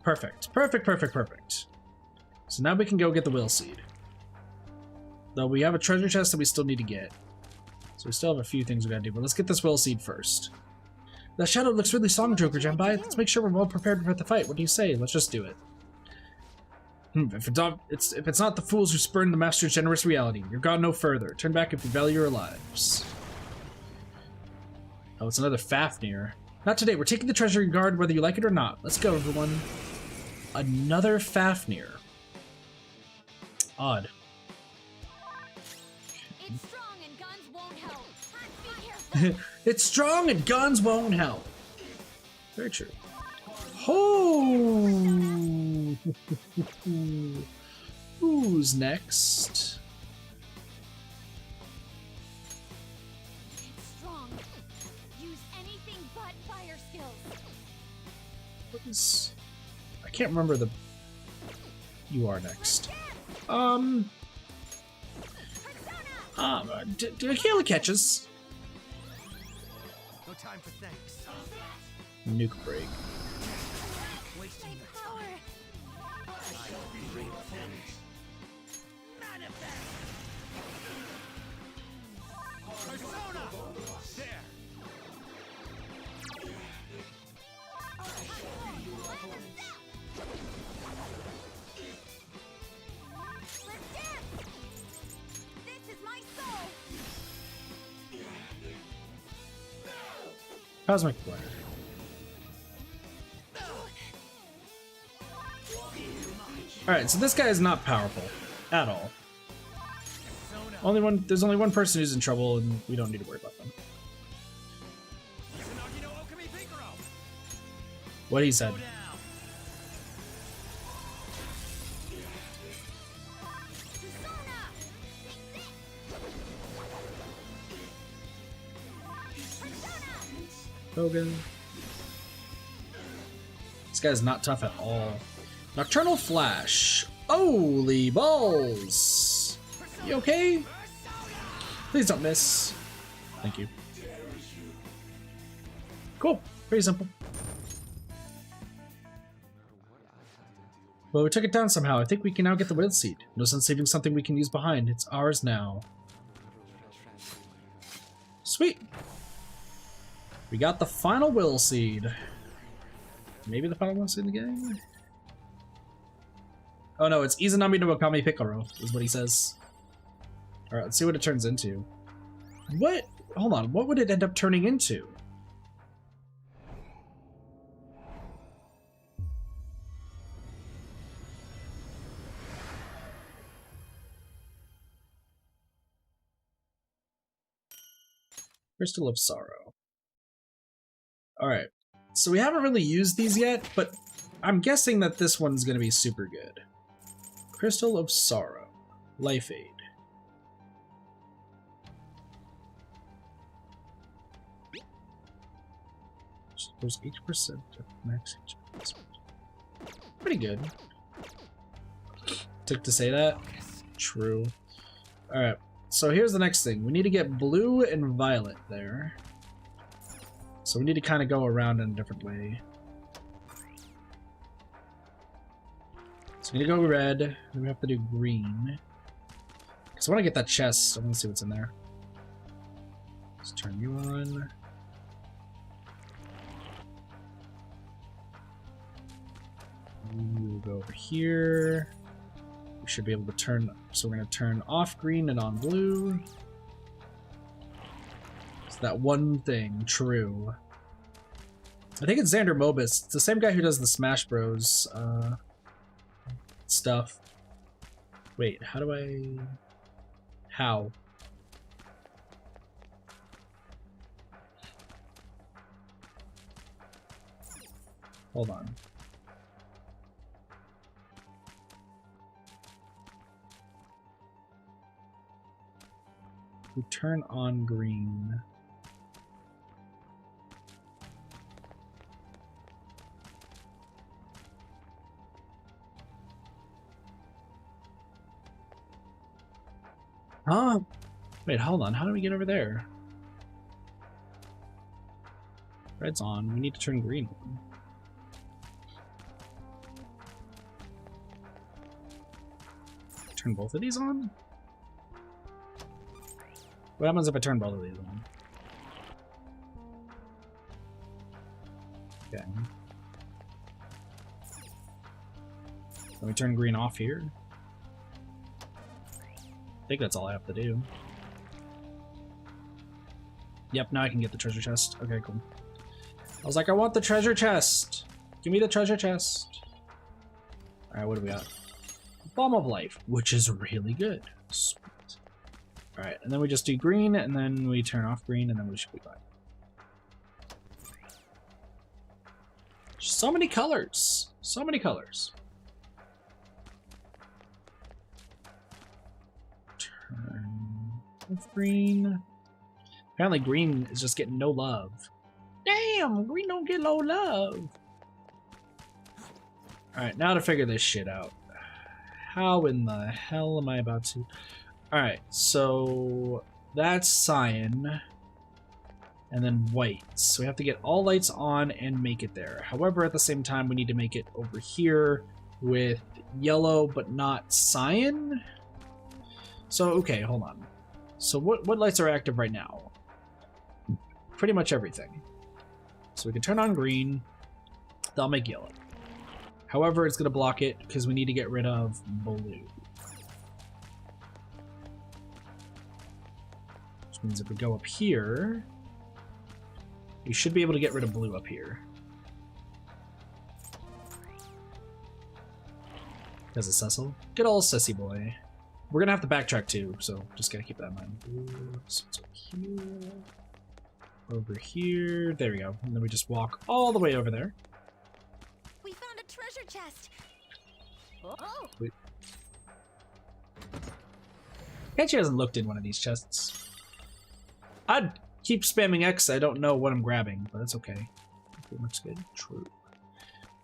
Perfect. Perfect, perfect, perfect. So now we can go get the will seed. Though we have a treasure chest that we still need to get. So we still have a few things we gotta do, but let's get this will seed first. The shadow looks really strong, Joker Jambai. Let's make sure we're well prepared for the fight. What do you say? Let's just do it. If it's not the fools who spurn the master's generous reality, you've gone no further. Turn back if you value your lives. Oh, it's another Fafnir. Not today. We're taking the treasure in guard whether you like it or not. Let's go, everyone. Another Fafnir. Odd. It's strong and guns won't help. Be careful. It's strong and guns won't help. Very true. Oh! Who's next? It's strong. Use anything but fire skills. What is... I can't remember the... You are next. Do Akela catches? No time for thanks. Nuke break. Wasting the Power. Persona! There! Let's dance. This is my soul. Cosmic Flare. Alright, so this guy is not powerful at all. There's only one person who's in trouble, and we don't need to worry about them. What he said. Hogan. This guy's not tough at all. Nocturnal Flash. Holy balls! You okay? Please don't miss. Thank you. Cool. Pretty simple. Well, we took it down somehow. I think we can now get the will seed. No sense leaving something we can use behind. It's ours now. Sweet. We got the final will seed. Maybe the final will seed in the game? Oh no, it's Izanami no Wakami Piccolo, is what he says. Alright, let's see what it turns into. What? Hold on, what would it end up turning into? Crystal of Sorrow. Alright, so we haven't really used these yet, but I'm guessing that this one's gonna be super good. Crystal of Sorrow. Life Aid. There's 80% of max HP. Pretty good. Took to say that? True. Alright, so here's the next thing. We need to get blue and violet there. So we need to kind of go around in a different way. So we need to go red, then we have to do green. Because I want to get that chest. I want to see what's in there. Let's turn you on. We'll go over here. We should be able to turn, so we're going to turn off green and on blue. It's that one thing, true. I think it's Xander Mobus. It's the same guy who does the Smash Bros. Stuff. Wait, how do I... How? Hold on. We turn on green. Huh? Wait, hold on. How do we get over there? Red's on. We need to turn green on. Turn both of these on? What happens if I turn both of these on? Okay. Let me turn green off here. I think that's all I have to do. Yep, now I can get the treasure chest. Okay, cool. I was like, I want the treasure chest! Give me the treasure chest! Alright, what do we got? Balm of Life, which is really good. Sweet. Alright, and then we just do green, and then we turn off green, and then we should be fine. So many colors! So many colors. Turn off green. Apparently green is just getting no love. Damn, green don't get no love. Alright, now to figure this shit out. How in the hell am I about to... Alright, so that's cyan, and then white. So we have to get all lights on and make it there. However, at the same time, we need to make it over here with yellow, but not cyan. So, okay, hold on. So what lights are active right now? Pretty much everything. So we can turn on green. That'll make yellow. However, it's going to block it because we need to get rid of blue. Which means if we go up here, we should be able to get rid of blue up here. Because it's Cecil. Good old Sissy boy. We're going to have to backtrack too, so just got to keep that in mind. Blue, so it's over here. Over here. There we go. And then we just walk all the way over there. We found a treasure chest. Oh. Wait. Bet she hasn't looked in one of these chests. I'd keep spamming X. I don't know what I'm grabbing, but it's okay. Pretty much good. True.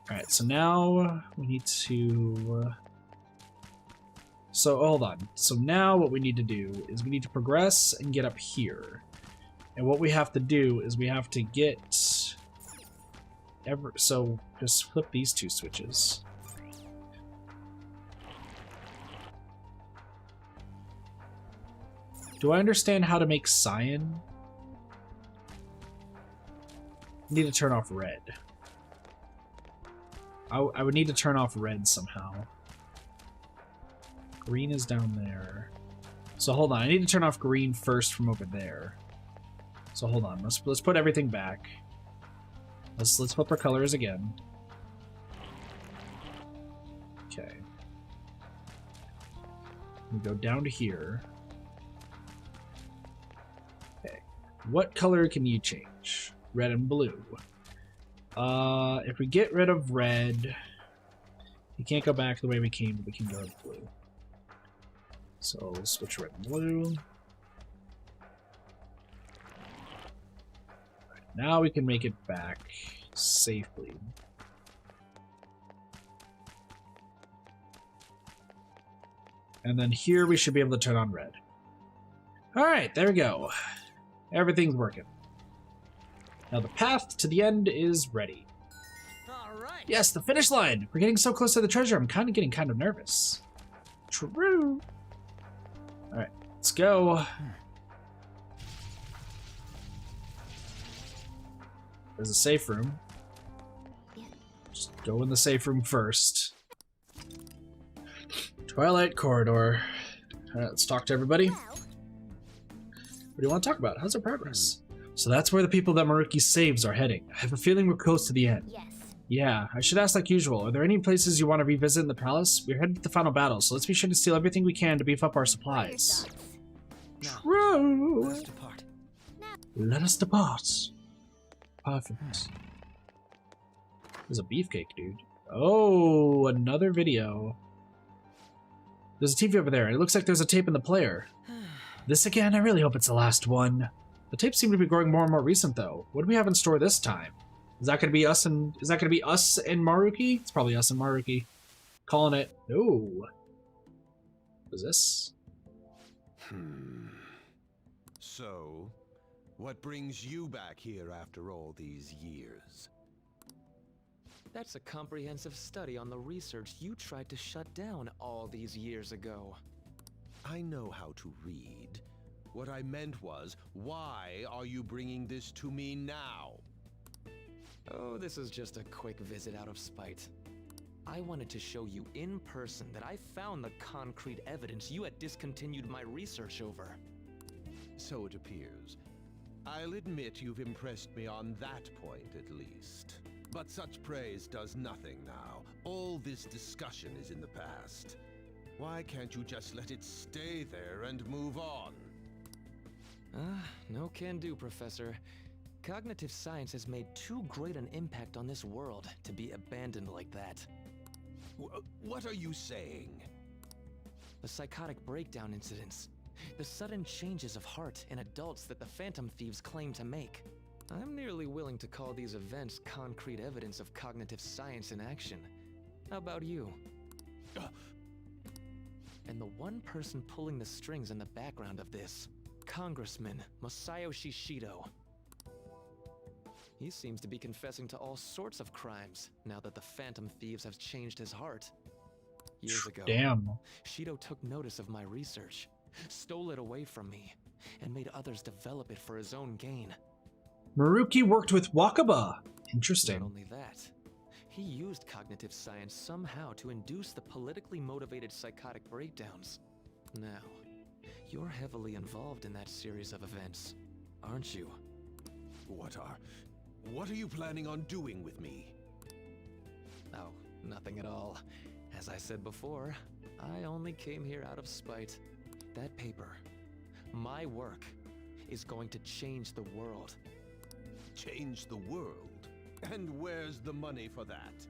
Alright, so now we need to... So, hold on. So now what we need to do is we need to progress and get up here. And what we have to do is we have to get... So, just flip these two switches. Do I understand how to make cyan? Need to turn off red. I would need to turn off red somehow. Green is down there. So hold on, I need to turn off green first from over there. So hold on, let's put everything back. Let's flip our colors again. Okay. We go down to here. Okay. What color can you change? Red and blue. If we get rid of red, we can't go back the way we came, but we can go to blue. So we'll switch red and blue. Right, now we can make it back safely. And then here we should be able to turn on red. Alright, there we go. Everything's working. Now the path to the end is ready. Alright. Yes, the finish line! We're getting so close to the treasure, I'm getting kind of nervous. True. Alright, let's go. There's a safe room. Just go in the safe room first. Twilight Corridor. Alright, let's talk to everybody. What do you want to talk about? How's our progress? So that's where the people that Maruki saves are heading. I have a feeling we're close to the end. Yes. Yeah, I should ask like usual. Are there any places you want to revisit in the palace? We're headed to the final battle, so let's be sure to steal everything we can to beef up our supplies. True! Let us depart. Let us depart. Perfect. There's a beefcake, dude. Oh, another video. There's a TV over there. It looks like there's a tape in the player. This again? I really hope it's the last one. The tapes seem to be growing more and more recent, though. What do we have in store this time? Is that gonna be us and Maruki? It's probably us and Maruki. Calling it. Oh. What is this? So, what brings you back here after all these years? That's a comprehensive study on the research you tried to shut down all these years ago. I know how to read. What I meant was, why are you bringing this to me now? Oh, this is just a quick visit out of spite. I wanted to show you in person that I found the concrete evidence you had discontinued my research over. So it appears. I'll admit you've impressed me on that point, at least. But such praise does nothing now. All this discussion is in the past. Why can't you just let it stay there and move on? No can do, Professor. Cognitive science has made too great an impact on this world to be abandoned like that. What are you saying? The psychotic breakdown incidents. The sudden changes of heart in adults that the Phantom Thieves claim to make. I'm nearly willing to call these events concrete evidence of cognitive science in action. How about you? And the one person pulling the strings in the background of this, Congressman Masayoshi Shido. He seems to be confessing to all sorts of crimes now that the Phantom Thieves have changed his heart. Years ago, Damn. Shido took notice of my research, stole it away from me, and made others develop it for his own gain. Maruki worked with Wakaba. Interesting. Not only that, he used cognitive science somehow to induce the politically motivated psychotic breakdowns. Now, you're heavily involved in that series of events, aren't you? What are you planning on doing with me? Oh, nothing at all. As I said before, I only came here out of spite. That paper, my work, is going to change the world. Change the world? And where's the money for that?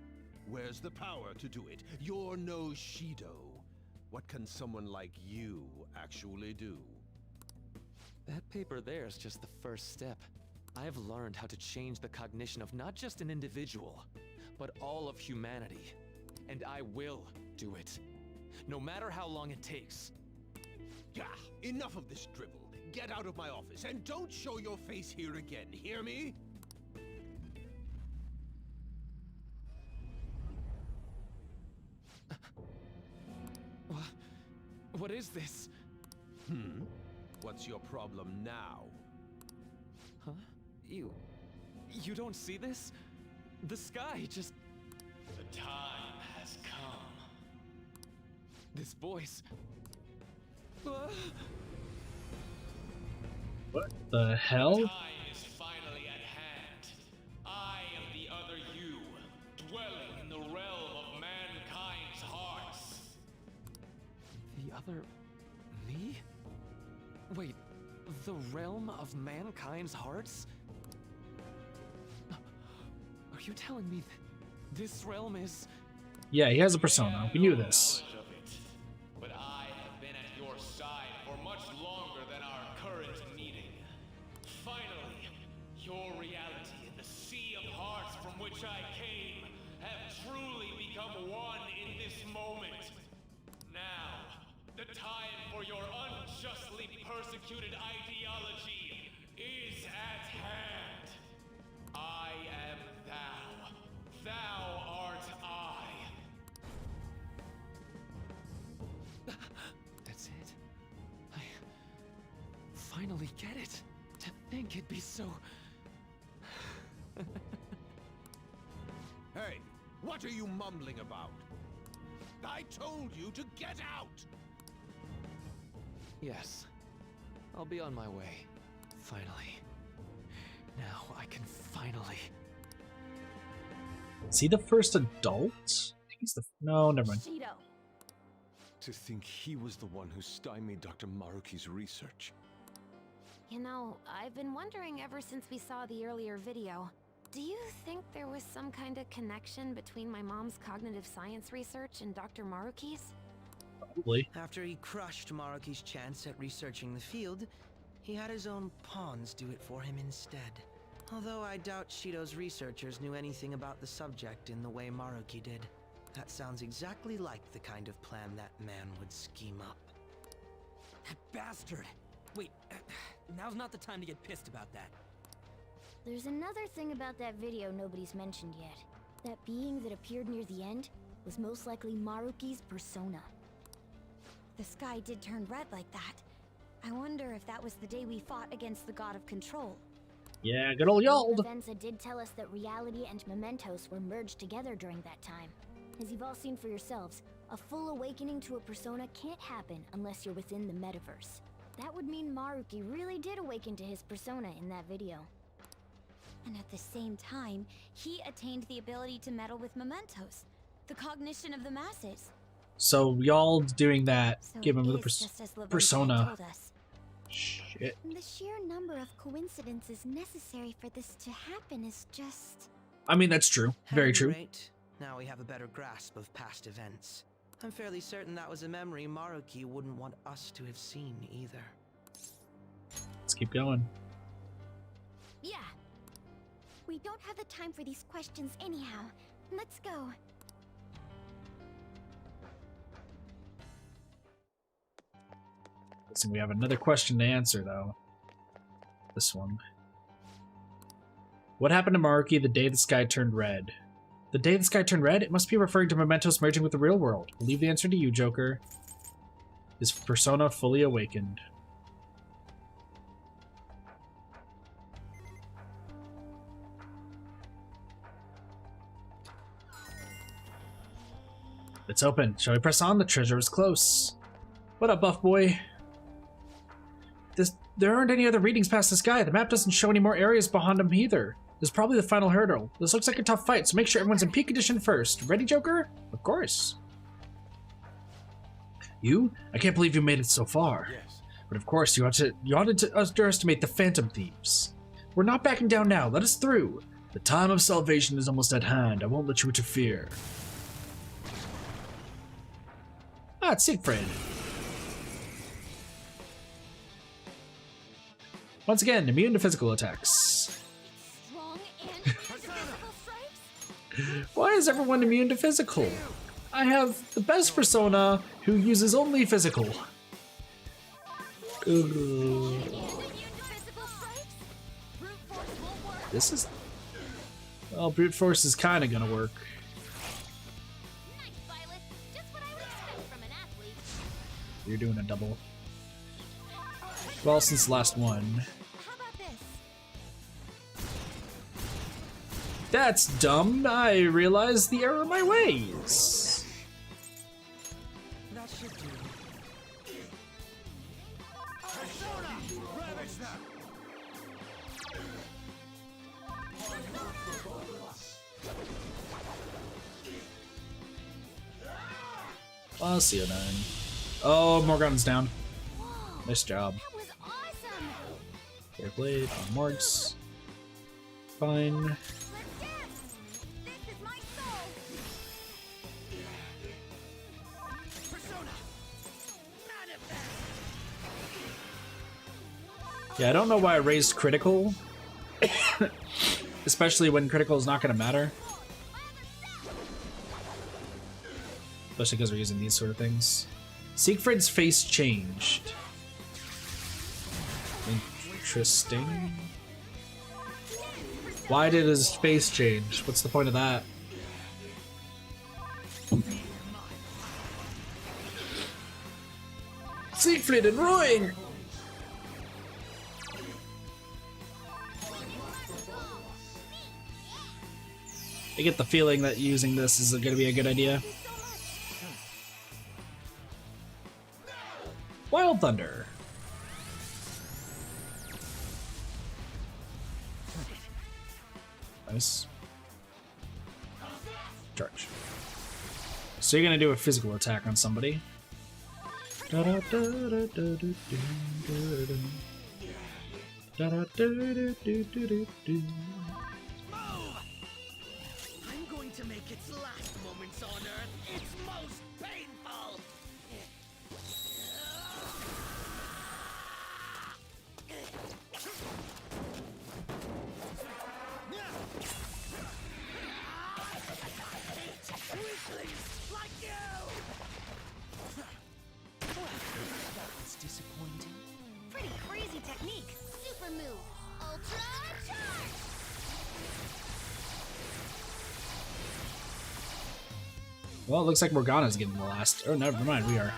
Where's the power to do it? You're no Shido. What can someone like you actually do? That paper there's just the first step. I've learned how to change the cognition of not just an individual, but all of humanity. And I will do it. No matter how long it takes. Yeah, enough of this drivel. Get out of my office and don't show your face here again, hear me? What is this? What's your problem now? Huh? You don't see this? The sky just... The time has come. This voice... What the hell? Time is finally at hand. I am the other you, dwelling in the realm of mankind's hearts. The other... me? Wait, the realm of mankind's hearts? Are you telling me this realm is... Yeah, he has a persona. We knew this. Knowledge of it, but I have been at your side for much longer than our current meeting. Finally, your reality and the sea of hearts from which I came have truly become one in this moment. Now, the time for your unjustly persecuted ideology is at hand. I am thou. Thou art I. That's it. I finally get it. To think it'd be so... Hey, what are you mumbling about? I told you to get out! Yes. I'll be on my way. Finally. Now I can finally... Is he the first adult? I think he's the... No, never mind. Shido. To think he was the one who stymied Dr. Maruki's research. You know, I've been wondering ever since we saw the earlier video. Do you think there was some kind of connection between my mom's cognitive science research and Dr. Maruki's? Probably. After he crushed Maruki's chance at researching the field, he had his own pawns do it for him instead. Although I doubt Shido's researchers knew anything about the subject in the way Maruki did. That sounds exactly like the kind of plan that man would scheme up. That bastard! Wait, now's not the time to get pissed about that. There's another thing about that video nobody's mentioned yet. That being that appeared near the end was most likely Maruki's persona. The sky did turn red like that. I wonder if that was the day we fought against the god of control. Yeah, good old Yald. Venza did tell us that reality and mementos were merged together during that time. As you've all seen for yourselves, a full awakening to a persona can't happen unless you're within the metaverse. That would mean Maruki really did awaken to his persona in that video. And at the same time, he attained the ability to meddle with mementos, the cognition of the masses. So Yald doing that, So give him it the is just as Lavenza persona. told us. Shit. The sheer number of coincidences necessary for this to happen is just... I mean, that's true. Very At any true. rate, now we have a better grasp of past events. I'm fairly certain that was a memory Maruki wouldn't want us to have seen either. Let's keep going. Yeah. We don't have the time for these questions anyhow. Let's go. Listen, we have another question to answer, though. This one. What happened to Maruki the day the sky turned red? The day the sky turned red? It must be referring to mementos merging with the real world. I'll leave the answer to you, Joker. Is persona fully awakened? It's open. Shall we press on? The treasure is close. What up, buff boy? There aren't any other readings past the sky. The map doesn't show any more areas behind him either. This is probably the final hurdle. This looks like a tough fight, so make sure everyone's in peak condition first. Ready, Joker? Of course. You? I can't believe you made it so far. Yes. But of course, you ought to underestimate the Phantom Thieves. We're not backing down now. Let us through. The time of salvation is almost at hand. I won't let you interfere. Ah, it's Siegfried. Once again, immune to physical attacks. Strong and physical strikes? Why is everyone immune to physical? I have the best persona who uses only physical. Ugh. This is... Well, brute force is kind of gonna work. Nice, Violet. Just what I would expect from an athlete. You're doing a double. Well, since the last one. How about this? That's dumb. I realized the error of my ways. That should do. I'll see you then. Oh, Morgan's down. Whoa, Nice job. that was awesome. Fair played on Morgs. Fine. Let's dance. This is my soul. Persona! Manifest! Yeah, I don't know why I raised critical. Especially when critical is not going to matter. Especially because we're using these sort of things. Siegfried's face changed. Interesting. Why did his face change? What's the point of that? Siegfried and Roy! I get the feeling that using this is going to be a good idea. Wild Thunder. Nice. Charge. So you're gonna do a physical attack on somebody. I'm going to make its last moments on Earth its most painful! Weaklings like you! That was disappointing. Pretty crazy technique. Super move. Ultra charge. Well, it looks like Morgana's getting the last. Oh, never mind, we are.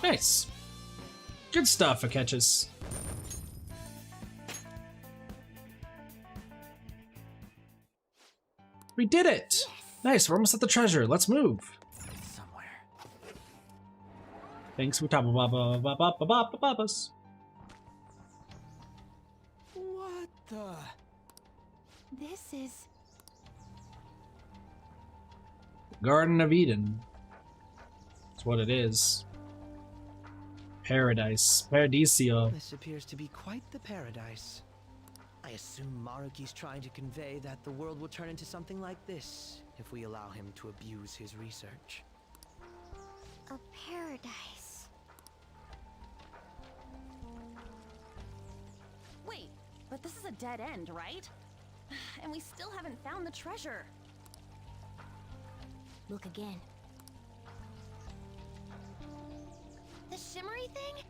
Nice. Good stuff, Aketchis. We did it! Nice, we're almost at the treasure. Let's move. Somewhere. Thanks, What the? This is Garden of Eden. That's what it is. Paradise. Paradiso. This appears to be quite the paradise. I assume Maruki's trying to convey that the world will turn into something like this if we allow him to abuse his research. A paradise. Wait, but this is a dead end, right? And we still haven't found the treasure. Look again. The shimmery thing?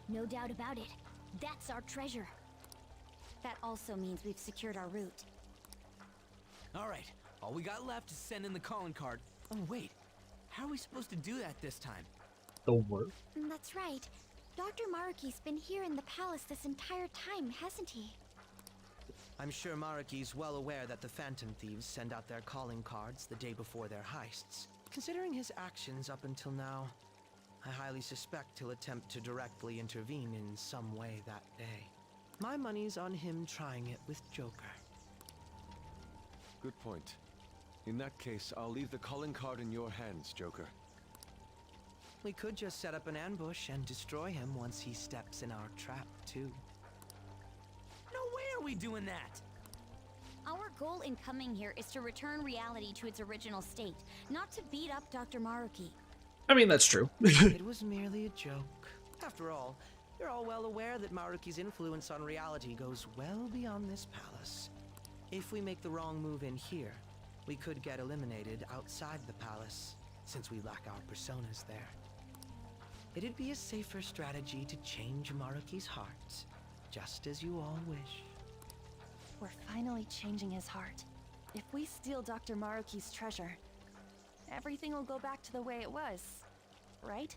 No doubt about it. That's our treasure. That also means we've secured our route. Alright, all we got left is send in the calling card. Oh wait, how are we supposed to do that this time? The word? That's right. Dr. Maruki's been here in the palace this entire time, hasn't he? I'm sure Maruki's well aware that the Phantom Thieves send out their calling cards the day before their heists. Considering his actions up until now, I highly suspect he'll attempt to directly intervene in some way that day. My money's on him trying it with Joker. Good point. In that case, I'll leave the calling card in your hands, Joker. We could just set up an ambush and destroy him once he steps in our trap, too. No way are we doing that! Our goal in coming here is to return reality to its original state, not to beat up Dr. Maruki. I mean, that's true. It was merely a joke. After all, you're all well aware that Maruki's influence on reality goes well beyond this palace. If we make the wrong move in here, we could get eliminated outside the palace, since we lack our personas there. It'd be a safer strategy to change Maruki's heart, just as you all wish. We're finally changing his heart. If we steal Dr. Maruki's treasure, everything will go back to the way it was, right?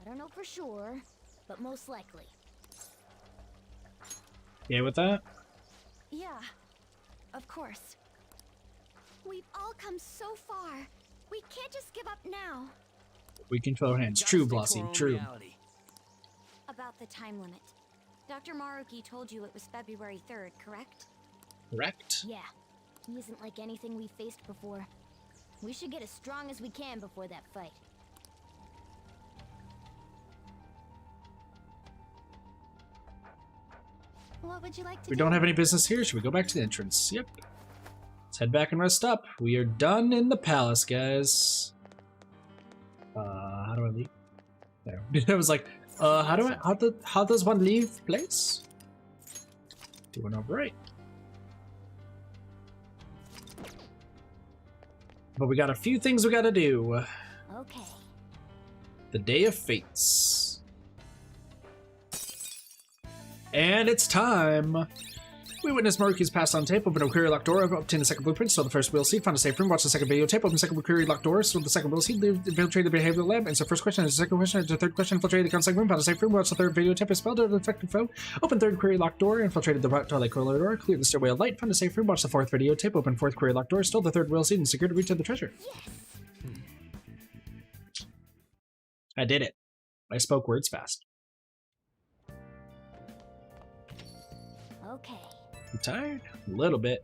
I don't know for sure, but most likely. Yeah, with that? Yeah, of course. We've all come so far. We can't just give up now. We can feel our hands. Gotta True, stick to our Blossom, own true. reality. About the time limit. Dr. Maruki told you it was February 3rd, correct? Correct. Yeah, he isn't like anything we've faced before. We should get as strong as we can before that fight. What would you like to We do? don't have any business here. Should we go back to the entrance? Yep. Let's head back and rest up. We are done in the palace, guys. How do I leave? There. I was like, how does one leave place? Doing all right. But we got a few things we gotta do. Okay. The Day of Fates. And it's time! We witnessed Maruki's pass on tape, open a query locked door, obtain the second blueprint, stole the first wheel seed, found a safe room, watch the second videotape, open the second query locked door, stole the second wheel seed, infiltrate the behavioral lab, answer the first question, answer the second question, answer the third question, infiltrated the counseling room, found a safe room, watch the third videotape, expelled an infected foe, open third query locked door, infiltrated the toilet corridor, cleared the stairway of light, found a safe room, watch the fourth videotape, open fourth query locked door, stole the third wheel seed, and secured a reach to the treasure. Yes! I did it. I spoke words fast. Okay. You tired? A little bit.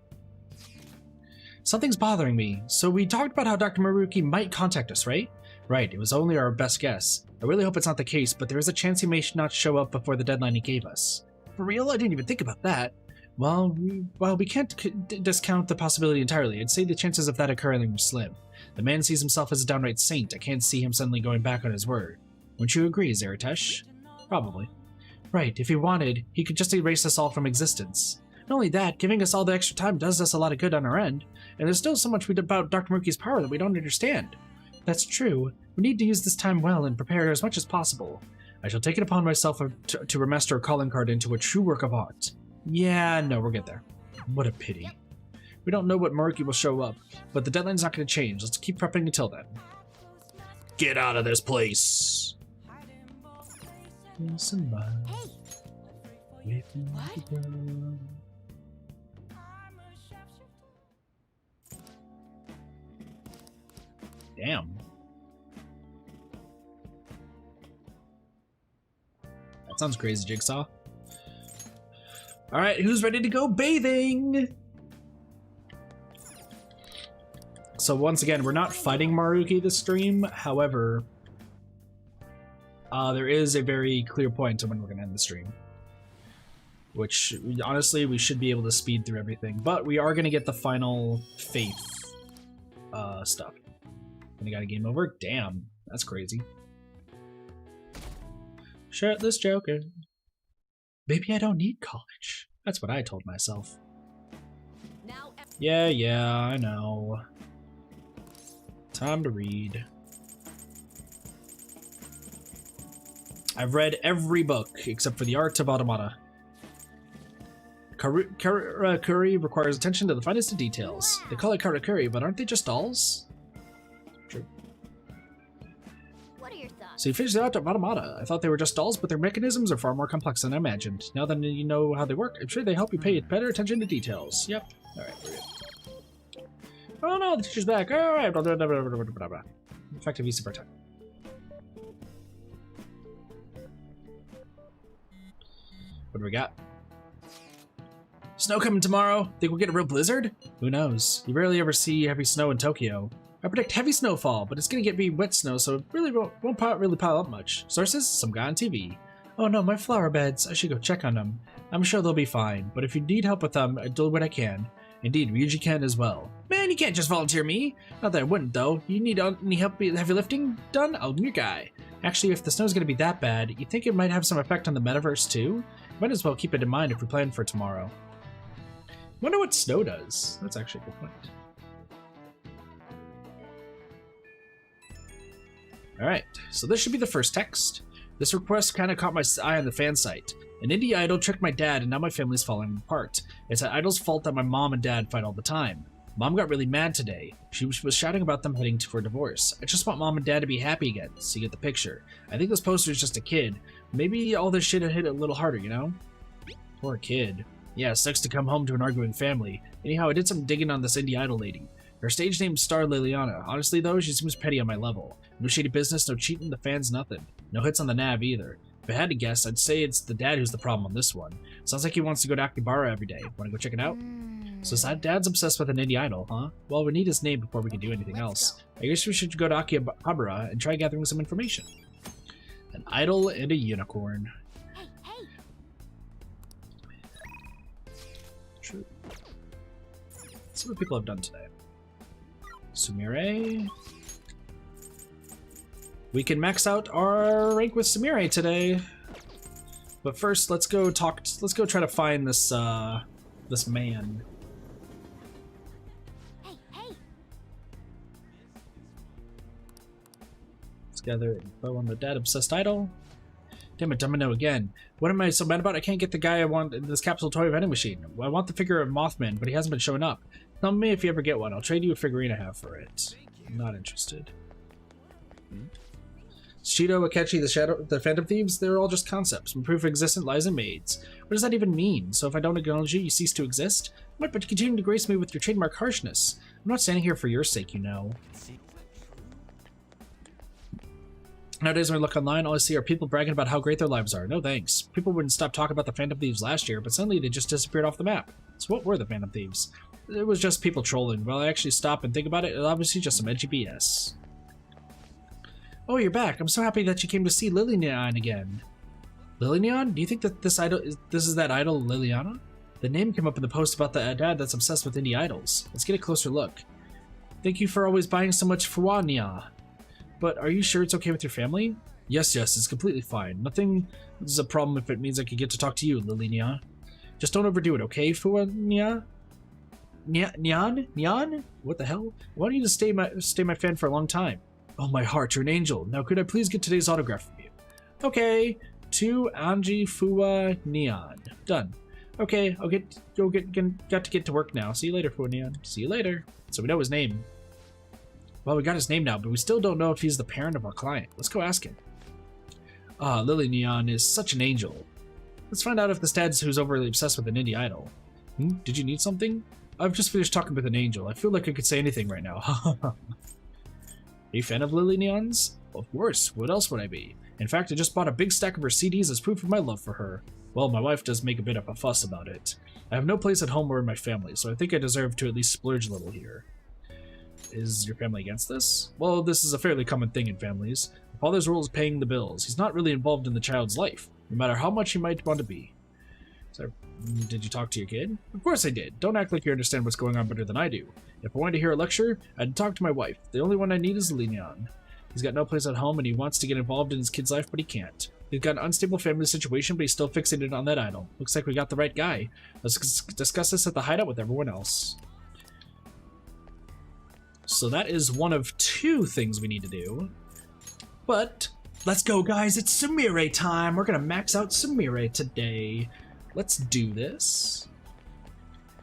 Something's bothering me. So we talked about how Dr. Maruki might contact us, right? Right, it was only our best guess. I really hope it's not the case, but there is a chance he may not show up before the deadline he gave us. For real? I didn't even think about that. Well, we can't discount the possibility entirely. I'd say the chances of that occurring are slim. The man sees himself as a downright saint. I can't see him suddenly going back on his word. Wouldn't you agree, Zeratesh? Probably. Right, if he wanted, he could just erase us all from existence. Not only that, giving us all the extra time does us a lot of good on our end, and there's still so much about Dr. Maruki's power that we don't understand. That's true. We need to use this time well and prepare as much as possible. I shall take it upon myself to remaster a calling card into a true work of art. Yeah, no, we'll get there. What a pity. We don't know what Maruki will show up, but the deadline's not going to change. Let's keep prepping until then. Get out of this place! Hey! Damn. That sounds crazy, Jigsaw. Alright, who's ready to go bathing? So once again, we're not fighting Maruki this stream. However, there is a very clear point to when we're going to end the stream. Which, honestly, we should be able to speed through everything. But we are going to get the final faith stuff. And I got a game over? Damn, that's crazy. Shirtless Joker. Maybe I don't need college. That's what I told myself. Yeah, I know. Time to read. I've read every book except for The Art of Automata. Karakuri requires attention to the finest of details. They call it Karakuri, but aren't they just dolls? True. What are your thoughts? So you finished The Art of Automata. I thought they were just dolls, but their mechanisms are far more complex than I imagined. Now that you know how they work, I'm sure they help you pay better attention to details. Yep. Alright, we're good. Oh no, the teacher's back. Alright. Effective use of our time. What do we got? Snow coming tomorrow? Think we'll get a real blizzard? Who knows? You rarely ever see heavy snow in Tokyo. I predict heavy snowfall, but it's gonna be wet snow, so it really won't really pile up much. Sources? Some guy on TV. Oh no, my flower beds. I should go check on them. I'm sure they'll be fine, but if you need help with them, I'll do what I can. Indeed, Ryuji can as well. Man, you can't just volunteer me. Not that I wouldn't, though. You need any help heavy lifting done? I'll be your guy. Actually, if the snow's gonna be that bad, you think it might have some effect on the metaverse too? Might as well keep it in mind if we plan for tomorrow. Wonder what snow does. That's actually a good point. Alright, so this should be the first text. This request kind of caught my eye on the fan site. An indie idol tricked my dad and now my family's falling apart. It's an idol's fault that my mom and dad fight all the time. Mom got really mad today. She was shouting about them heading for divorce. I just want Mom and Dad to be happy again, so you get the picture. I think this poster is just a kid. Maybe all this shit had hit a little harder, you know? Poor kid. Yeah, it sucks to come home to an arguing family. Anyhow, I did some digging on this indie idol lady. Her stage name's Star Liliana. Honestly, though, she seems petty on my level. No shady business, no cheating, the fans, nothing. No hits on the nav either. If I had to guess, I'd say it's the dad who's the problem on this one. Sounds like he wants to go to Akihabara every day. Wanna go check it out? So Dad's obsessed with an indie idol, huh? Well, we need his name before we can do anything else. I guess we should go to Akihabara and try gathering some information. An idol and a unicorn. Hey! True. Let's see what people have done today. Sumire. We can max out our rank with Sumire today. But first, let's go try to find this this man. Hey! Let's gather info on the dad obsessed idol. Damn it, Domino again. What am I so mad about? I can't get the guy I want in this capsule toy vending machine. I want the figure of Mothman, but he hasn't been showing up. Tell me if you ever get one. I'll trade you a figurine I have for it. I'm not interested. Shido, Akechi, the Phantom Thieves, they're all just concepts. When proof existent lies in maids. What does that even mean? So if I don't acknowledge you, you cease to exist? What, but you continue to grace me with your trademark harshness. I'm not standing here for your sake, you know. Nowadays, when I look online, all I see are people bragging about how great their lives are. No thanks. People wouldn't stop talking about the Phantom Thieves last year, but suddenly they just disappeared off the map. So what were the Phantom Thieves? It was just people trolling. Well, I actually stop and think about it, it's obviously just some edgy BS. Oh, you're back. I'm so happy that you came to see Liliana again. Liliana? Do you think that this is that idol, Liliana? The name came up in the post about the dad that's obsessed with indie idols. Let's get a closer look. Thank you for always buying so much Fuania. But are you sure it's okay with your family? Yes, it's completely fine. Nothing is a problem if it means I could get to talk to you, Liliana. Just don't overdo it, okay, Fuania? Nyan? What the hell? I want you to stay my fan for a long time. Oh, my heart, you're an angel. Now, could I please get today's autograph from you? Okay, to Anji Fuwa Neon. Done. Okay, I'll got to get to work now. See you later, Fuwa Neon. See you later. So we know his name. Well, we got his name now, but we still don't know if he's the parent of our client. Let's go ask him. Ah, Lily Neon is such an angel. Let's find out if this dad's who's overly obsessed with an indie idol. Did you need something? I've just finished talking with an angel. I feel like I could say anything right now. Are you a fan of Lily Neon's? Well, of course. What else would I be? In fact, I just bought a big stack of her CDs as proof of my love for her. Well, my wife does make a bit of a fuss about it. I have no place at home or in my family, so I think I deserve to at least splurge a little here. Is your family against this? Well, this is a fairly common thing in families. The father's role is paying the bills. He's not really involved in the child's life, no matter how much he might want to be. So, did you talk to your kid? Of course I did. Don't act like you understand what's going on better than I do. If I wanted to hear a lecture, I'd talk to my wife. The only one I need is Leon. He's got no place at home and he wants to get involved in his kid's life, but he can't. He's got an unstable family situation, but he's still fixated on that idol. Looks like we got the right guy. Let's discuss this at the hideout with everyone else. So that is one of two things we need to do. But, let's go guys, it's Sumire time! We're gonna max out Sumire today. Let's do this.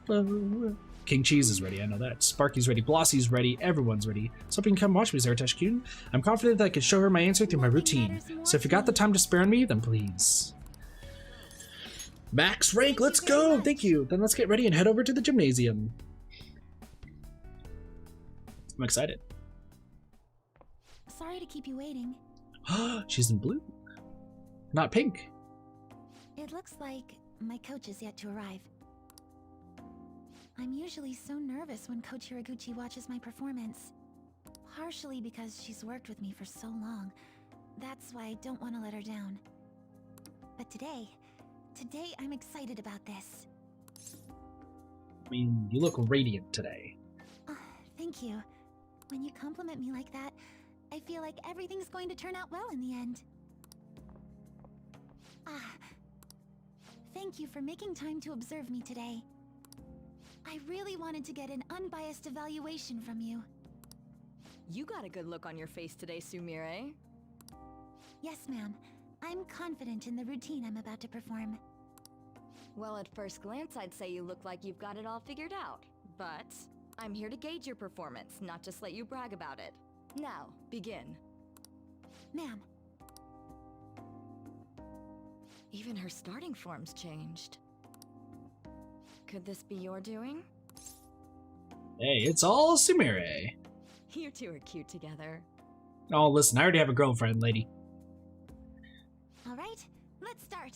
King Cheese is ready, I know that. Sparky's ready, Blossy's ready, everyone's ready. So if you can come watch me, Zaratesh-kun. I'm confident that I can show her my answer through my routine. So if you got the time to spare on me, then please. Max rank, let's go! Thank you! Then let's get ready and head over to the gymnasium. I'm excited. Sorry to keep you waiting. She's in blue. Not pink. It looks like my coach is yet to arrive. I'm usually so nervous when Coach Hiraguchi watches my performance. Partially because she's worked with me for so long. That's why I don't want to let her down. But today I'm excited about this. I mean, you look radiant today. Thank you. When you compliment me like that, I feel like everything's going to turn out well in the end. Thank you for making time to observe me today. I really wanted to get an unbiased evaluation from you. You got a good look on your face today, Sumire. Yes, ma'am. I'm confident in the routine I'm about to perform. Well, at first glance, I'd say you look like you've got it all figured out. But I'm here to gauge your performance, not just let you brag about it. Now, begin. Ma'am. Even her starting form's changed. Could this be your doing? Hey, it's all Sumire. You two are cute together. Oh, listen, I already have a girlfriend, lady. All right, let's start.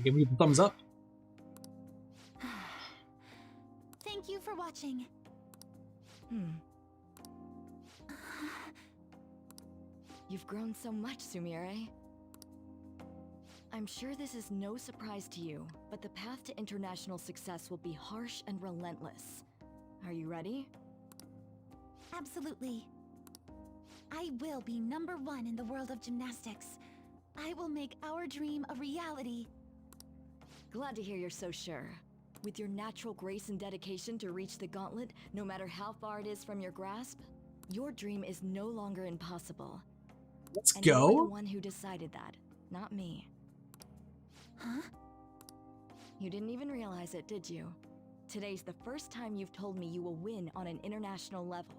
Give me the thumbs up. Thank you for watching. You've grown so much, Sumire. I'm sure this is no surprise to you, but the path to international success will be harsh and relentless. Are you ready? Absolutely. I will be #1 in the world of gymnastics. I will make our dream a reality. Glad to hear you're so sure. With your natural grace and dedication to reach the gauntlet, no matter how far it is from your grasp, your dream is no longer impossible. Let's and go. You're the one who decided that, not me. Huh? You didn't even realize it, did you? Today's the first time you've told me you will win on an international level.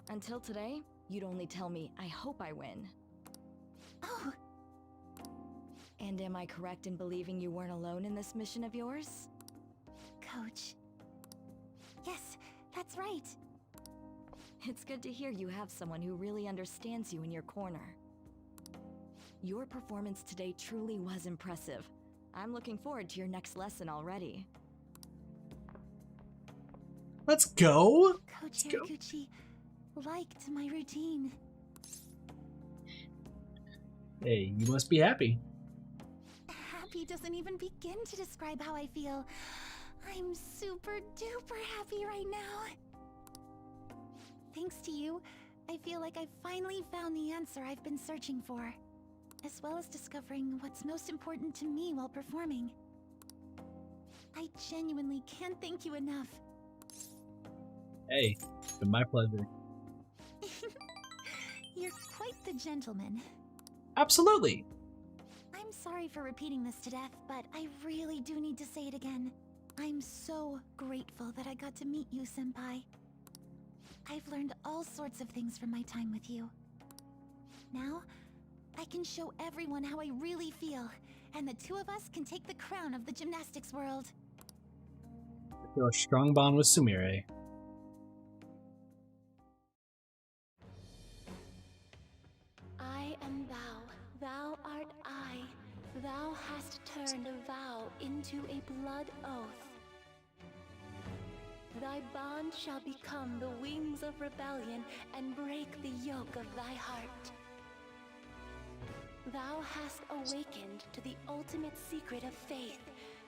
Until today, you'd only tell me, I hope I win. Oh! And am I correct in believing you weren't alone in this mission of yours? Coach. Yes, that's right. It's good to hear you have someone who really understands you in your corner. Your performance today truly was impressive. I'm looking forward to your next lesson already. Let's go! Coach Hiraguchi liked my routine. Hey, you must be happy. Happy doesn't even begin to describe how I feel. I'm super duper happy right now. Thanks to you, I feel like I've finally found the answer I've been searching for, as well as discovering what's most important to me while performing. I genuinely can't thank you enough. Hey, it's been my pleasure. You're quite the gentleman. Absolutely. I'm sorry for repeating this to death, but I really do need to say it again. I'm so grateful that I got to meet you, Senpai. I've learned all sorts of things from my time with you. Now, I can show everyone how I really feel, and the two of us can take the crown of the gymnastics world. I feel a strong bond with Sumire. I am thou, thou art I. Thou hast turned a vow into a blood oath. Thy bond shall become the wings of rebellion and break the yoke of thy heart. Thou hast awakened to the ultimate secret of faith,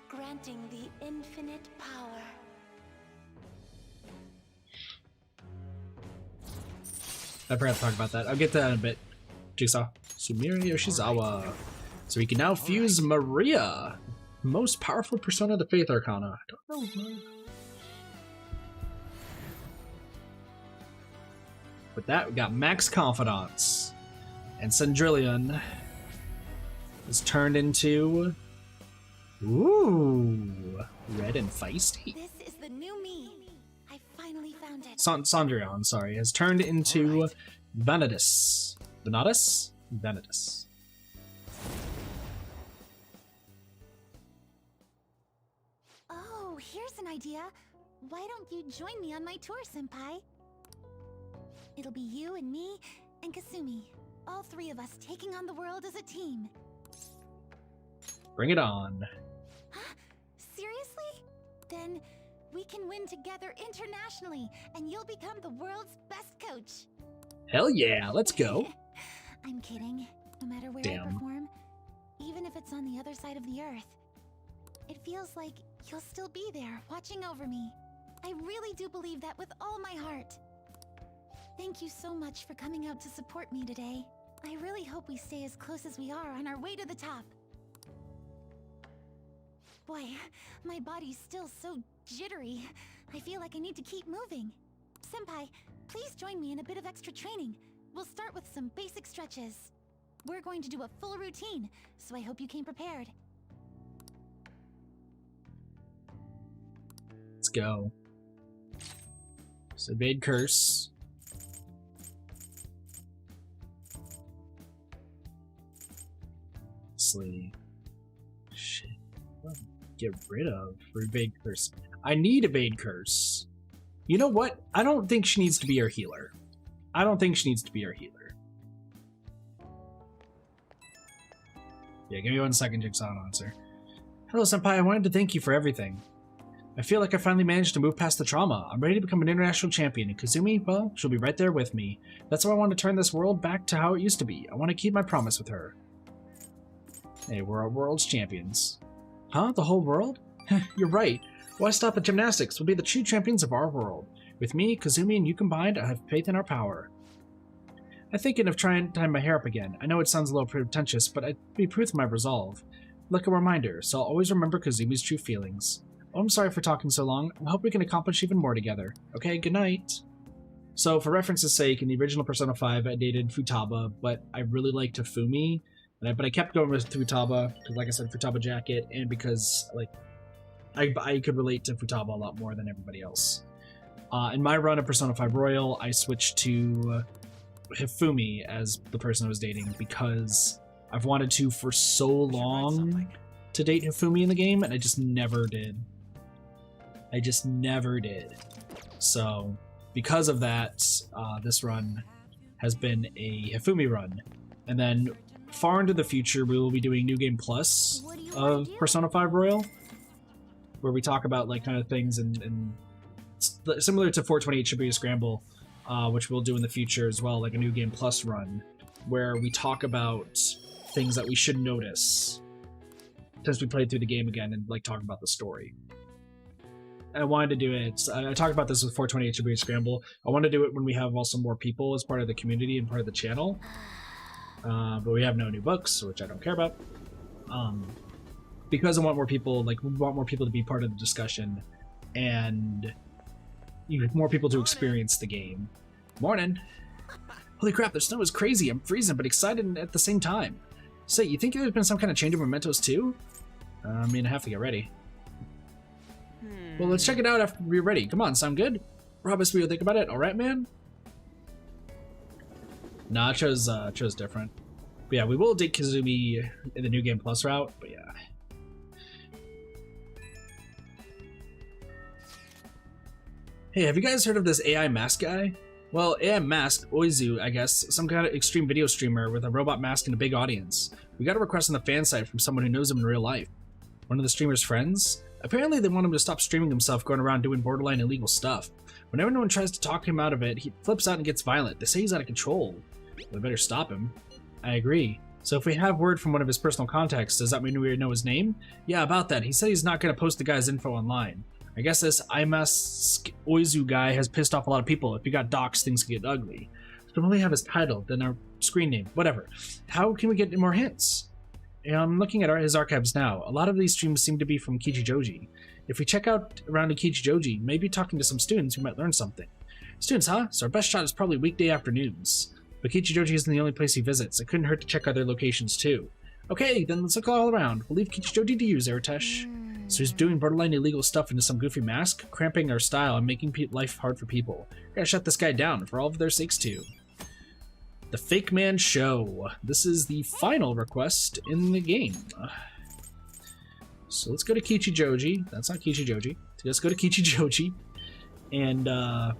granting the infinite power. I forgot to talk about that. I'll get to that in a bit. Jigsaw. Sumire Yoshizawa. So we can now fuse Maria, most powerful persona of the Faith Arcana. I don't know. With that, we got Max Confidence. And Cendrillon is turned into... Ooh, red and feisty. This is the new me. I finally found it. Cendrillon, sorry, has turned into Vanitas. Vanitas? Vanitas. Oh, here's an idea. Why don't you join me on my tour, Senpai? It'll be you and me and Kasumi. All three of us taking on the world as a team. Bring it on. Huh? Seriously? Then we can win together internationally, and you'll become the world's best coach. Hell yeah, let's go. I'm kidding. No matter where I perform, even if it's on the other side of the earth, it feels like you'll still be there, watching over me. I really do believe that with all my heart. Thank you so much for coming out to support me today. I really hope we stay as close as we are on our way to the top. Boy, my body's still so jittery. I feel like I need to keep moving. Senpai, please join me in a bit of extra training. We'll start with some basic stretches. We're going to do a full routine, so I hope you came prepared. Let's go. So evade curse. Slay. Shit. What do I get rid of for evade curse? I need evade curse. You know what? I don't think she needs to be our healer. I don't think she needs to be our healer. Yeah, give me 1 second, Jigsaw, and answer. Hello, Senpai. I wanted to thank you for everything. I feel like I finally managed to move past the trauma. I'm ready to become an international champion, and Kazumi, well, she'll be right there with me. That's why I want to turn this world back to how it used to be. I want to keep my promise with her. Hey, we're our world's champions. Huh? The whole world? You're right. Why stop at gymnastics? We'll be the true champions of our world. With me, Kazumi, and you combined, I have faith in our power. I'm thinking of trying to tie my hair up again. I know it sounds a little pretentious, but I'd be proof of my resolve. Like a reminder, so I'll always remember Kazumi's true feelings. Oh, I'm sorry for talking so long. I hope we can accomplish even more together. Okay, good night. So, for reference's sake, in the original Persona 5, I dated Futaba, but I really liked Tafumi. But I kept going with Futaba, because like I said, Futaba jacket, and because like I could relate to Futaba a lot more than everybody else. In my run of Persona 5 Royal, I switched to Hifumi as the person I was dating because I've wanted to for so long to date Hifumi in the game, and I just never did. I just never did. So, because of that, this run has been a Hifumi run. And then, far into the future, we will be doing New Game Plus of Persona 5 Royal, where we talk about like kind of things and similar to 428 Shibuya Scramble, which we'll do in the future as well, like a New Game Plus run, where we talk about things that we should notice since we played through the game again and like talk about the story. I wanted to do it. I talked about this with 428 Shibuya Scramble. I want to do it when we have also more people as part of the community and part of the channel. But we have no new books, which I don't care about. Because I want more people, like, we want more people to be part of the discussion, and more people to experience the game. Morning. Holy crap, the snow is crazy. I'm freezing, but excited at the same time. Say, you think there's been some kind of change of mementos too? I mean, I have to get ready. Well, let's check it out after we're ready. Come on, sound good? Promise we'll think about it. All right, man? Nah, I chose different. But yeah, we will date Kazumi in the New Game Plus route, but yeah. Hey, have you guys heard of this AI mask guy? Well, AI Mask, Oizu, I guess, some kind of extreme video streamer with a robot mask and a big audience. We got a request on the fan site from someone who knows him in real life. One of the streamer's friends? Apparently they want him to stop streaming himself going around doing borderline illegal stuff. Whenever anyone tries to talk him out of it, he flips out and gets violent. They say he's out of control. We better stop him. I agree. So if we have word from one of his personal contacts, does that mean we know his name? Yeah, about that. He said he's not going to post the guy's info online. I guess this Imask Oizu guy has pissed off a lot of people. If he got doxxed, things could get ugly. So we only have his title, then our screen name, whatever. How can we get more hints? I'm looking at his archives now. A lot of these streams seem to be from Kichijoji. If we check out around in Kichijoji, maybe talking to some students, we might learn something. Students, huh? So our best shot is probably weekday afternoons. But Kichijoji isn't the only place he visits. It couldn't hurt to check other locations too. Okay, then let's look all around. We'll leave Kichijoji to you, Zeratesh. So he's doing borderline illegal stuff into some goofy mask, cramping our style and making life hard for people. We gotta shut this guy down, for all of their sakes too. The Fake Man Show. This is the final request in the game. So let's go to Kichijoji. That's not Kichijoji. Let's go to Kichijoji and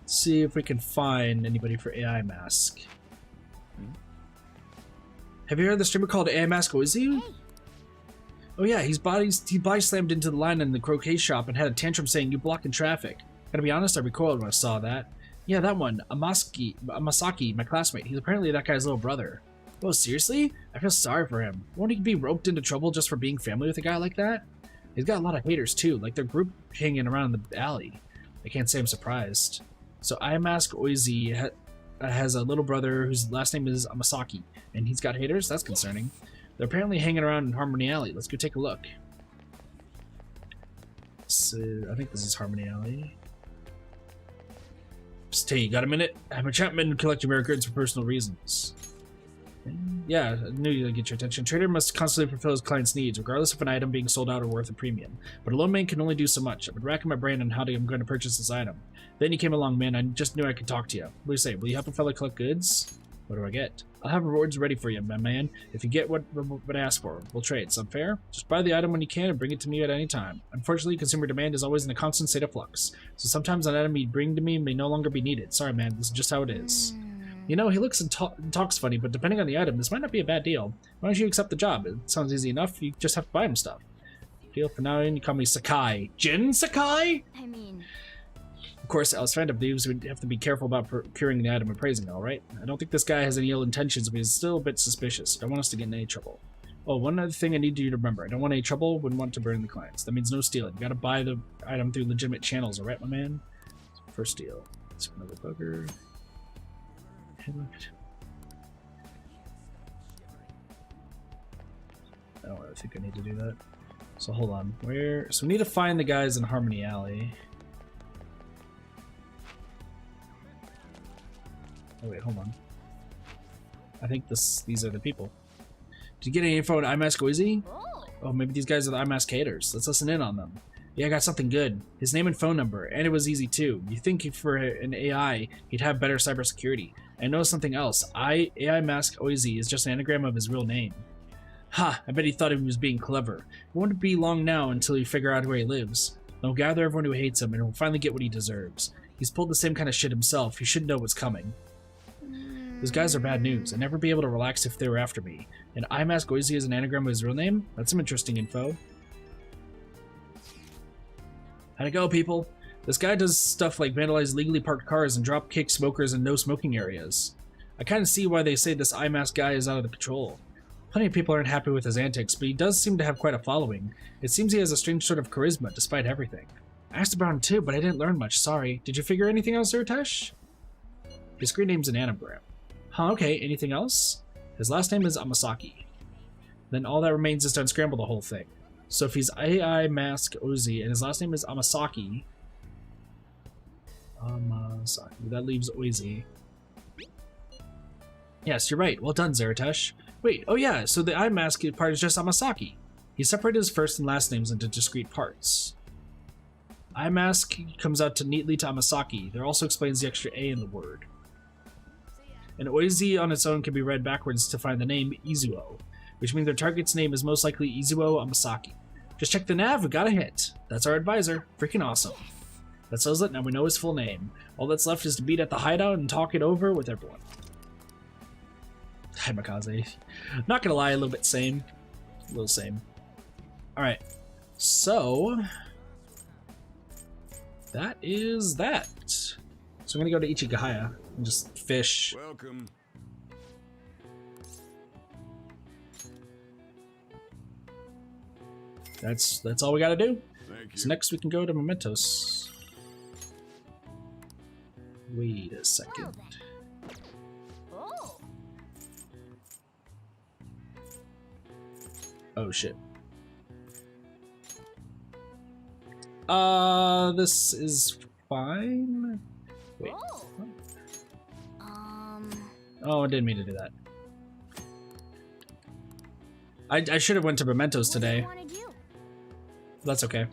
see if we can find anybody for AI Mask. Have you heard of the streamer called AI Mask Oizu? Oh yeah, he body slammed into the line in the croquet shop and had a tantrum saying you blocking traffic. Gotta be honest, I recoiled when I saw that. Yeah, that one, Masaki, my classmate. He's apparently that guy's little brother. Oh, seriously? I feel sorry for him. Won't he be roped into trouble just for being family with a guy like that? He's got a lot of haters too, like their group hanging around the alley. I can't say I'm surprised. So Imask Oizu has a little brother whose last name is Masaki, and he's got haters? That's concerning. They're apparently hanging around in Harmony Alley. Let's go take a look. So, I think this is Harmony Alley. Hey, you got a minute? I'm a chapman collecting records for personal reasons. Yeah, I knew you'd get your attention. Trader must constantly fulfill his client's needs, regardless of an item being sold out or worth a premium. But a lone man can only do so much. I would rack my brain on how I'm going to purchase this item. Then you came along, man. I just knew I could talk to you. What do you say? Will you help a fella collect goods? What do I get? I'll have rewards ready for you, my man. If you get what I ask for, we'll trade. Sound fair? Just buy the item when you can and bring it to me at any time. Unfortunately, consumer demand is always in a constant state of flux. So sometimes an item you bring to me may no longer be needed. Sorry, man. This is just how it is. You know, he looks and talks funny, but depending on the item, this might not be a bad deal. Why don't you accept the job? It sounds easy enough. You just have to buy him stuff. Deal for now, and you call me Sakai. Jin Sakai? I mean... Of course, as Phantom Thieves, we'd have to be careful about procuring the item and praising it, alright? I don't think this guy has any ill intentions, but he's still a bit suspicious. I don't want us to get in any trouble. Oh, one other thing I need you to remember. I don't want any trouble, wouldn't want to burn the clients. That means no stealing. You gotta buy the item through legitimate channels, alright, my man? First deal. Let's put another bugger. Oh, I think I need to do that. So hold on. So we need to find the guys in Harmony Alley. Oh wait, hold on. I think these are the people. Did you get any info on iMask Oizy? Oh, maybe these guys are the iMask haters. Let's listen in on them. Yeah, I got something good. His name and phone number, and it was easy too. You think for an AI, he'd have better cybersecurity. I know something else. AI Mask Oizy is just an anagram of his real name. Ha! I bet he thought he was being clever. It won't be long now until you figure out where he lives. They'll gather everyone who hates him, and he'll finally get what he deserves. He's pulled the same kind of shit himself. He should know what's coming. Those guys are bad news. I'd never be able to relax if they were after me. And iMask Oizy is an anagram of his real name? That's some interesting info. How'd it go, people? This guy does stuff like vandalize legally parked cars and drop kick smokers in no smoking areas. I kind of see why they say this iMask guy is out of control. Plenty of people aren't happy with his antics, but he does seem to have quite a following. It seems he has a strange sort of charisma, despite everything. I asked about him too, but I didn't learn much, sorry. Did you figure anything out, Zertesh? His screen name's an anagram. Huh, okay, anything else? His last name is Amasaki. Then all that remains is to unscramble the whole thing. So if he's AI Mask Oizy and his last name is Amasaki... that leaves Oizy. Yes, you're right. Well done, Zertesh. Wait, oh yeah, so the iMask part is just Amasaki. He separated his first and last names into discrete parts. iMask comes out neatly to Amasaki. There also explains the extra A in the word. And Oizy on its own can be read backwards to find the name Izuo, which means their target's name is most likely Izuo Amasaki. Just check the nav, we got a hit. That's our advisor. Freaking awesome. That settles it, now we know his full name. All that's left is to beat at the hideout and talk it over with everyone. Himakaze. Not gonna lie, a little bit same. A little same. Alright. So... that is that. So I'm gonna go to Ichigahaya and just fish. Welcome. That's all we gotta do. Thank you. So next we can go to Mementos. Wait a second. Oh shit. This is fine. Wait. Oh, I didn't mean to do that. I should have went to Mementos today. That's okay.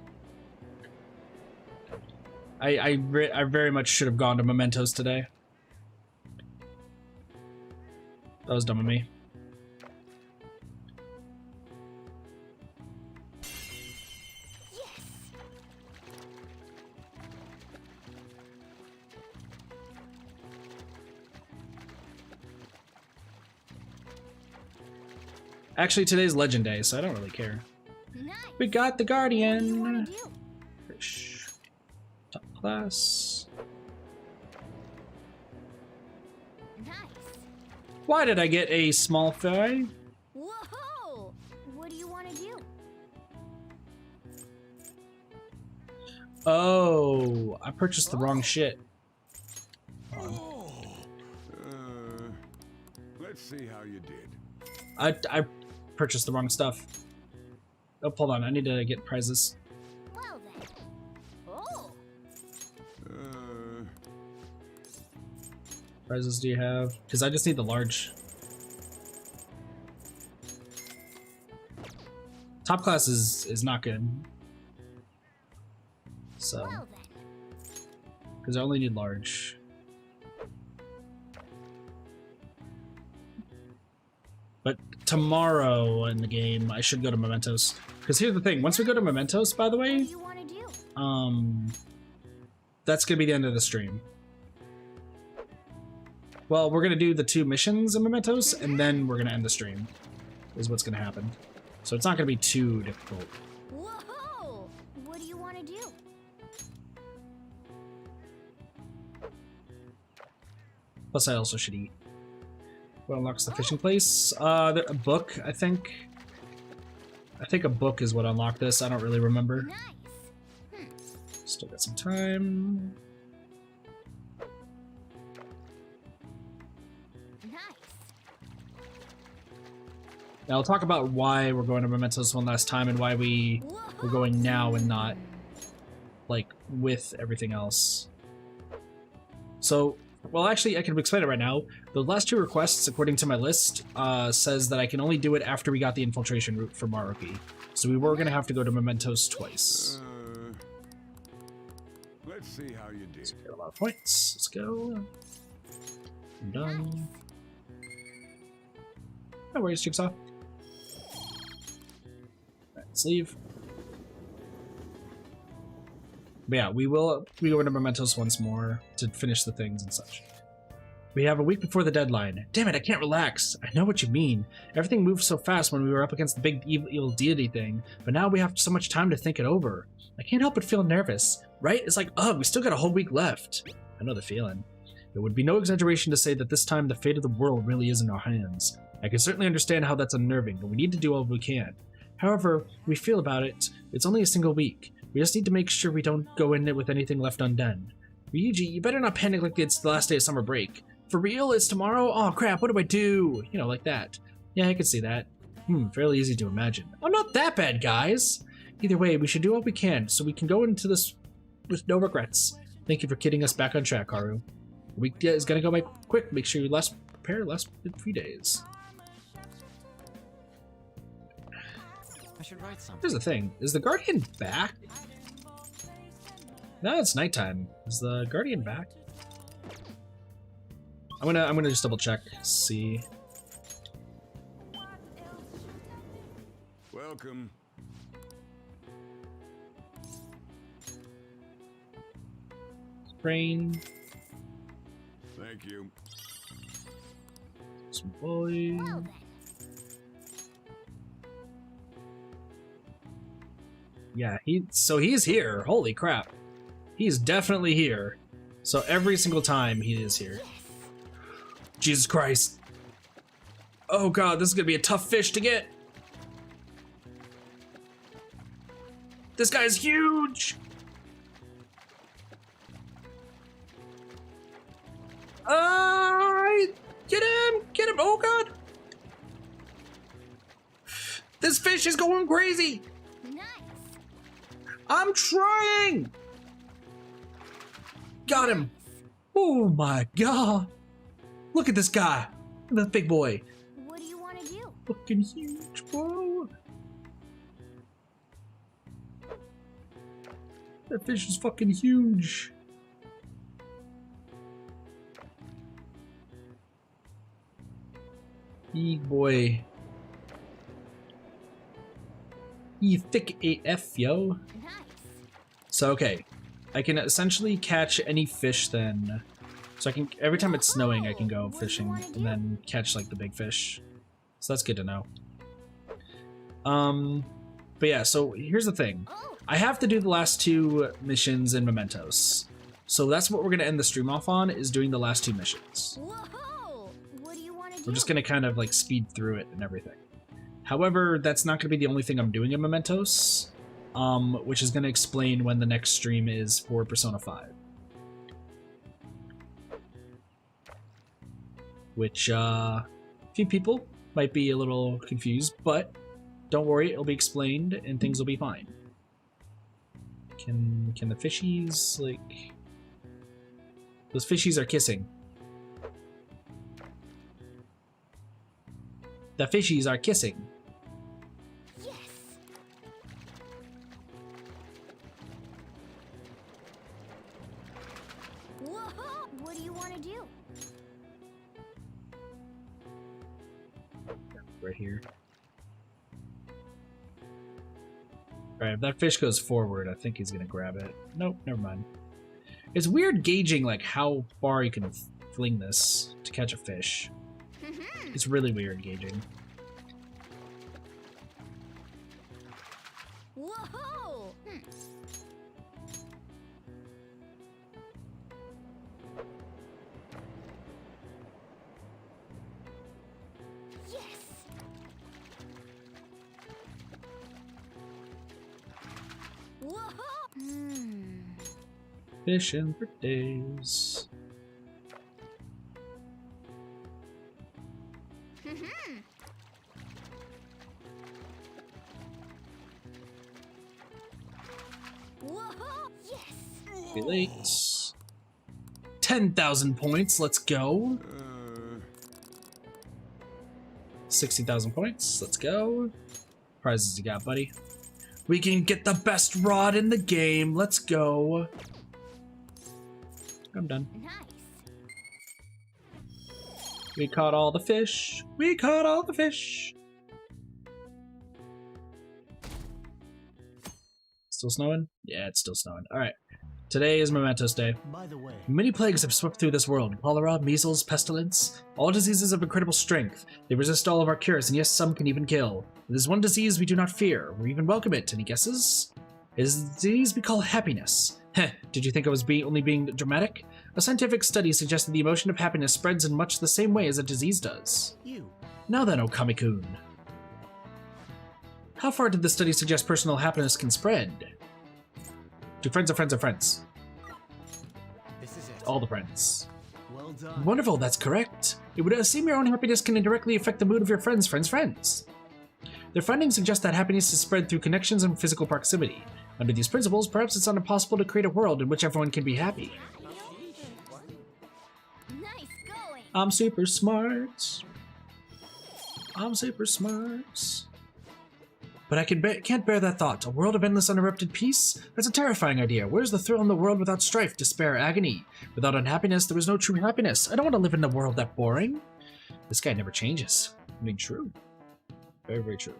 I very much should have gone to Mementos today. That was dumb of me. Actually, today's Legend Day, so I don't really care. Nice. We got the Guardian! Fish. Top class. Nice. Why did I get a small fry? Whoa! What do you want to do? Oh, I purchased the wrong shit. Let's see how you did. I purchased the wrong stuff. Oh, hold on. I need to get prizes. Well then. Oh. prizes do you have? Because I just need the large. Top class is not good. So, because I only need large. But tomorrow in the game, I should go to Mementos. Because here's the thing: once we go to Mementos, by the way, that's gonna be the end of the stream. Well, we're gonna do the 2 missions in Mementos, and then we're gonna end the stream. Is what's gonna happen. So it's not gonna be too difficult. Whoa! What do you want to do? Plus, I also should eat. What unlocks the fishing place? A book, I think. I think a book is what unlocked this. I don't really remember. Still got some time. Now I'll talk about why we're going to Mementos one last time and why we're going now and not like with everything else. So, well, actually, I can explain it right now. The last 2 requests, according to my list, says that I can only do it after we got the infiltration route for Maruki. So we were going to have to go to Mementos twice. Let's see how you did. So we got a lot of points. Let's go. I'm done. No worries, Jigsaw. Alright, let's leave. But yeah, we go into Mementos once more to finish the things and such. We have a week before the deadline. Damn it, I can't relax. I know what you mean. Everything moved so fast when we were up against the big evil deity thing, but now we have so much time to think it over. I can't help but feel nervous, right? It's like, ugh, we still got a whole week left. I know the feeling. It would be no exaggeration to say that this time the fate of the world really is in our hands. I can certainly understand how that's unnerving, but we need to do all we can. However we feel about it, it's only a single week. We just need to make sure we don't go in it with anything left undone. Ryuji, you better not panic like it's the last day of summer break. For real? It's tomorrow? Oh crap, what do I do? You know, like that. Yeah, I can see that. Fairly easy to imagine. I'm not that bad, guys! Either way, we should do what we can, so we can go into this with no regrets. Thank you for getting us back on track, Haru. The week is gonna go by quick. Make sure you prepare less than 3 days. I should write something. Here's the thing. Is the Guardian back? No, it's nighttime. Is the Guardian back? I'm gonna just double check, see. Welcome. Brain. Thank you. Some boy. Yeah, he's here. Holy crap. He's definitely here. So every single time he is here. Jesus Christ. Oh god, this is gonna be a tough fish to get. This guy's huge. Get him! Get him! Oh god! This fish is going crazy! Nice. I'm trying! Got him! Oh my god! Look at this guy! The big boy. What do you want to do? Fucking huge, bro! That fish is fucking huge. Big boy. You thick AF, yo. Nice. So, okay. I can essentially catch any fish then. So I can, every time it's snowing, I can go fishing and then catch like the big fish. So that's good to know. But yeah, so here's the thing. I have to do the last 2 missions in Mementos. So that's what we're gonna end the stream off on, is doing the last 2 missions. Whoa! What do you want to do? We're just gonna kind of like speed through it and everything. However, that's not gonna be the only thing I'm doing in Mementos, which is gonna explain when the next stream is for Persona 5. Which, a few people might be a little confused, but don't worry, it'll be explained and things will be fine. Can the fishies, like... Those fishies are kissing. The fishies are kissing. Yes. Whoa! What do you want to do? Right here. Alright, if that fish goes forward, I think he's gonna grab it. Nope, never mind. It's weird gauging like how far you can fling this to catch a fish. It's really weird gauging. Whoa! Yes. Whoa! Fishing for days. Whoa! Yes. Be late. 10,000 points. Let's go. 60,000 points. Let's go. Prizes you got, buddy. We can get the best rod in the game. Let's go. I'm done. Nice. We caught all the fish. We caught all the fish. Still snowing? Yeah, it's still snowing. All right. Today is Mementos Day. By the way, many plagues have swept through this world. Cholera, measles, pestilence. All diseases of incredible strength. They resist all of our cures, and yes, some can even kill. There's one disease we do not fear. We even welcome it. Any guesses? It is the disease we call happiness. Heh, did you think I was only being dramatic? A scientific study suggests that the emotion of happiness spreads in much the same way as a disease does. Now then, Okami-kun. How far did the study suggest personal happiness can spread? To friends of friends of friends. This is it. All the friends. Well done. Wonderful, that's correct. It would seem your own happiness can indirectly affect the mood of your friends' friends. Their findings suggest that happiness is spread through connections and physical proximity. Under these principles, perhaps it's not impossible to create a world in which everyone can be happy. Nice going. I'm super smart. I'm super smart. But I can't bear that thought. A world of endless uninterrupted peace? That's a terrifying idea. Where's the thrill in the world without strife, despair, agony? Without unhappiness, there is no true happiness. I don't want to live in a world that boring. This guy never changes. I mean, true. Very, very true.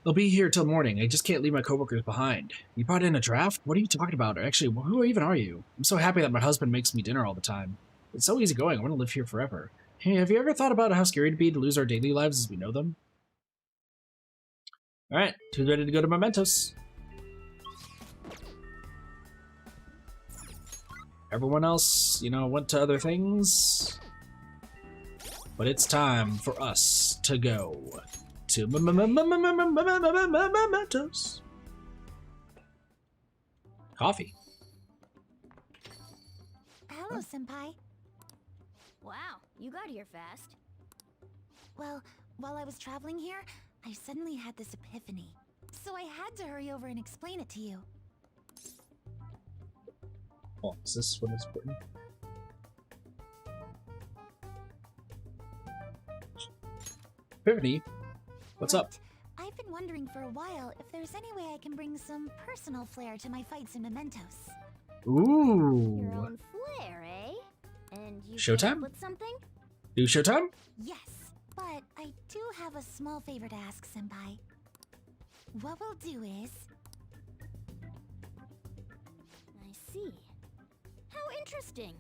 I'll be here till morning. I just can't leave my coworkers behind. You brought in a draft? What are you talking about? Or actually, who even are you? I'm so happy that my husband makes me dinner all the time. It's so easy going. I want to live here forever. Hey, have you ever thought about how scary it'd be to lose our daily lives as we know them? Alright, who's ready to go to Mementos? Everyone else, you know, went to other things. But it's time for us to go to Mementos. Coffee. Hello, Senpai. Wow, you got here fast. Well, while I was traveling here, I suddenly had this epiphany. So I had to hurry over and explain it to you. Oh, is this what it's putting? Epiphany? What's up? I've been wondering for a while if there's any way I can bring some personal flair to my fights in Mementos. Ooh. Your own flair, eh? And you Showtime? came up with something? Do Showtime? Yes, but I do have a small favor to ask, Senpai. What we'll do is... I see. How interesting.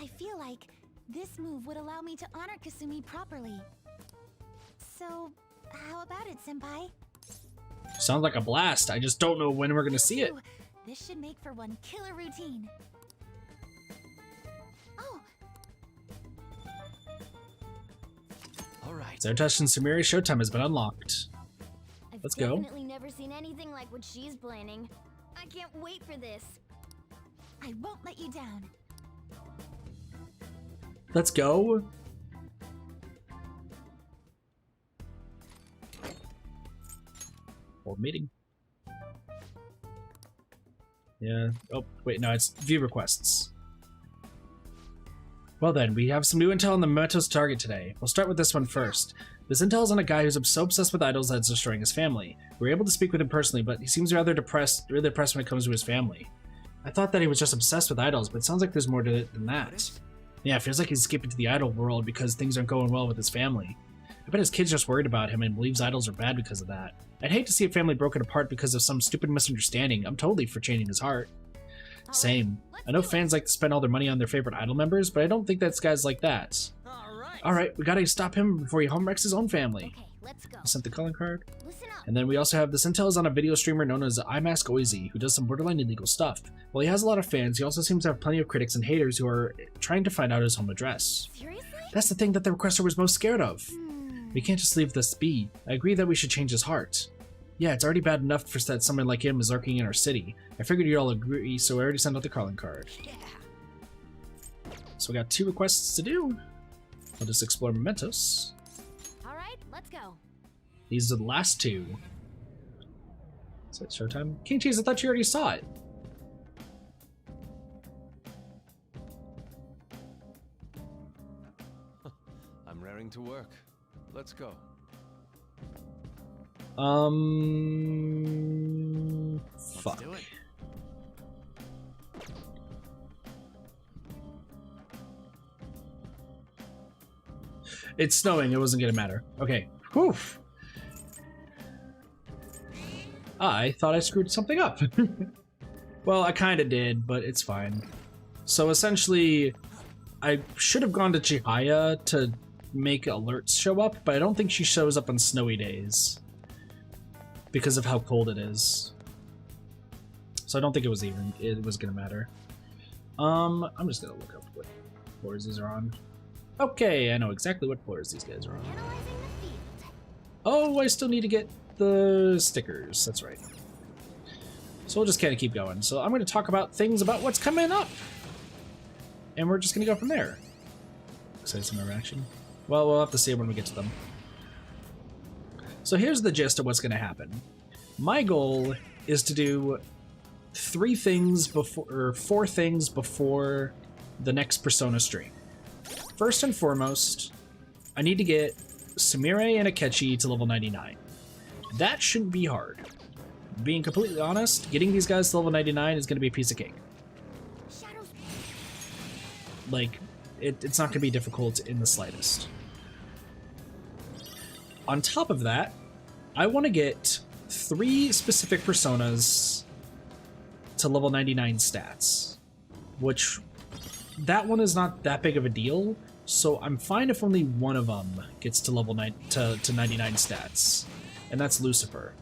I feel like this move would allow me to honor Kasumi properly. So, how about it, Senpai? Sounds like a blast. I just don't know when we're gonna see it. Ooh, this should make for one killer routine. Oh! Alright. Zertush and Sumire Showtime has been unlocked. Let's go. I've definitely never seen anything like what she's planning. I can't wait for this. I won't let you down. Let's go. Hold meeting. Yeah. Oh, wait, no, it's view requests. Well then, we have some new intel on the Mementos target today. We'll start with this one first. This intel is on a guy who's so obsessed with idols that it's destroying his family. We were able to speak with him personally, but he seems really depressed when it comes to his family. I thought that he was just obsessed with idols, but it sounds like there's more to it than that. Yeah, it feels like he's escaping to the idol world because things aren't going well with his family. I bet his kid's just worried about him and believes idols are bad because of that. I'd hate to see a family broken apart because of some stupid misunderstanding. I'm totally for changing his heart. Same. I know fans like to spend all their money on their favorite idol members, but I don't think that's guys like that. Alright, we gotta stop him before he home wrecks his own family. Okay, let's go. I sent the calling card. Listen up. And then we also have this intel is on a video streamer known as iMask Oizy, who does some borderline illegal stuff. While he has a lot of fans, he also seems to have plenty of critics and haters who are trying to find out his home address. Seriously? That's the thing that the requester was most scared of. We can't just leave this be. I agree that we should change his heart. Yeah, it's already bad enough for that someone like him is lurking in our city. I figured you'd all agree, so I already sent out the calling card. So we got 2 requests to do. I'll just explore Mementos. Alright, let's go. These are the last 2. Is that showtime? King Cheese, I thought you already saw it. I'm raring to work. Let's go. Fuck. Let's do it. It's snowing, it wasn't gonna matter. Okay. Whew. I thought I screwed something up. Well, I kinda did, but it's fine. So essentially, I should have gone to Chihaya to make alerts show up, but I don't think she shows up on snowy days because of how cold it is. So I don't think it was gonna matter. I'm just gonna look up what floors these are on. Okay, I know exactly what floors these guys are on. Oh, I still need to get the stickers. That's right. So we'll just kind of keep going. So I'm going to talk about things about what's coming up. And we're just going to go from there. Excited some interaction? Well, we'll have to see when we get to them. So here's the gist of what's going to happen. My goal is to do 4 things before the next Persona stream. First and foremost, I need to get Sumire and Akechi to level 99. That shouldn't be hard. Being completely honest, getting these guys to level 99 is going to be a piece of cake. Like, it's not going to be difficult in the slightest. On top of that, I want to get 3 specific personas to level 99 stats, which that one is not that big of a deal, so I'm fine if only one of them gets to level 99 stats, and that's Lucifer.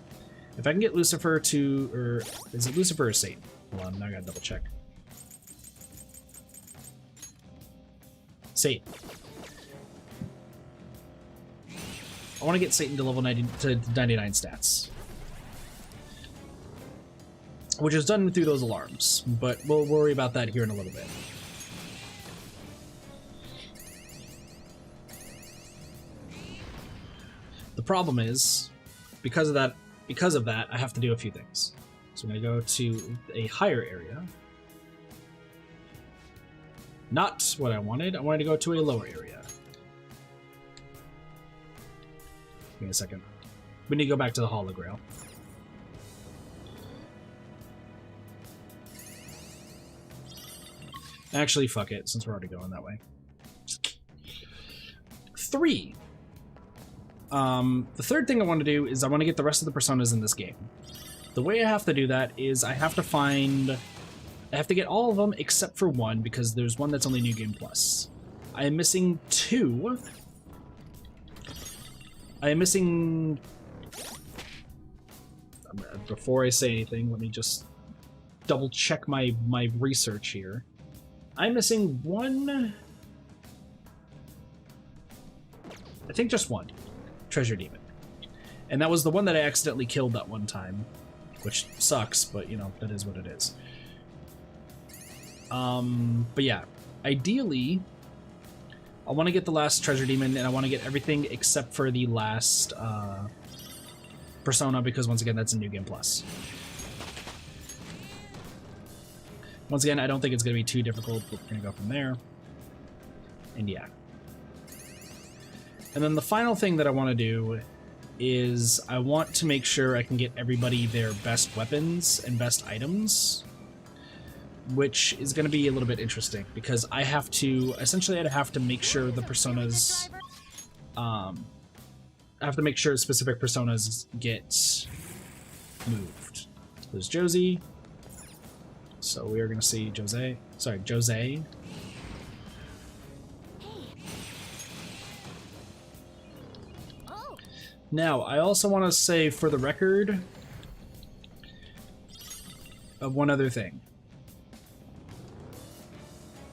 If I can get Lucifer to, or is it Lucifer or Satan? Hold on, now I gotta double check. Satan. I want to get Satan to level 99 stats, which is done through those alarms, but we'll worry about that here in a little bit. The problem is, because of that, I have to do a few things. So I'm going to go to a higher area. Not what I wanted. I wanted to go to a lower area. Give me a second. We need to go back to the holograil. Actually, fuck it, since we're already going that way. 3. The third thing I want to do is I want to get the rest of the personas in this game. The way I have to do that is I have to get all of them except for one, because there's one that's only New Game Plus. I am missing 2. I am missing... Before I say anything, let me just double check my research here. I'm missing 1... I think just 1. Treasure Demon. And that was the one that I accidentally killed that one time, which sucks, but you know, that is what it is. But yeah, ideally, I want to get the last Treasure Demon, and I want to get everything except for the last Persona, because once again, that's a New Game Plus. Once again, I don't think it's going to be too difficult, but we're going to go from there. And yeah. And then the final thing that I want to do is I want to make sure I can get everybody their best weapons and best items, which is going to be a little bit interesting because I have to, essentially I'd have to make sure the personas, I have to make sure specific personas get moved. There's Josie. So we are going to see Jose. Now, I also want to say for the record, one other thing.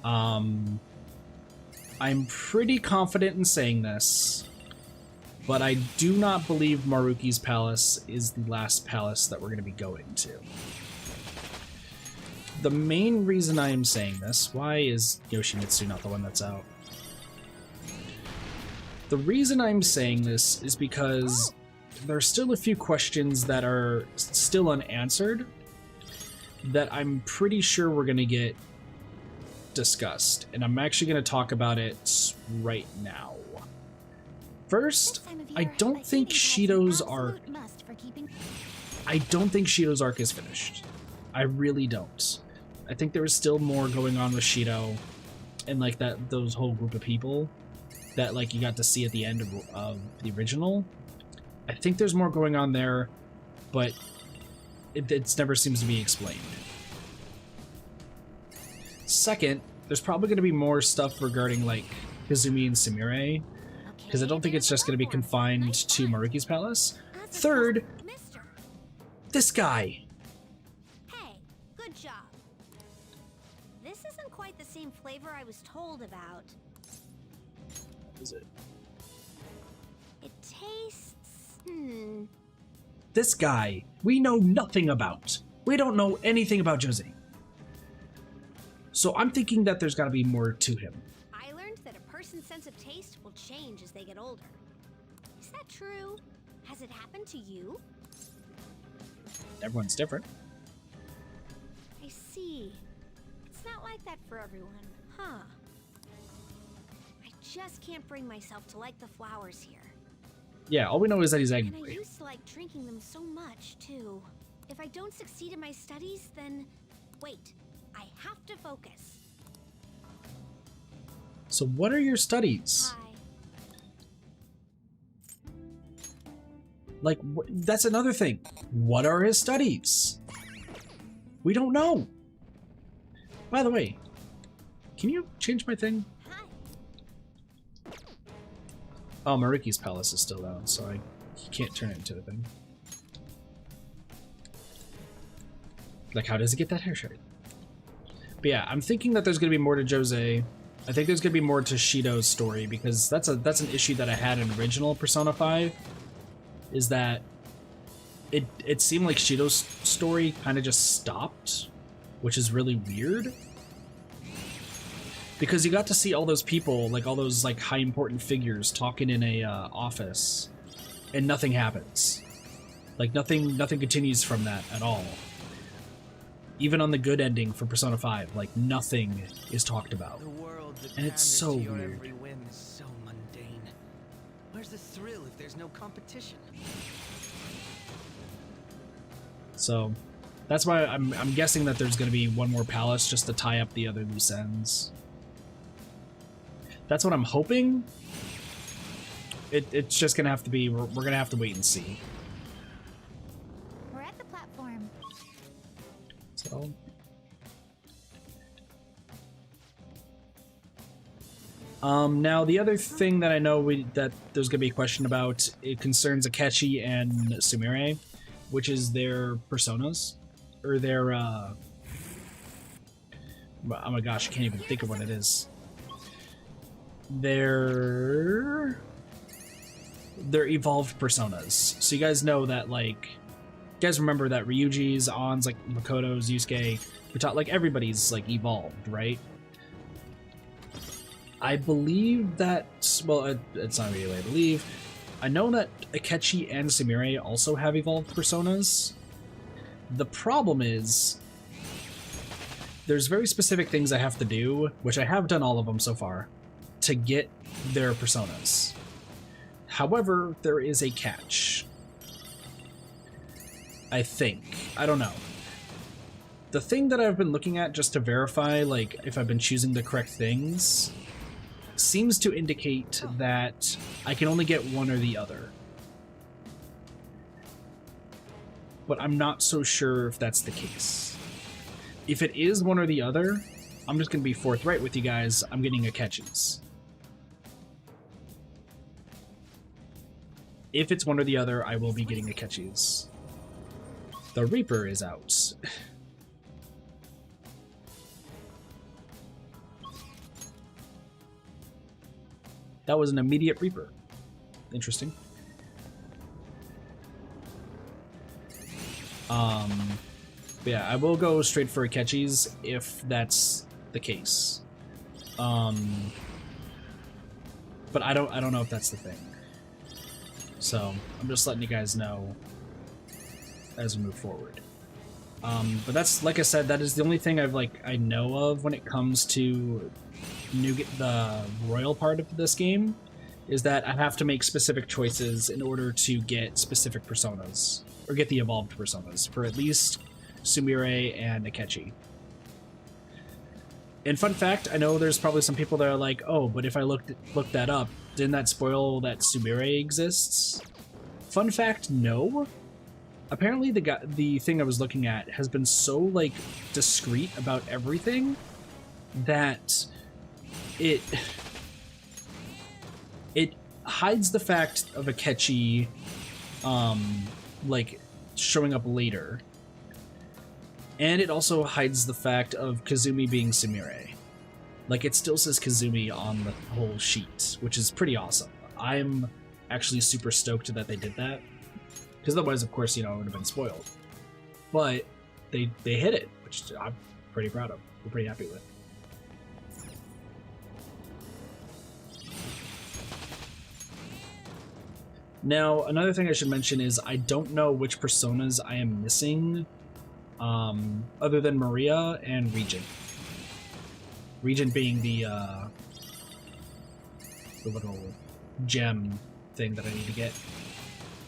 I'm pretty confident in saying this, but I do not believe Maruki's palace is the last palace that we're going to be going to. The main reason I am saying this, why is Yoshimitsu not the one that's out? The reason I'm saying this is because there are still a few questions that are still unanswered that I'm pretty sure we're going to get discussed, and I'm actually going to talk about it right now. First, I don't think Shido's arc is finished. I really don't. I think there is still more going on with Shido and like those whole group of people that like you got to see at the end of the original. I think there's more going on there, but it never seems to be explained. Second, there's probably going to be more stuff regarding like Kazumi and Sumire, because I don't think it's just going to be confined to Maruki's palace. Third, this guy. Hey, good job. This isn't quite the same flavor I was told about. What is it? It tastes... This guy, we know nothing about. We don't know anything about Jose. So I'm thinking that there's got to be more to him. I learned that a person's sense of taste will change as they get older. Is that true? Has it happened to you? Everyone's different. I see. It's not like that for everyone, huh? I just can't bring myself to like the flowers here. Yeah, all we know is that he's And I angry. used to like drinking them so much, too. If I don't succeed in my studies, then... Wait, I have to focus. So what are your studies? Hi. Like, that's another thing. What are his studies? We don't know. By the way, can you change my thing? Oh, Maruki's palace is still down, so I can't turn it into a thing. Like, how does it get that hair shirt? But yeah, I'm thinking that there's going to be more to Jose. I think there's going to be more to Shido's story, because that's an issue that I had in original Persona 5, is that it seemed like Shido's story kind of just stopped, which is really weird. Because you got to see all those people, like all those like high important figures talking in a office, and nothing happens. Like nothing continues from that at all. Even on the good ending for Persona 5, like nothing is talked about. And it's so weird. Every whim is so mundane. Where's the thrill if there's no competition? So that's why I'm guessing that there's going to be one more palace just to tie up the other loose ends. That's what I'm hoping. It's just gonna have to be, we're gonna have to wait and see. We're at the platform. So now the other thing that I know that there's gonna be a question about, it concerns Akechi and Sumire, which is their personas, or their oh my gosh, I can't even think of what it is. Their evolved personas. So you guys know that, like, you guys remember that Ryuji's, On's, like Makoto's, Yusuke, like everybody's like evolved, right? I believe that, well, it's not really I believe. I know that Akechi and Sumire also have evolved personas. The problem is there's very specific things I have to do, which I have done all of them so far, to get their personas. However, there is a catch. I think. I don't know. The thing that I've been looking at just to verify, like, if I've been choosing the correct things, seems to indicate that I can only get one or the other. But I'm not so sure if that's the case. If it is one or the other, I'm just going to be forthright with you guys. I'm getting Akechi's. If it's one or the other, I will be getting Akechi's. The Reaper is out. That was an immediate Reaper. Interesting. But yeah, I will go straight for Akechi's if that's the case. But I don't know if that's the thing. So I'm just letting you guys know as we move forward. But that's, like I said, that is the only thing I know of when it comes to the royal part of this game, is that I have to make specific choices in order to get specific personas, or get the evolved personas, for at least Sumire and Akechi. And fun fact, I know there's probably some people that are like, oh, but if I looked that up, didn't that spoil that Sumire exists? Fun fact, no. Apparently the thing I was looking at has been so, like, discreet about everything that it hides the fact of Akechi, like, showing up later. And it also hides the fact of Kazumi being Sumire. Like, it still says Kazumi on the whole sheet, which is pretty awesome. I'm actually super stoked that they did that. Because otherwise, of course, you know, it would have been spoiled. But they hit it, which I'm pretty proud of. We're pretty happy with. Now, another thing I should mention is I don't know which personas I am missing, other than Maria and Regent. Regent being the little gem thing that I need to get.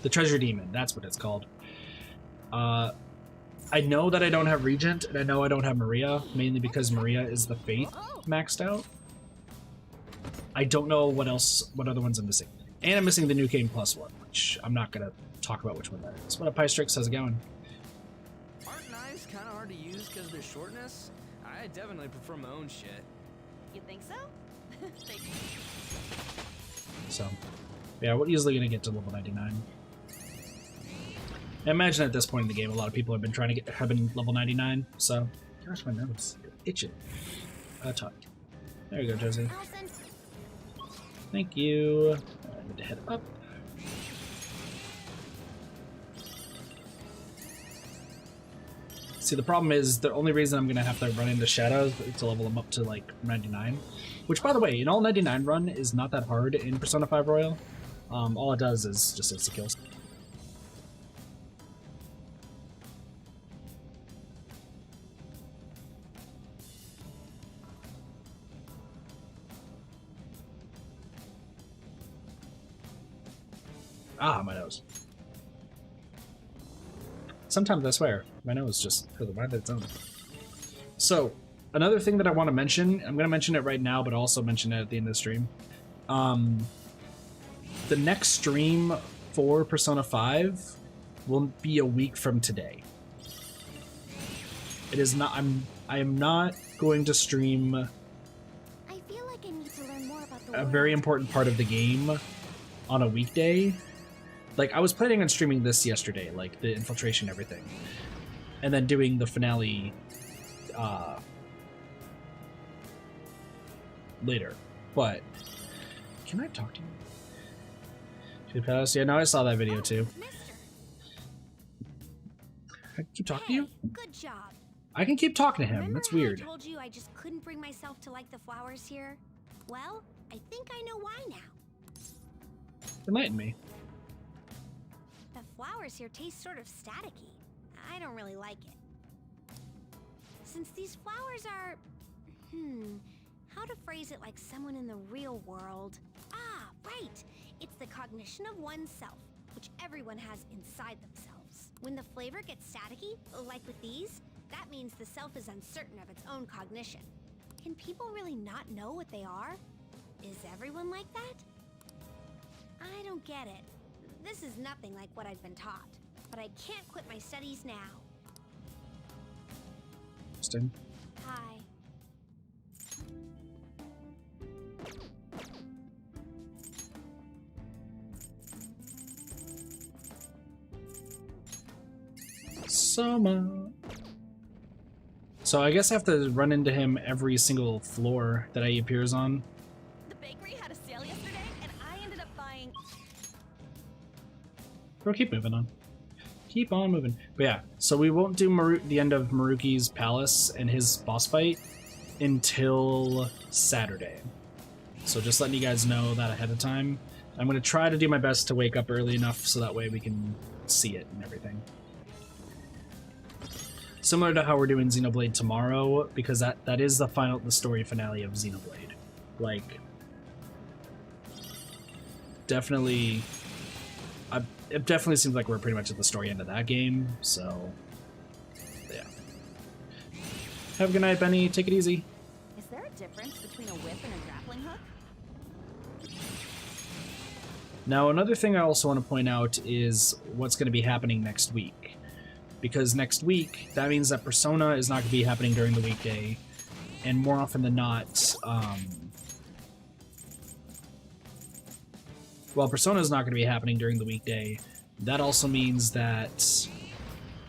The Treasure Demon, that's what it's called. I know that I don't have Regent, and I know I don't have Maria, mainly because Maria is the Faith maxed out. I don't know what other ones I'm missing. And I'm missing the New Game Plus one, which I'm not going to talk about which one that is. What up, Pystrix? How's it going? Aren't knives kind of hard to use because of their shortness? I definitely prefer my own shit. You think so? Thank you. So, yeah, we're easily going to get to level 99. I imagine at this point in the game, a lot of people have been level 99, so... Gosh, my nose. Itching. Talk. There you go, Josie. Thank you. I need to head up. See, the problem is the only reason I'm going to have to run into shadows is to level them up to, like, 99. Which, by the way, an all 99 run is not that hard in Persona 5 Royal. All it does is just insta-kills. Ah, my nose. Sometimes I swear, my nose just has a mind of its own. So, another thing that I want to mention, I'm going to mention it right now, but also mention it at the end of the stream. The next stream for Persona 5 will be a week from today. It is not, I am not going to stream I feel like I need to learn more about the a very important part of the game on a weekday. Like, I was planning on streaming this yesterday, like the Infiltration and everything, and then doing the finale later. But can I talk to you? Two pass? Yeah, no, I saw that video too. I can keep talking to you? Good job. I can keep talking to him. Remember That's how weird. I told you I just couldn't bring myself to like the flowers here? Well, I think I know why now. Enlighten me. The flowers here taste sort of staticky. I don't really like it. Since these flowers are... how to phrase it like someone in the real world? Ah, right! It's the cognition of oneself, which everyone has inside themselves. When the flavor gets staticky, like with these, that means the self is uncertain of its own cognition. Can people really not know what they are? Is everyone like that? I don't get it. This is nothing like what I've been taught, but I can't quit my studies now. Interesting. Hi. Soma. So I guess I have to run into him every single floor that he appears on. The bakery had a sale yesterday, and I ended up buying... Bro, keep moving on. Keep on moving. But yeah, so we won't do the end of Maruki's palace and his boss fight until Saturday. So just letting you guys know that ahead of time. I'm going to try to do my best to wake up early enough so that way we can see it and everything. Similar to how we're doing Xenoblade tomorrow, because that is the story finale of Xenoblade. Like, definitely, it definitely seems like we're pretty much at the story end of that game. So, yeah. Have a good night, Benny. Take it easy. Is there a difference between a whip and a grappling hook? Now, another thing I also want to point out is what's going to be happening next week. Because next week, that means that Persona is not going to be happening during the weekday, and more often than not, while Persona is not going to be happening during the weekday, that also means that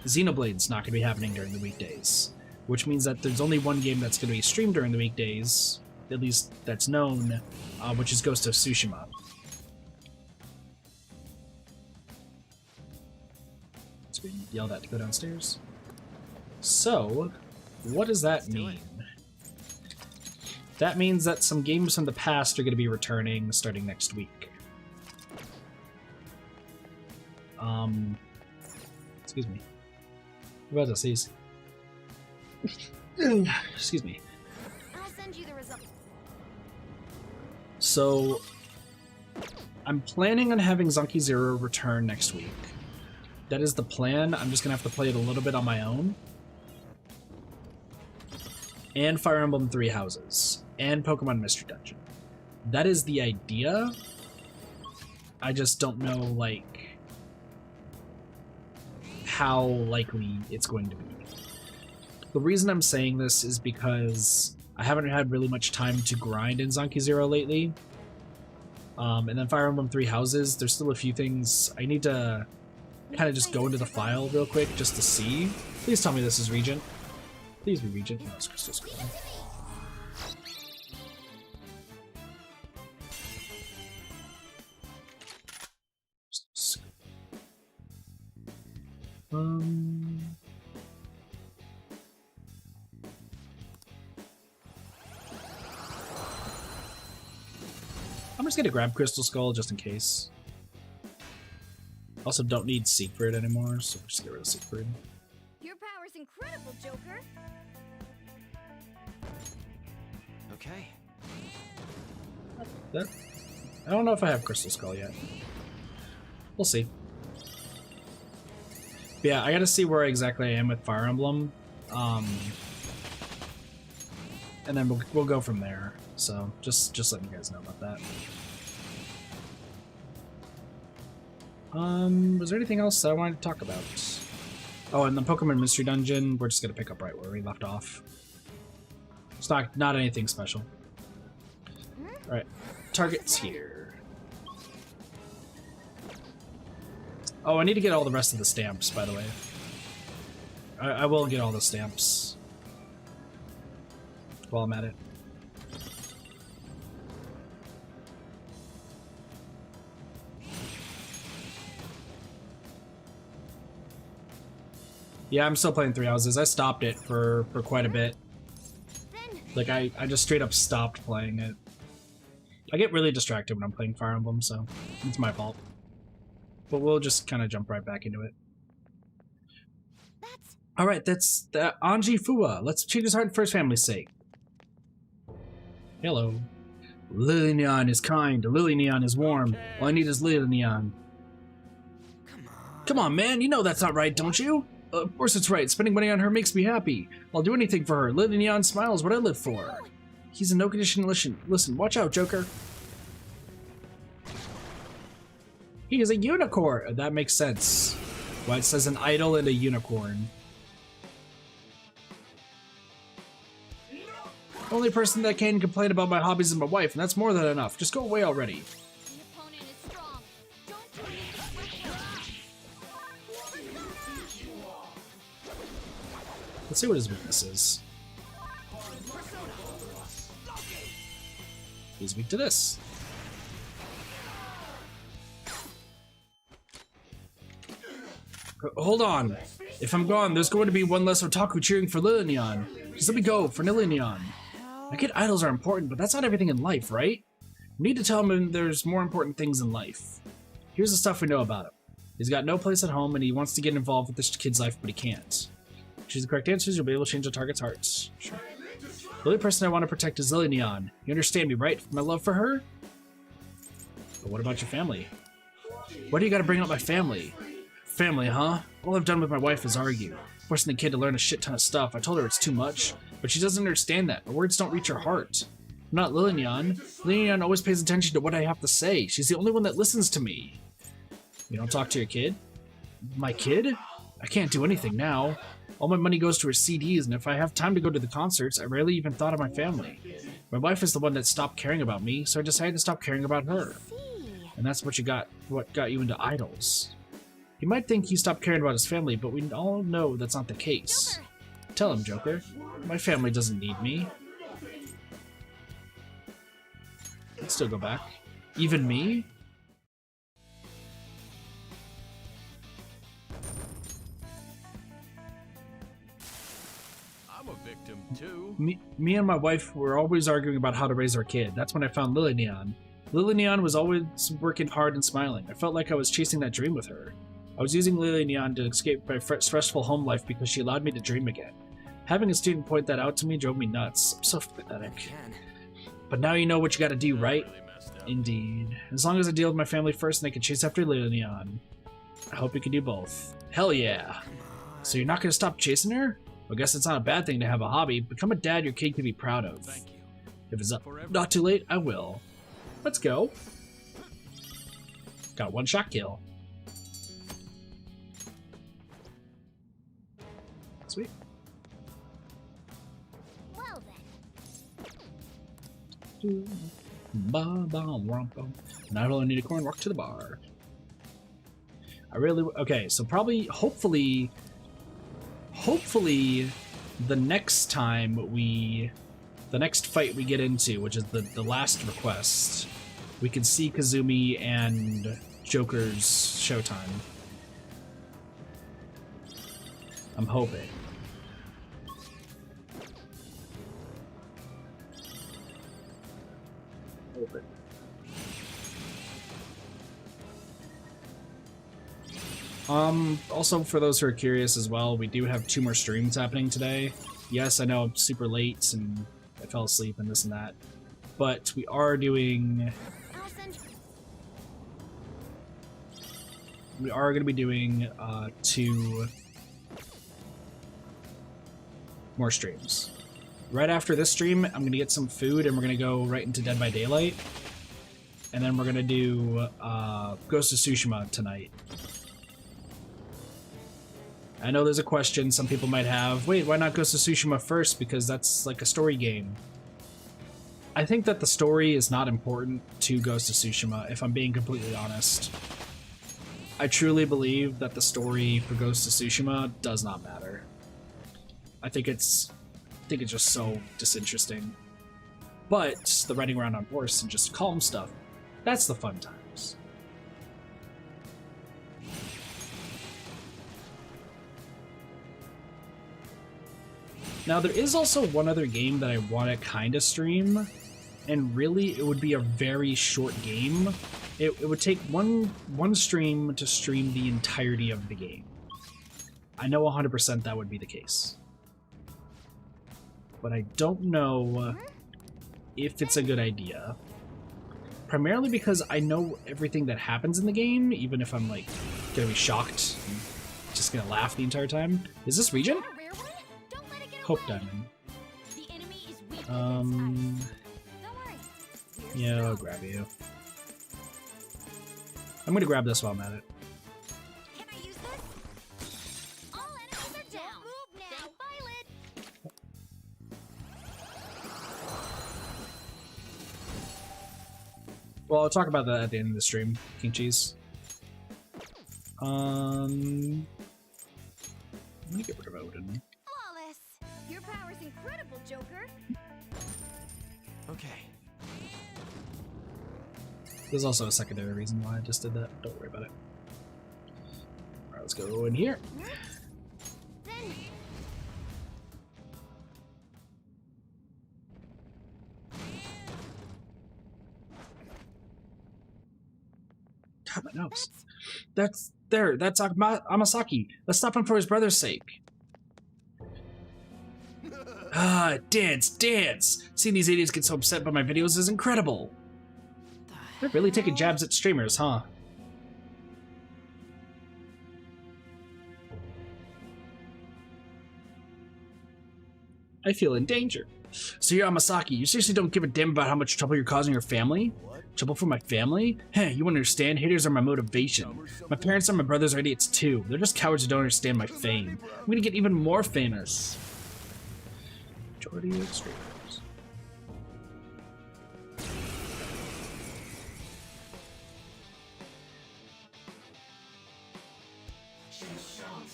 Xenoblade's not going to be happening during the weekdays, which means that there's only one game that's going to be streamed during the weekdays, at least that's known, which is Ghost of Tsushima. Being yelled at to go downstairs. So, what does that mean? That means that some games from the past are going to be returning starting next week. Excuse me. What about this? Excuse me. I'll send you the results. So, I'm planning on having Zonky Zero return next week. That is the plan. I'm just going to have to play it a little bit on my own. And Fire Emblem Three Houses. And Pokemon Mystery Dungeon. That is the idea. I just don't know, like, how likely it's going to be. The reason I'm saying this is because I haven't had really much time to grind in Zonky Zero lately. And then Fire Emblem Three Houses, there's still a few things I need to kind of just go into the file real quick just to see. Please tell me this is Regent. Please be Regent. No, it's Crystal Skull. I'm just gonna grab Crystal Skull just in case. Also don't need Siegfried anymore, so we'll just get rid of Siegfried. Your power's incredible, Joker. Okay. I don't know if I have Crystal Skull yet. We'll see. But yeah, I gotta see where exactly I am with Fire Emblem. And then we'll go from there. So just letting you guys know about that. Was there anything else I wanted to talk about? Oh, and the Pokemon Mystery Dungeon, we're just gonna pick up right where we left off. It's not anything special. Alright, targets here. Oh, I need to get all the rest of the stamps, by the way. I will get all the stamps while I'm at it. Yeah, I'm still playing Three Houses. I stopped it for quite a bit. Like, I just straight up stopped playing it. I get really distracted when I'm playing Fire Emblem, so it's my fault. But we'll just kind of jump right back into it. Alright, that's the Anji Fua. Let's achieve his heart for his family's sake. Hello. Lily Neon is kind. Lily Neon is warm. All I need is Lily Neon. Come on, man. You know that's not right, don't you? Of course it's right. Spending money on her makes me happy. I'll do anything for her. Lily Neon smile is what I live for. He's a no condition. Listen, watch out, Joker. He is a unicorn. That makes sense. Why it says an idol and a unicorn. The only person that can complain about my hobbies is my wife, and that's more than enough. Just go away already. Let's see what his weakness is. He's weak to this. Hold on. If I'm gone, there's going to be one less otaku cheering for Lily Neon. Just let me go for Lily Neon. I get idols are important, but that's not everything in life, right? We need to tell him there's more important things in life. Here's the stuff we know about him. He's got no place at home, and he wants to get involved with this kid's life, but he can't. Choose the correct answers, you'll be able to change the target's hearts. Sure. The only person I want to protect is Lily Neon. You understand me, right? My love for her? But what about your family? Why do you gotta bring up my family? Family, huh? All I've done with my wife is argue. Forcing the kid to learn a shit ton of stuff. I told her it's too much, but she doesn't understand that. My words don't reach her heart. I'm not Lily Neon. Lily Neon always pays attention to what I have to say. She's the only one that listens to me. You don't talk to your kid? My kid? I can't do anything now. All my money goes to her CDs, and if I have time to go to the concerts, I rarely even thought of my family. My wife is the one that stopped caring about me, so I decided to stop caring about her. And that's what got you into idols. You might think he stopped caring about his family, but we all know that's not the case. Joker. Tell him, Joker. My family doesn't need me. Let's still go back. Even me? I'm a victim too. Me and my wife were always arguing about how to raise our kid. That's when I found Lily Neon. Lily Neon was always working hard and smiling. I felt like I was chasing that dream with her. I was using Lily Neon to escape my stressful home life because she allowed me to dream again. Having a student point that out to me drove me nuts. I'm so pathetic. But now you know what you gotta do, right? Indeed. As long as I deal with my family first and I can chase after Lily Neon. I hope you can do both. Hell yeah. So you're not gonna stop chasing her? I guess it's not a bad thing to have a hobby. Become a dad your kid can be proud of. If it's not too late, I will. Let's go. Got one shot kill. Sweet. Well then. Now I only need a coin, walk to the bar. Okay, so probably, hopefully, the next time the next fight we get into, which is the last request, we can see Kazumi and Joker's showtime. I'm hoping. Also, for those who are curious as well, we do have 2 more streams happening today. Yes, I know I'm super late and I fell asleep and this and that, but we are doing... We are going to be doing 2 more streams. Right after this stream, I'm going to get some food and we're going to go right into Dead by Daylight. And then we're going to do Ghost of Tsushima tonight. I know there's a question some people might have. Wait, why not Ghost of Tsushima first? Because that's like a story game. I think that the story is not important to Ghost of Tsushima, if I'm being completely honest. I truly believe that the story for Ghost of Tsushima does not matter. I think it's just so disinteresting. But the riding around on horse and just calm stuff, that's the fun times. Now, there is also one other game that I want to kind of stream, and really it would be a very short game. It would take one stream to stream the entirety of the game. I know 100% that would be the case. But I don't know if it's a good idea. Primarily because I know everything that happens in the game, even if I'm like gonna be shocked and just gonna laugh the entire time. Is this region? Hope Diamond. Yeah, I'll grab you. I'm gonna grab this while I'm at it. Can I use this? All enemies are down. Move now. Violet. Well, I'll talk about that at the end of the stream, King Cheese. Let me get rid of Odin. Flawless. Your power's incredible, Joker. Okay. There's also a secondary reason why I just did that. Don't worry about it. Alright, let's go in here. God, my nose. That's Amasaki. Let's stop him for his brother's sake. Ah, dance. Seeing these idiots get so upset by my videos is incredible. They're really taking jabs at streamers, huh? I feel in danger. So you're Amasaki, you seriously don't give a damn about how much trouble you're causing your family? Trouble for my family? Hey, you understand? Haters are my motivation. My parents and my brothers are idiots too. They're just cowards who don't understand my fame. I'm gonna get even more famous. Majority of streamers.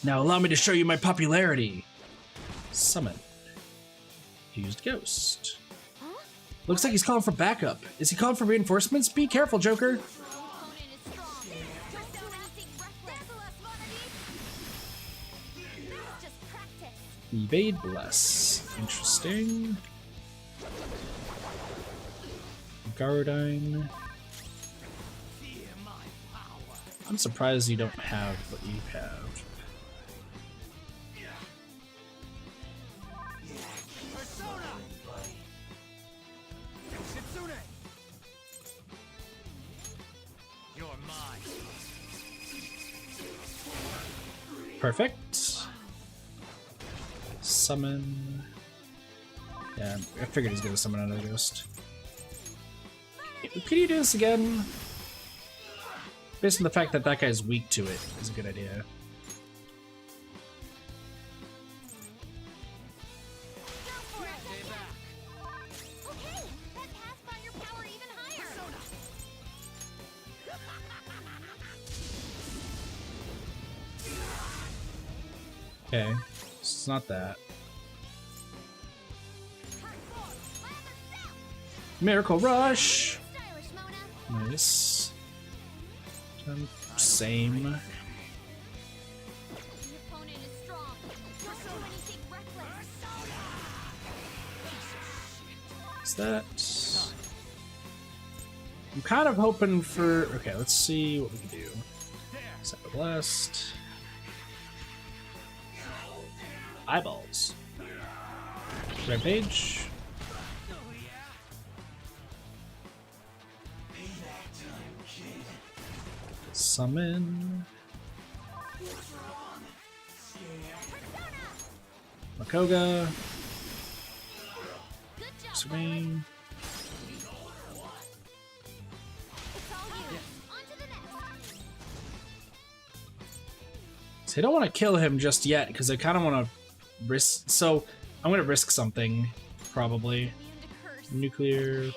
Now allow me to show you my popularity. Summon. Used Ghost. Looks like he's calling for backup. Is he calling for reinforcements? Be careful, Joker. Evade Bless. Interesting. Gardine. I'm surprised you don't have what you have. Perfect. Summon. Yeah, I figured he's gonna summon another ghost. Could you do this again? Based on the fact that that guy's weak to it is a good idea. Okay, it's not that. Miracle Rush! Nice. Same. Is that? I'm kind of hoping for. Okay, let's see what we can do. Cyber Blast. Eyeballs. Rampage. Summon. Makoga. Swing. So I don't want to kill him just yet because I kind of want to risk. So I'm going to risk something, probably. Nuclear.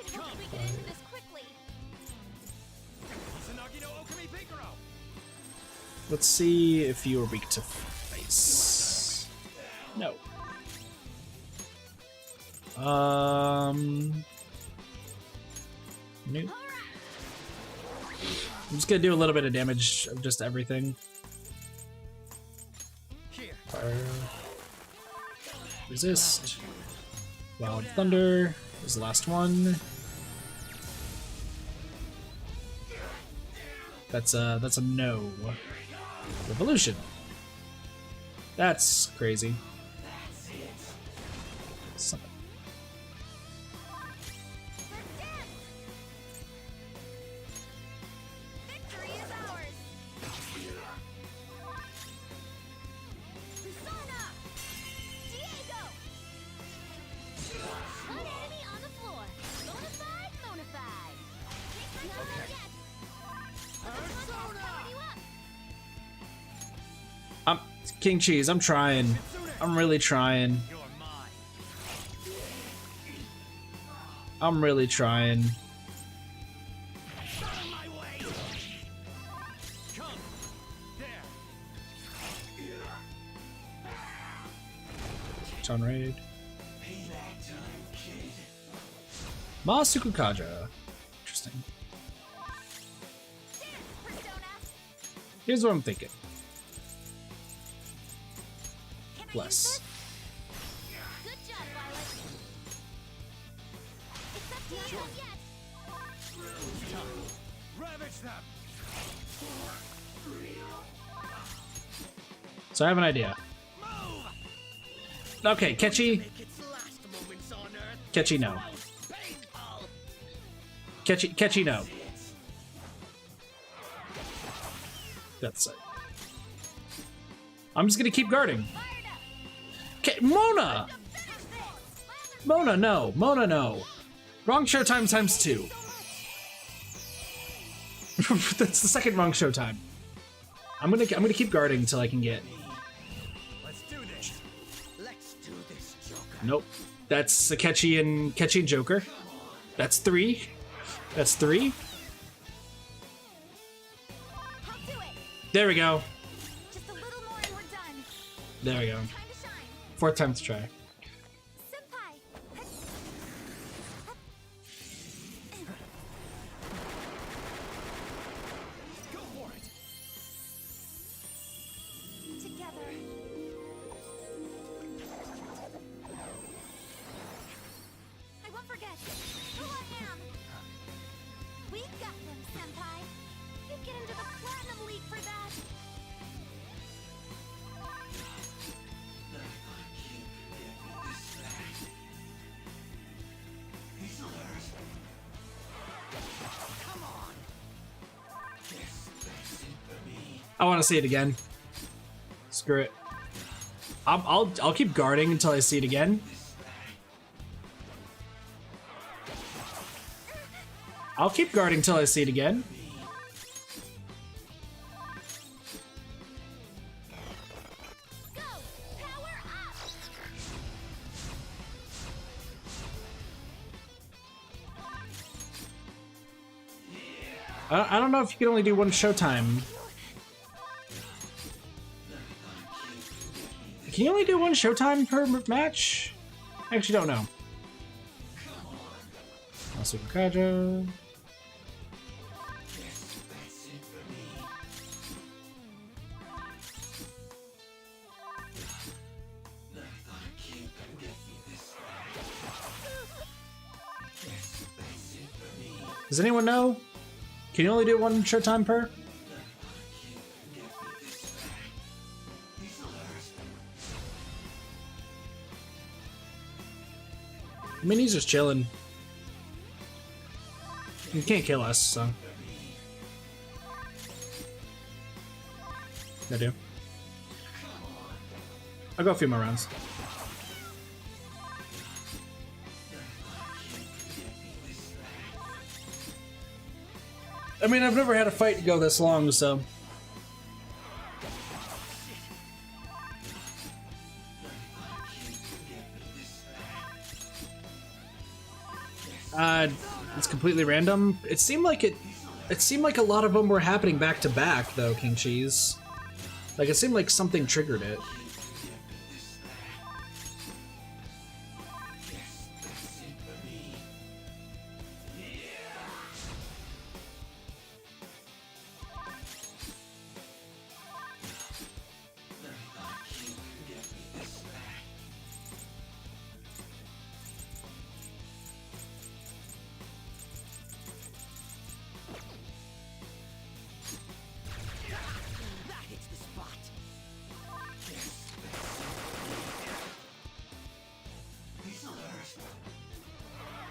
Let's see if you are weak to ice. No. Nuke. I'm just gonna do a little bit of damage of just everything. Fire. Resist. Wild Thunder is the last one. That's a no. Revolution. That's crazy. King Cheese, I'm trying. I'm really trying. I'm really trying. On raid. Masuku Kaja. Interesting. Here's what I'm thinking. Bless. Good job, Violet. It's up to you yet. Ravage them. So I have an idea. Okay, Catchy. Catchy, no. Catchy, no. That's it. I'm just gonna keep guarding. Mona! Mona, no. Mona, no. Wrong showtime times 2. That's the second wrong showtime. I'm gonna keep guarding until I can get. Let's do this. Let's do this, Joker. Nope. That's a Catchy and Joker. That's 3. That's 3. There we go. Just a little more and we're done. There we go. Time to shine. 4th time to try. Senpai. Go for it. Together. I won't forget who I am. We got them, Senpai. You get into the Platinum League for that. I want to see it again. Screw it. I'll keep guarding until I see it again. I'll keep guarding until I see it again. Go! Power up! I don't know if you can only do one showtime. Can you only do one showtime per match? I actually don't know. Masuku Kaja. Does anyone know? Can you only do one showtime per? I mean, he's just chilling. He can't kill us, so. I do. I'll go a few more rounds. I mean, I've never had a fight go this long, so. It's completely random. It seemed like a lot of them were happening back to back, though, King Cheese. Like, it seemed like something triggered it.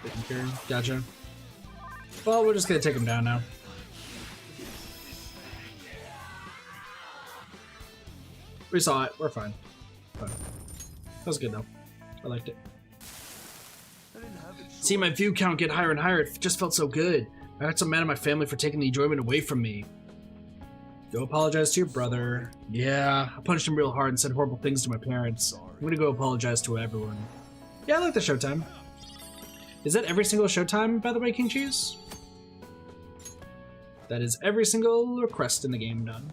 Didn't care. Gotcha. Well, we're just gonna take him down now. We saw it. We're fine. Fine. That was good though. I liked it. Seeing my view count get higher and higher, it just felt so good. I got so mad at my family for taking the enjoyment away from me. Go apologize to your brother. Yeah, I punished him real hard and said horrible things to my parents. I'm gonna go apologize to everyone. Yeah, I like the Showtime. Is that every single Showtime, by the way, King Cheese? That is every single request in the game done.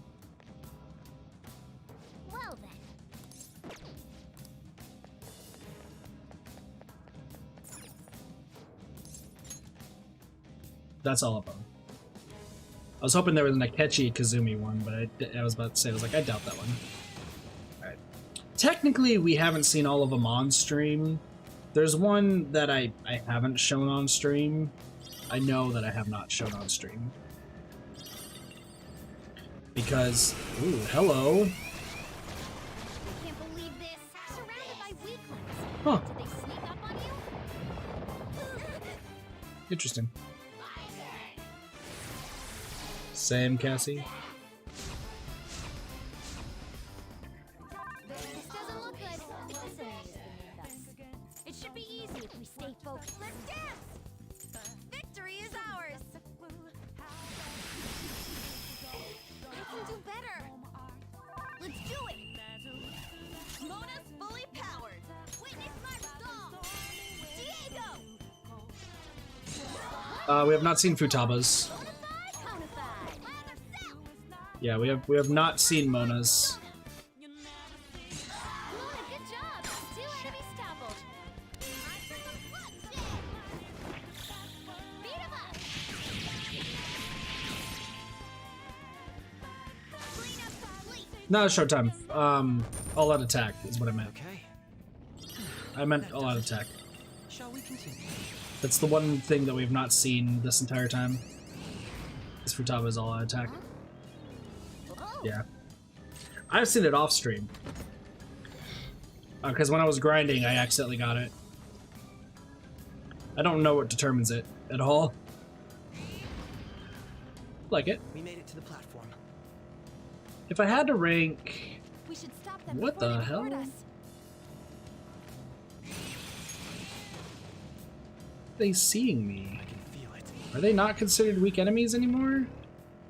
Well then. That's all of them. I was hoping there was an Akechi Kazumi one, but I was about to say, I was like, I doubt that one. Alright. Technically, we haven't seen all of them on stream. There's one that I haven't shown on stream. I know that I have not shown on stream. Because, ooh, hello. I can't believe this. Surrounded by weaklings. Huh. Did they sneak up on you? Interesting. Same, Cassie. This doesn't look good. It should be easy if we stay focused. Let's dance! Victory is ours! I can do better! Let's do it! Mona's fully powered! Witness my resolve! Diego! We have not seen Futaba's. Yeah, we have not seen Mona's. Not a Showtime. All out attack is what I meant. Okay. I meant all out attack. Shall we continue? That's the one thing that we have not seen this entire time. Is Futaba's all out attack. Yeah. I've seen it off stream. Because when I was grinding, I accidentally got it. I don't know what determines it at all. Like it. We made it to the platform. If I had to rank... We should stop them What before the they hell? board us. Are they seeing me? Are they not considered weak enemies anymore?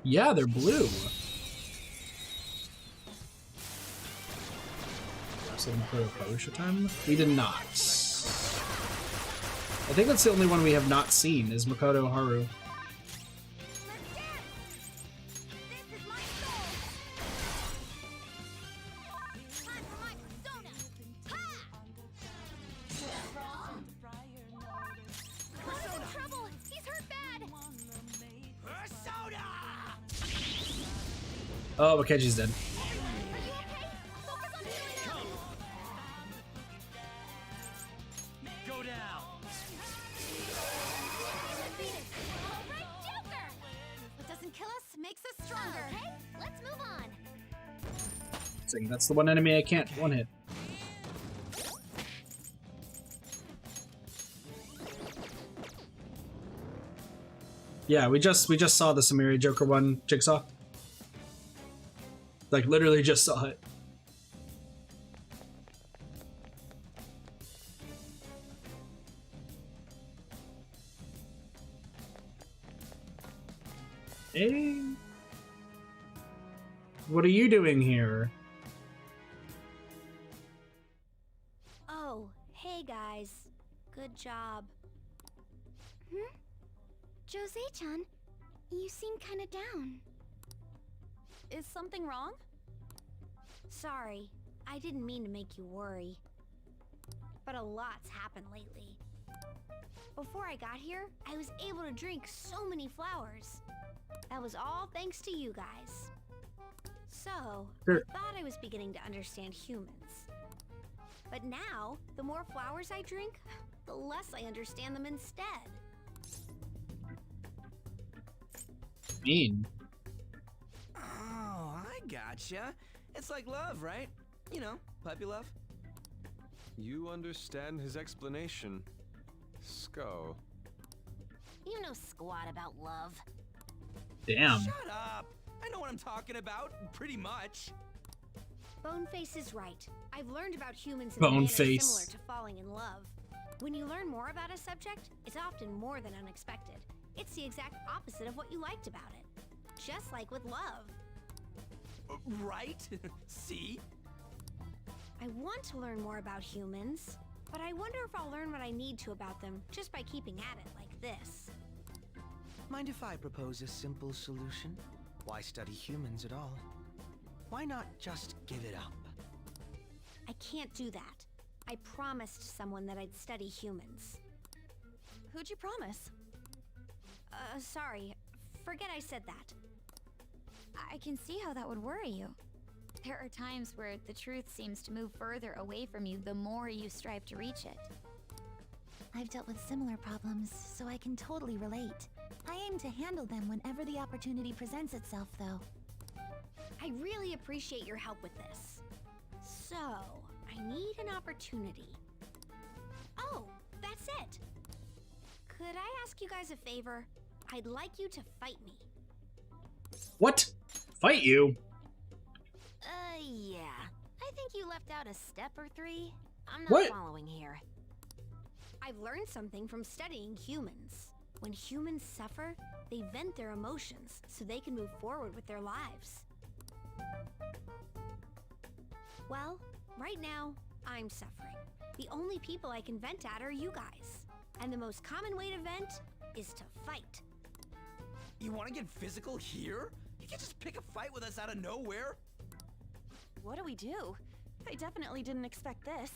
Yeah, they're blue. Time? We did not. I think that's the only one we have not seen, is Makoto Haru. Oh, Akechi's dead. Go down. What doesn't kill us makes us stronger. Okay, let's move on. That's the one enemy I can't one hit. Yeah, we just saw the Samiri Joker one, Jigsaw. Like, literally just saw it. Hey. What are you doing here? Oh, hey guys. Good job. Jose-chan, you seem kinda down. Is something wrong? Sorry, I didn't mean to make you worry. But a lot's happened lately. Before I got here, I was able to drink so many flowers. That was all thanks to you guys. So, Sure. I thought I was beginning to understand humans. But now, the more flowers I drink, the less I understand them instead. Mean. Oh, I gotcha. It's like love, right? You know, puppy love. You understand his explanation. Sko. You know squat about love. Damn. Shut up! I know what I'm talking about, pretty much. Boneface is right. I've learned about humans in a manner similar to falling in love. When you learn more about a subject, it's often more than unexpected. It's the exact opposite of what you liked about it. Just like with love. Right? See? I want to learn more about humans, but I wonder if I'll learn what I need to about them just by keeping at it like this. Mind if I propose a simple solution? Why study humans at all? Why not just give it up? I can't do that. I promised someone that I'd study humans. Who'd you promise? Sorry. Forget I said that. I can see how that would worry you. There are times where the truth seems to move further away from you the more you strive to reach it. I've dealt with similar problems, so I can totally relate. I aim to handle them whenever the opportunity presents itself, though. I really appreciate your help with this. So, I need an opportunity. Oh, that's it! Could I ask you guys a favor? I'd like you to fight me. What? Fight you? Yeah. I think you left out a step or three. I'm not What? following here. I've learned something from studying humans. When humans suffer, they vent their emotions so they can move forward with their lives. Well, right now, I'm suffering. The only people I can vent at are you guys. And the most common way to vent is to fight. You want to get physical here? You can't just pick a fight with us out of nowhere. What do we do? I definitely didn't expect this.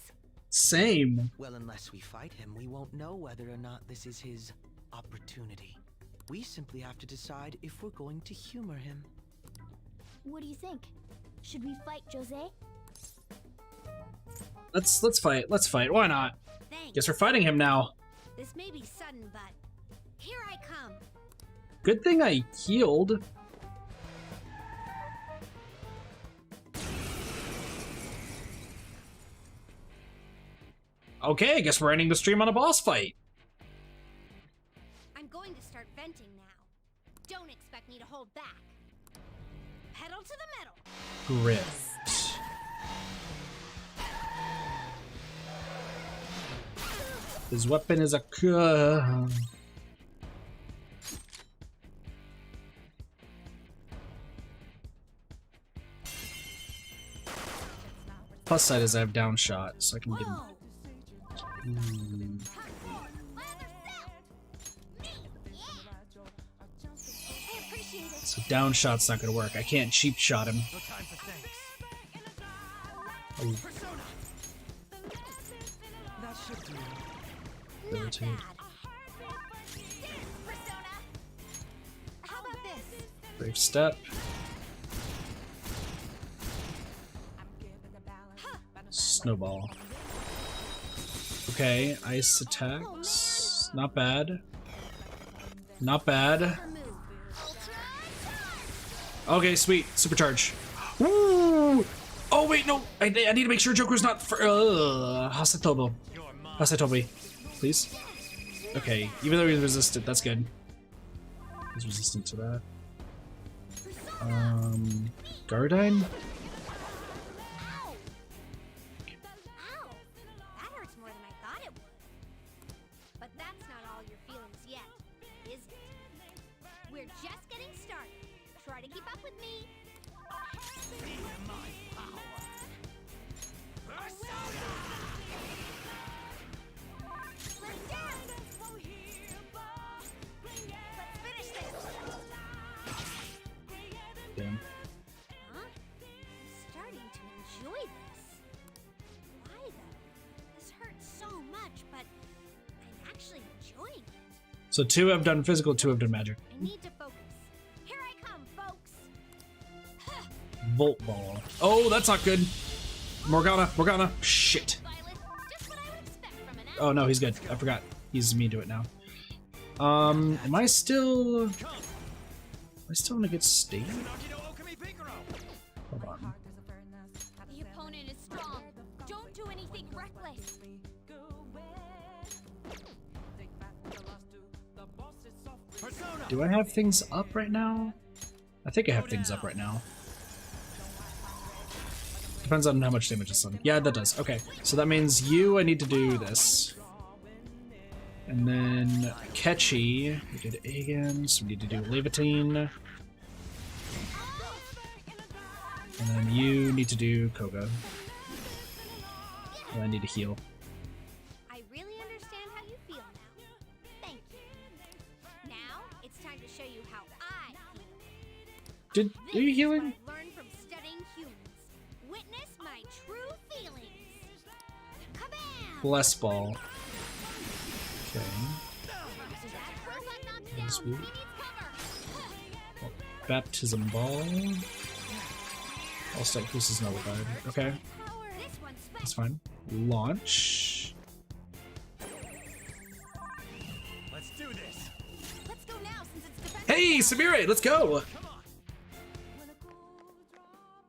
Same. Well, unless we fight him, we won't know whether or not this is his opportunity. We simply have to decide if we're going to humor him. What do you think? Should we fight Jose? Let's fight. Let's fight. Why not? Thanks. Guess we're fighting him now. This may be sudden, but here I come. Good thing I healed. Okay, I guess we're ending the stream on a boss fight. I'm going to start venting now. Don't expect me to hold back. Pedal to the metal. Grift. His weapon is a plus side is I have down shot, so I can get him. So down shot's not gonna work. I can't cheap shot him. No time for thanks. Oh. Persona. That should do. Rotate. How about this? Brave step. Snowball. Okay, ice attacks. Not bad. Not bad. Okay, sweet. Supercharge. Woo! Oh wait, no! I need to make sure Joker's not for Hasatobo. Hasatobi. Please? Okay, even though he's resistant, that's good. He's resistant to that. Gardine? That hurts more than I thought it would. But that's not all your feelings yet, is it? We're just getting started. Try to keep up with me. Let's dance! Let's finish this! Damn. Huh? I'm starting to enjoy this. Why though? This hurts so much, but I'm actually enjoying it. So 2 have done physical, 2 have done magic. I need to focus. Here I come, folks! Volt ball. Oh, that's not good. Morgana. Shit. Oh no, he's good. I forgot. He's immune to it now. Am I still in a good state? Hold on. The opponent is strong. Don't do anything reckless. Do I have things up right now? I think I have things up right now. Depends on how much damage is done. Yeah, that does. Okay, so that means I need to do this. And then Ketchy, we did Aegon, so we need to do Levitine. And then you need to do Koga. And I need to heal. I really understand how you feel now. Thank you. Now it's time to show you how I feel. Are you healing? I've learned from studying humans. Witness my true feelings. Kabam! Bless Ball. Okay. That's weird. Baptism Ball. All stat increases nullified. Okay. That's fine. Launch. Let's do this. Let's go now since it's defense. Hey, Samire, let's go!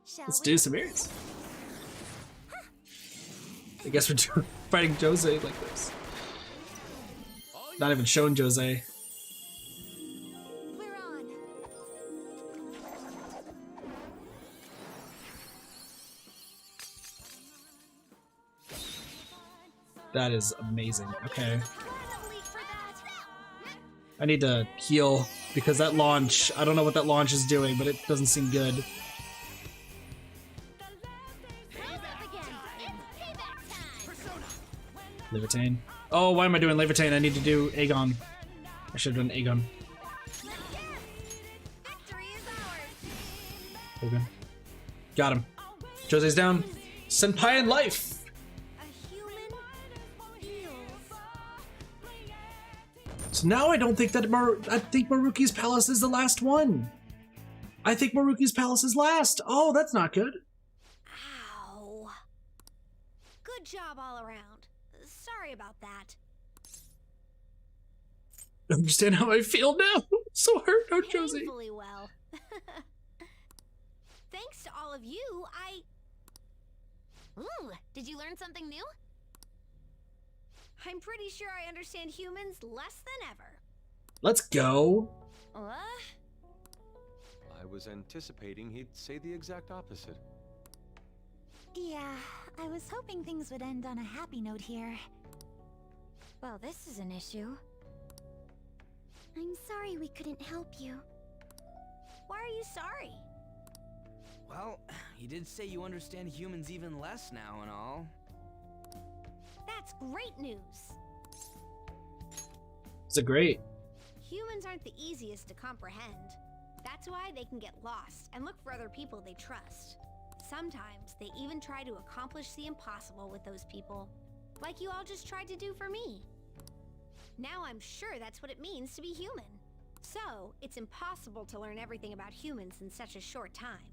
Shall Let's we? do Samire's. I guess we're fighting Jose like this. Not even showing Jose. We're on. That is amazing. Okay. I need to heal because that launch, I don't know what that launch is doing, but it doesn't seem good. Levitane. Oh, why am I doing Levitane? I need to do Aegon. I should have done Aegon. Aegon. Got him. Jose's down. Senpai in life! So now I don't think that I think Maruki's Palace is the last one. I think Maruki's Palace is last. Oh, that's not good. Ow. Good job all around. Sorry about that. I understand how I feel now. I'm so hurt, oh Josie. Painfully well. Thanks to all of you, Ooh, did you learn something new? I'm pretty sure I understand humans less than ever. Let's go. I was anticipating he'd say the exact opposite. Yeah, I was hoping things would end on a happy note here. Well, this is an issue. I'm sorry we couldn't help you. Why are you sorry? Well, you did say you understand humans even less now and all. That's great news. It's a great. Humans aren't the easiest to comprehend. That's why they can get lost and look for other people they trust. Sometimes they even try to accomplish the impossible with those people, like you all just tried to do for me. Now I'm sure that's what it means to be human. So, it's impossible to learn everything about humans in such a short time.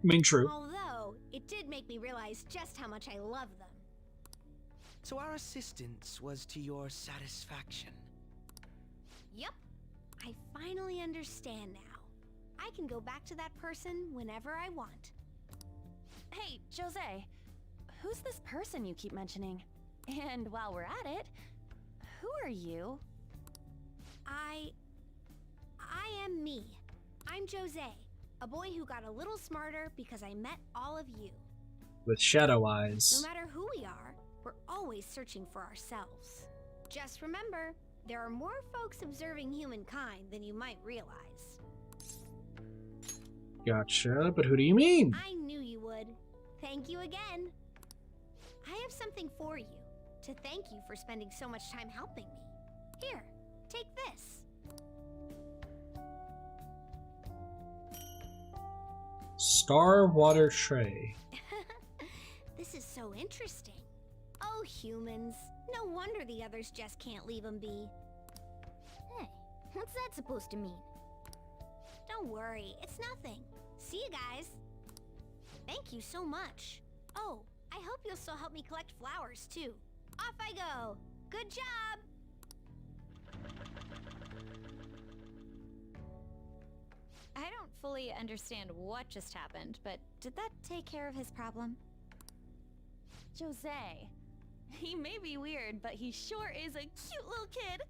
I mean, true. Although, it did make me realize just how much I love them. So our assistance was to your satisfaction. Yep. I finally understand now. I can go back to that person whenever I want. Hey, Jose, who's this person you keep mentioning? And while we're at it, who are you? I am me. I'm Jose, a boy who got a little smarter because I met all of you. With shadow eyes. No matter who we are, we're always searching for ourselves. Just remember, there are more folks observing humankind than you might realize. Gotcha, but who do you mean? I knew you would. Thank you again. I have something for you, to thank you for spending so much time helping me. Here, take this. Star Water Tray. This is so interesting. Oh, humans. No wonder the others just can't leave them be. Hey, what's that supposed to mean? Don't worry, it's nothing. See you guys. Thank you so much. Oh, I hope you'll still help me collect flowers, too. Off I go. Good job! I don't fully understand what just happened, but did that take care of his problem? Jose. He may be weird, but he sure is a cute little kid.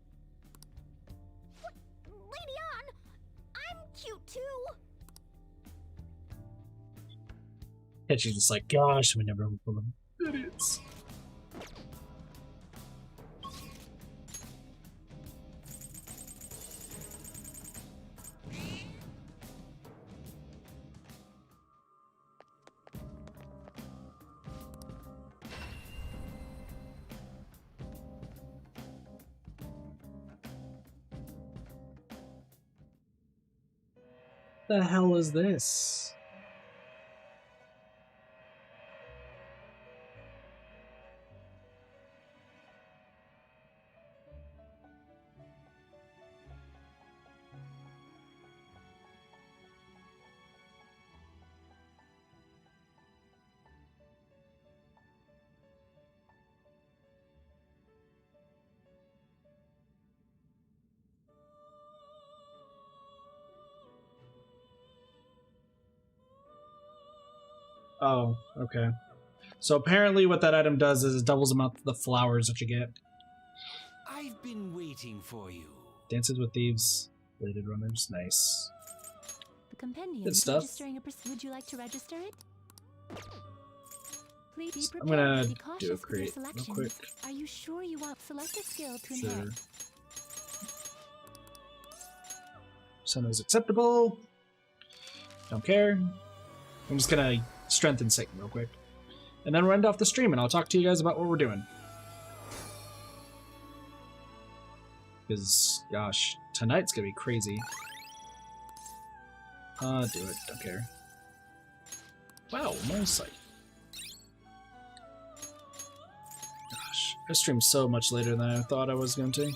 What? Lady She's just like, gosh, we never full of idiots. The hell is this? Oh, okay. So apparently what that item does is it doubles the amount of the flowers that you get. I've been waiting for you. Dances with Thieves, Bladed Runners, nice. The compendium Good stuff. registering would you like to register it? Please be I'm prepared gonna to be do a cautious with your create real selections. quick. Are you sure you want select a skill to Sure. inherit? Sun is acceptable. Don't care. I'm just gonna strengthen Satan real quick. And then we'll end off the stream and I'll talk to you guys about what we're doing. Because, gosh, tonight's gonna be crazy. Do it, don't care. Wow, no sight. Gosh, I streamed so much later than I thought I was going to.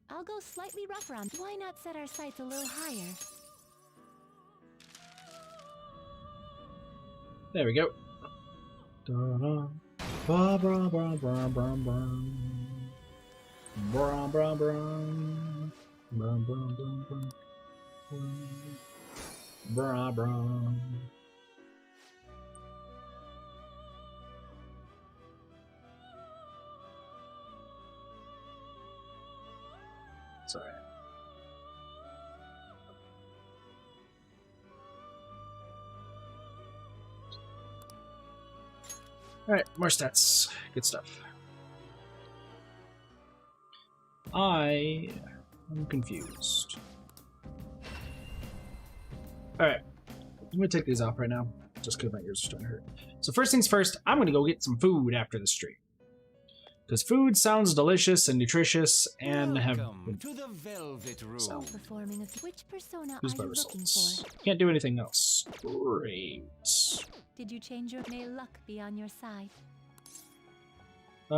I'll go slightly rougher on. Why not set our sights a little higher? There we go. Da-da. Bra bra bra bra bra bra. Bra bra bra. Bra bra bra bra. Bra bra. Sorry. Alright, more stats. Good stuff. I am confused. Alright, I'm gonna take these off right now, just because my ears are starting to hurt. So first things first, I'm gonna go get some food after the stream. Because food sounds delicious and nutritious and Welcome to the Velvet Room. So, Performing of which persona here's are my you looking results. for? Can't do anything else. Great. Did you change your may luck be on your side? Yeah,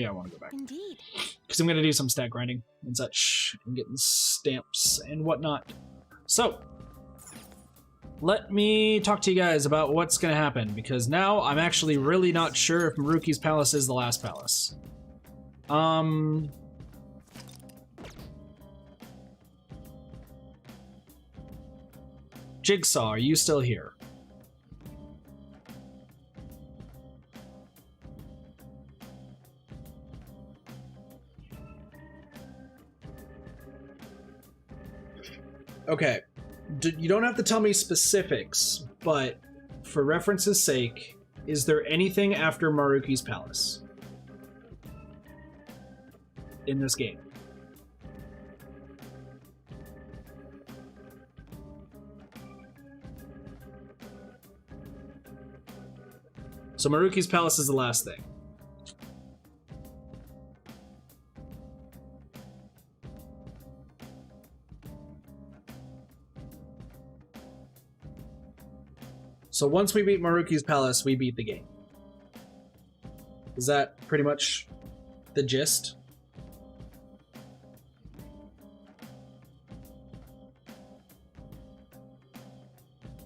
I want to go back. Indeed. Because I'm going to do some stat grinding and such, and getting stamps and whatnot. So, let me talk to you guys about what's going to happen, because now I'm actually really not sure if Maruki's Palace is the last palace. Jigsaw, are you still here? Okay. You don't have to tell me specifics, but for reference's sake, is there anything after Maruki's Palace in this game? So Maruki's Palace is the last thing. So once we beat Maruki's Palace, we beat the game. Is that pretty much the gist?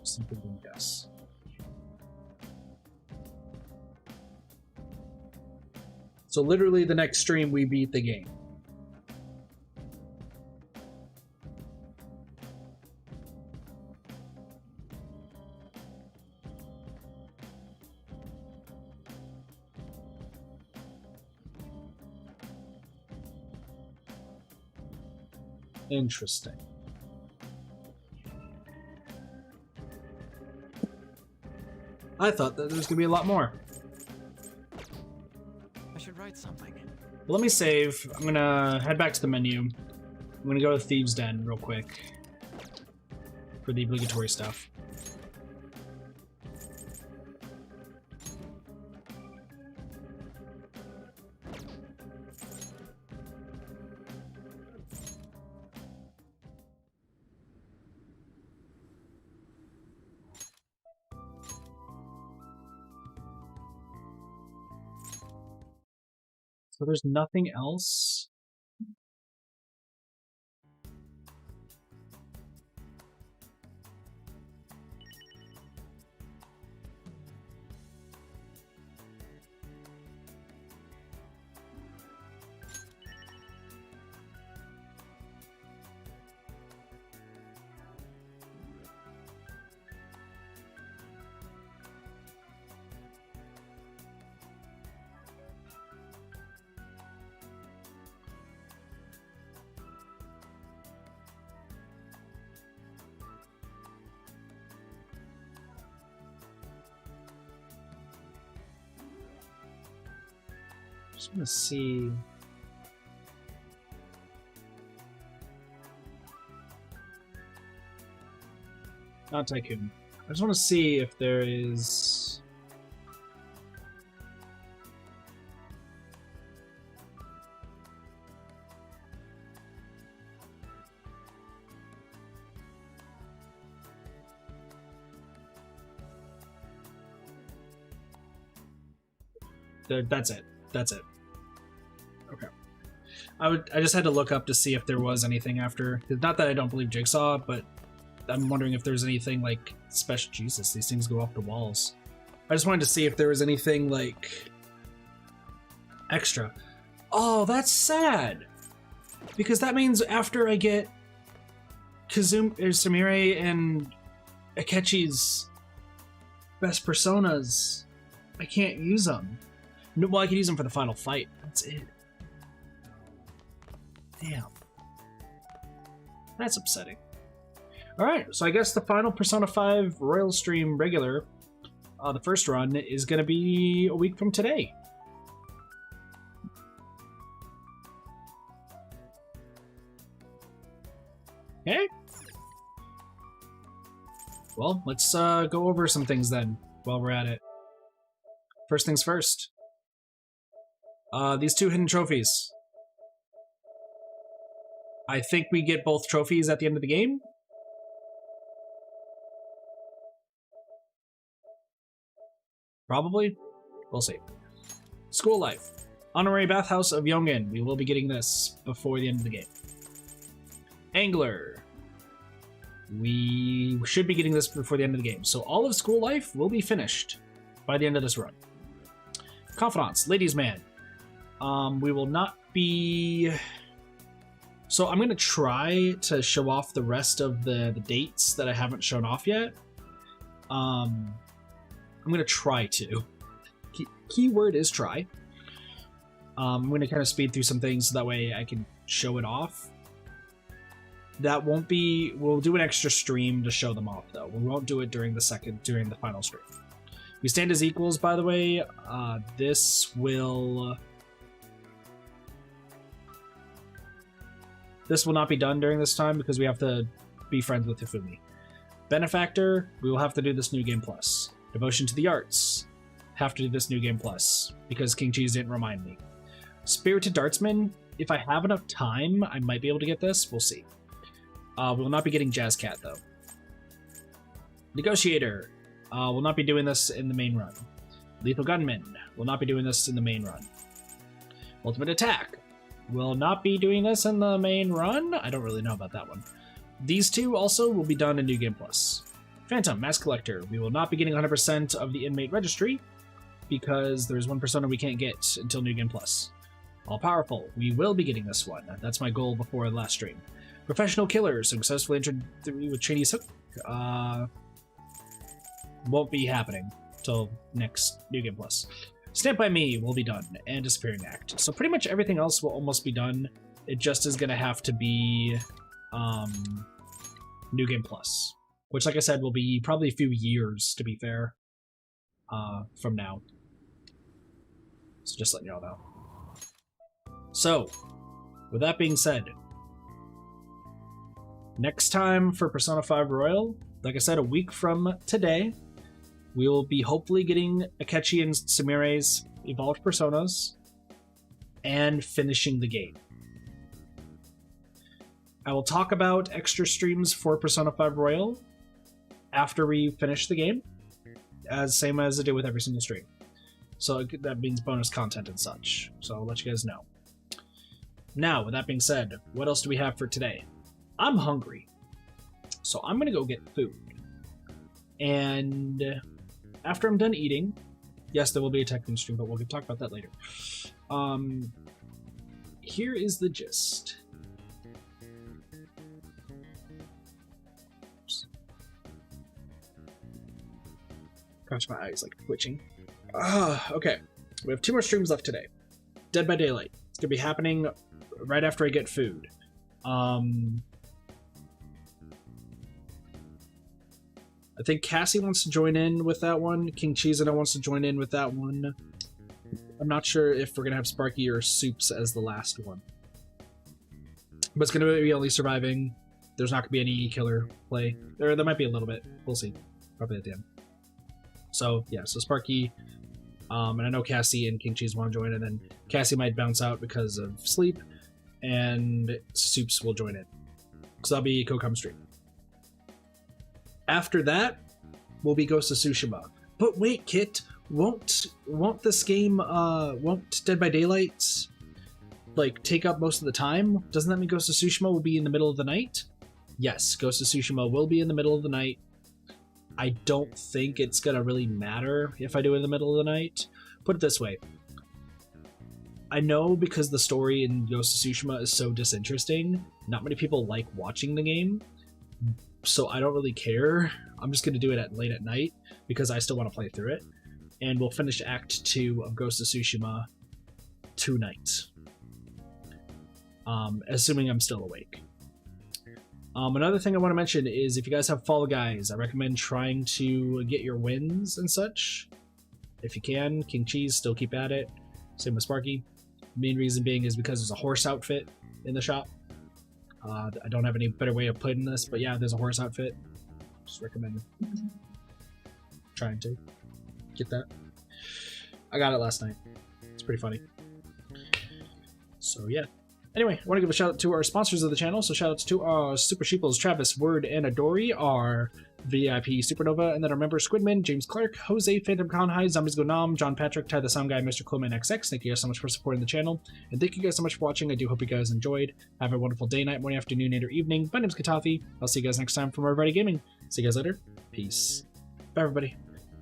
Something to guess. So literally the next stream, we beat the game. Interesting. I thought that there was gonna be a lot more. I should write something. Well, let me save. I'm gonna head back to the menu. I'm gonna go to Thieves' Den real quick for the obligatory stuff. So there's nothing else. Just want to see. Not Tycoon. I just want to see if there is. That's it. That's it. Okay. I just had to look up to see if there was anything after. Not that I don't believe Jigsaw, but I'm wondering if there's anything like special. Jesus, these things go off the walls. I just wanted to see if there was anything like extra. Oh, that's sad. Because that means after I get Sumire and Akechi's best personas, I can't use them. No, well, I can use them for the final fight. That's it. Damn. That's upsetting. Alright, so I guess the final Persona 5 Royal Stream regular, the first run, is going to be a week from today. Okay. Well, let's go over some things then, while we're at it. First things first. These two hidden trophies. I think we get both trophies at the end of the game. Probably. We'll see. School life. Honorary Bathhouse of Yongen. We will be getting this before the end of the game. Angler. We should be getting this before the end of the game. So all of school life will be finished by the end of this run. Confidants. Ladies' Man. We will not be... So I'm going to try to show off the rest of the dates that I haven't shown off yet. I'm going to try to. Keyword is try. I'm going to kind of speed through some things so that way I can show it off. That won't be... We'll do an extra stream to show them off, though. We won't do it during the final stream. We stand as equals, by the way. This will not be done during this time because we have to be friends with Hifumi. Benefactor, we will have to do this New Game Plus. Devotion to the Arts, have to do this New Game Plus because King Cheese didn't remind me. Spirited Dartsman, if I have enough time, I might be able to get this. We'll see. We will not be getting Jazz Cat, though. Negotiator, will not be doing this in the main run. Lethal Gunman, will not be doing this in the main run. Ultimate Attack, will not be doing this in the main run. I don't really know about that one. These two also will be done in New Game Plus. Phantom, Mask Collector, we will not be getting 100% of the inmate registry because there's one persona we can't get until New Game Plus. All Powerful, we will be getting this one. That's my goal before the last stream. Professional Killers, successfully entered with Chinese Hook. Won't be happening till next New Game Plus. Stand By Me will be done, and Disappearing Act. So pretty much everything else will almost be done. It just is going to have to be New Game Plus, which, like I said, will be probably a few years, to be fair, from now. So just letting y'all know. So, with that being said, next time for Persona 5 Royal, like I said, a week from today, we will be hopefully getting Akechi and Sumire's Evolved Personas and finishing the game. I will talk about extra streams for Persona 5 Royal after we finish the game, same as I did with every single stream. So that means bonus content and such. So I'll let you guys know. Now, with that being said, what else do we have for today? I'm hungry, so I'm gonna go get food. And after I'm done eating, yes, there will be a Tekken stream, but we'll talk about that later. Here is the gist. Oops. Gosh, my eyes like twitching. Okay, we have 2 more streams left today. Dead by Daylight. It's gonna be happening right after I get food. I think Cassie wants to join in with that one. King Cheese and I wants to join in with that one. I'm not sure if we're gonna have Sparky or Soups as the last one. But it's gonna be only surviving. There's not gonna be any killer play. There might be a little bit. We'll see. Probably at the end. So yeah, so Sparky, and I know Cassie and King Cheese want to join, and then Cassie might bounce out because of sleep, and Soups will join in. So that'll be Kokam stream. After that, will be Ghost of Tsushima. But wait, Kit, won't this game, won't Dead by Daylight, like, take up most of the time? Doesn't that mean Ghost of Tsushima will be in the middle of the night? Yes, Ghost of Tsushima will be in the middle of the night. I don't think it's gonna really matter if I do it in the middle of the night. Put it this way. I know because the story in Ghost of Tsushima is so disinteresting, not many people like watching the game, so I don't really care. I'm just going to do it late at night because I still want to play through it. And we'll finish Act 2 of Ghost of Tsushima tonight. Assuming I'm still awake. Another thing I want to mention is if you guys have Fall Guys, I recommend trying to get your wins and such. If you can, King Cheese, still keep at it. Same with Sparky. Main reason being is because there's a horse outfit in the shop. I don't have any better way of putting this, but yeah, there's a horse outfit. Just recommend trying to get that. I got it last night. It's pretty funny. So yeah. Anyway, I want to give a shout out to our sponsors of the channel. So shout outs to our Super Sheeples, Travis, Word, and Adori, our VIP Supernova, and then our members Squidman, James Clark, Jose, Phantom Conhai, Zombies Go Nom, John Patrick, Ty the Sound Guy, Mr. Cloman XX. Thank you guys so much for supporting the channel, and thank you guys so much for watching. I do hope you guys enjoyed. Have a wonderful day, night, morning, afternoon, and or evening. My name's Katafi. I'll see you guys next time from Everybody Gaming. See you guys later. Peace. Bye, everybody.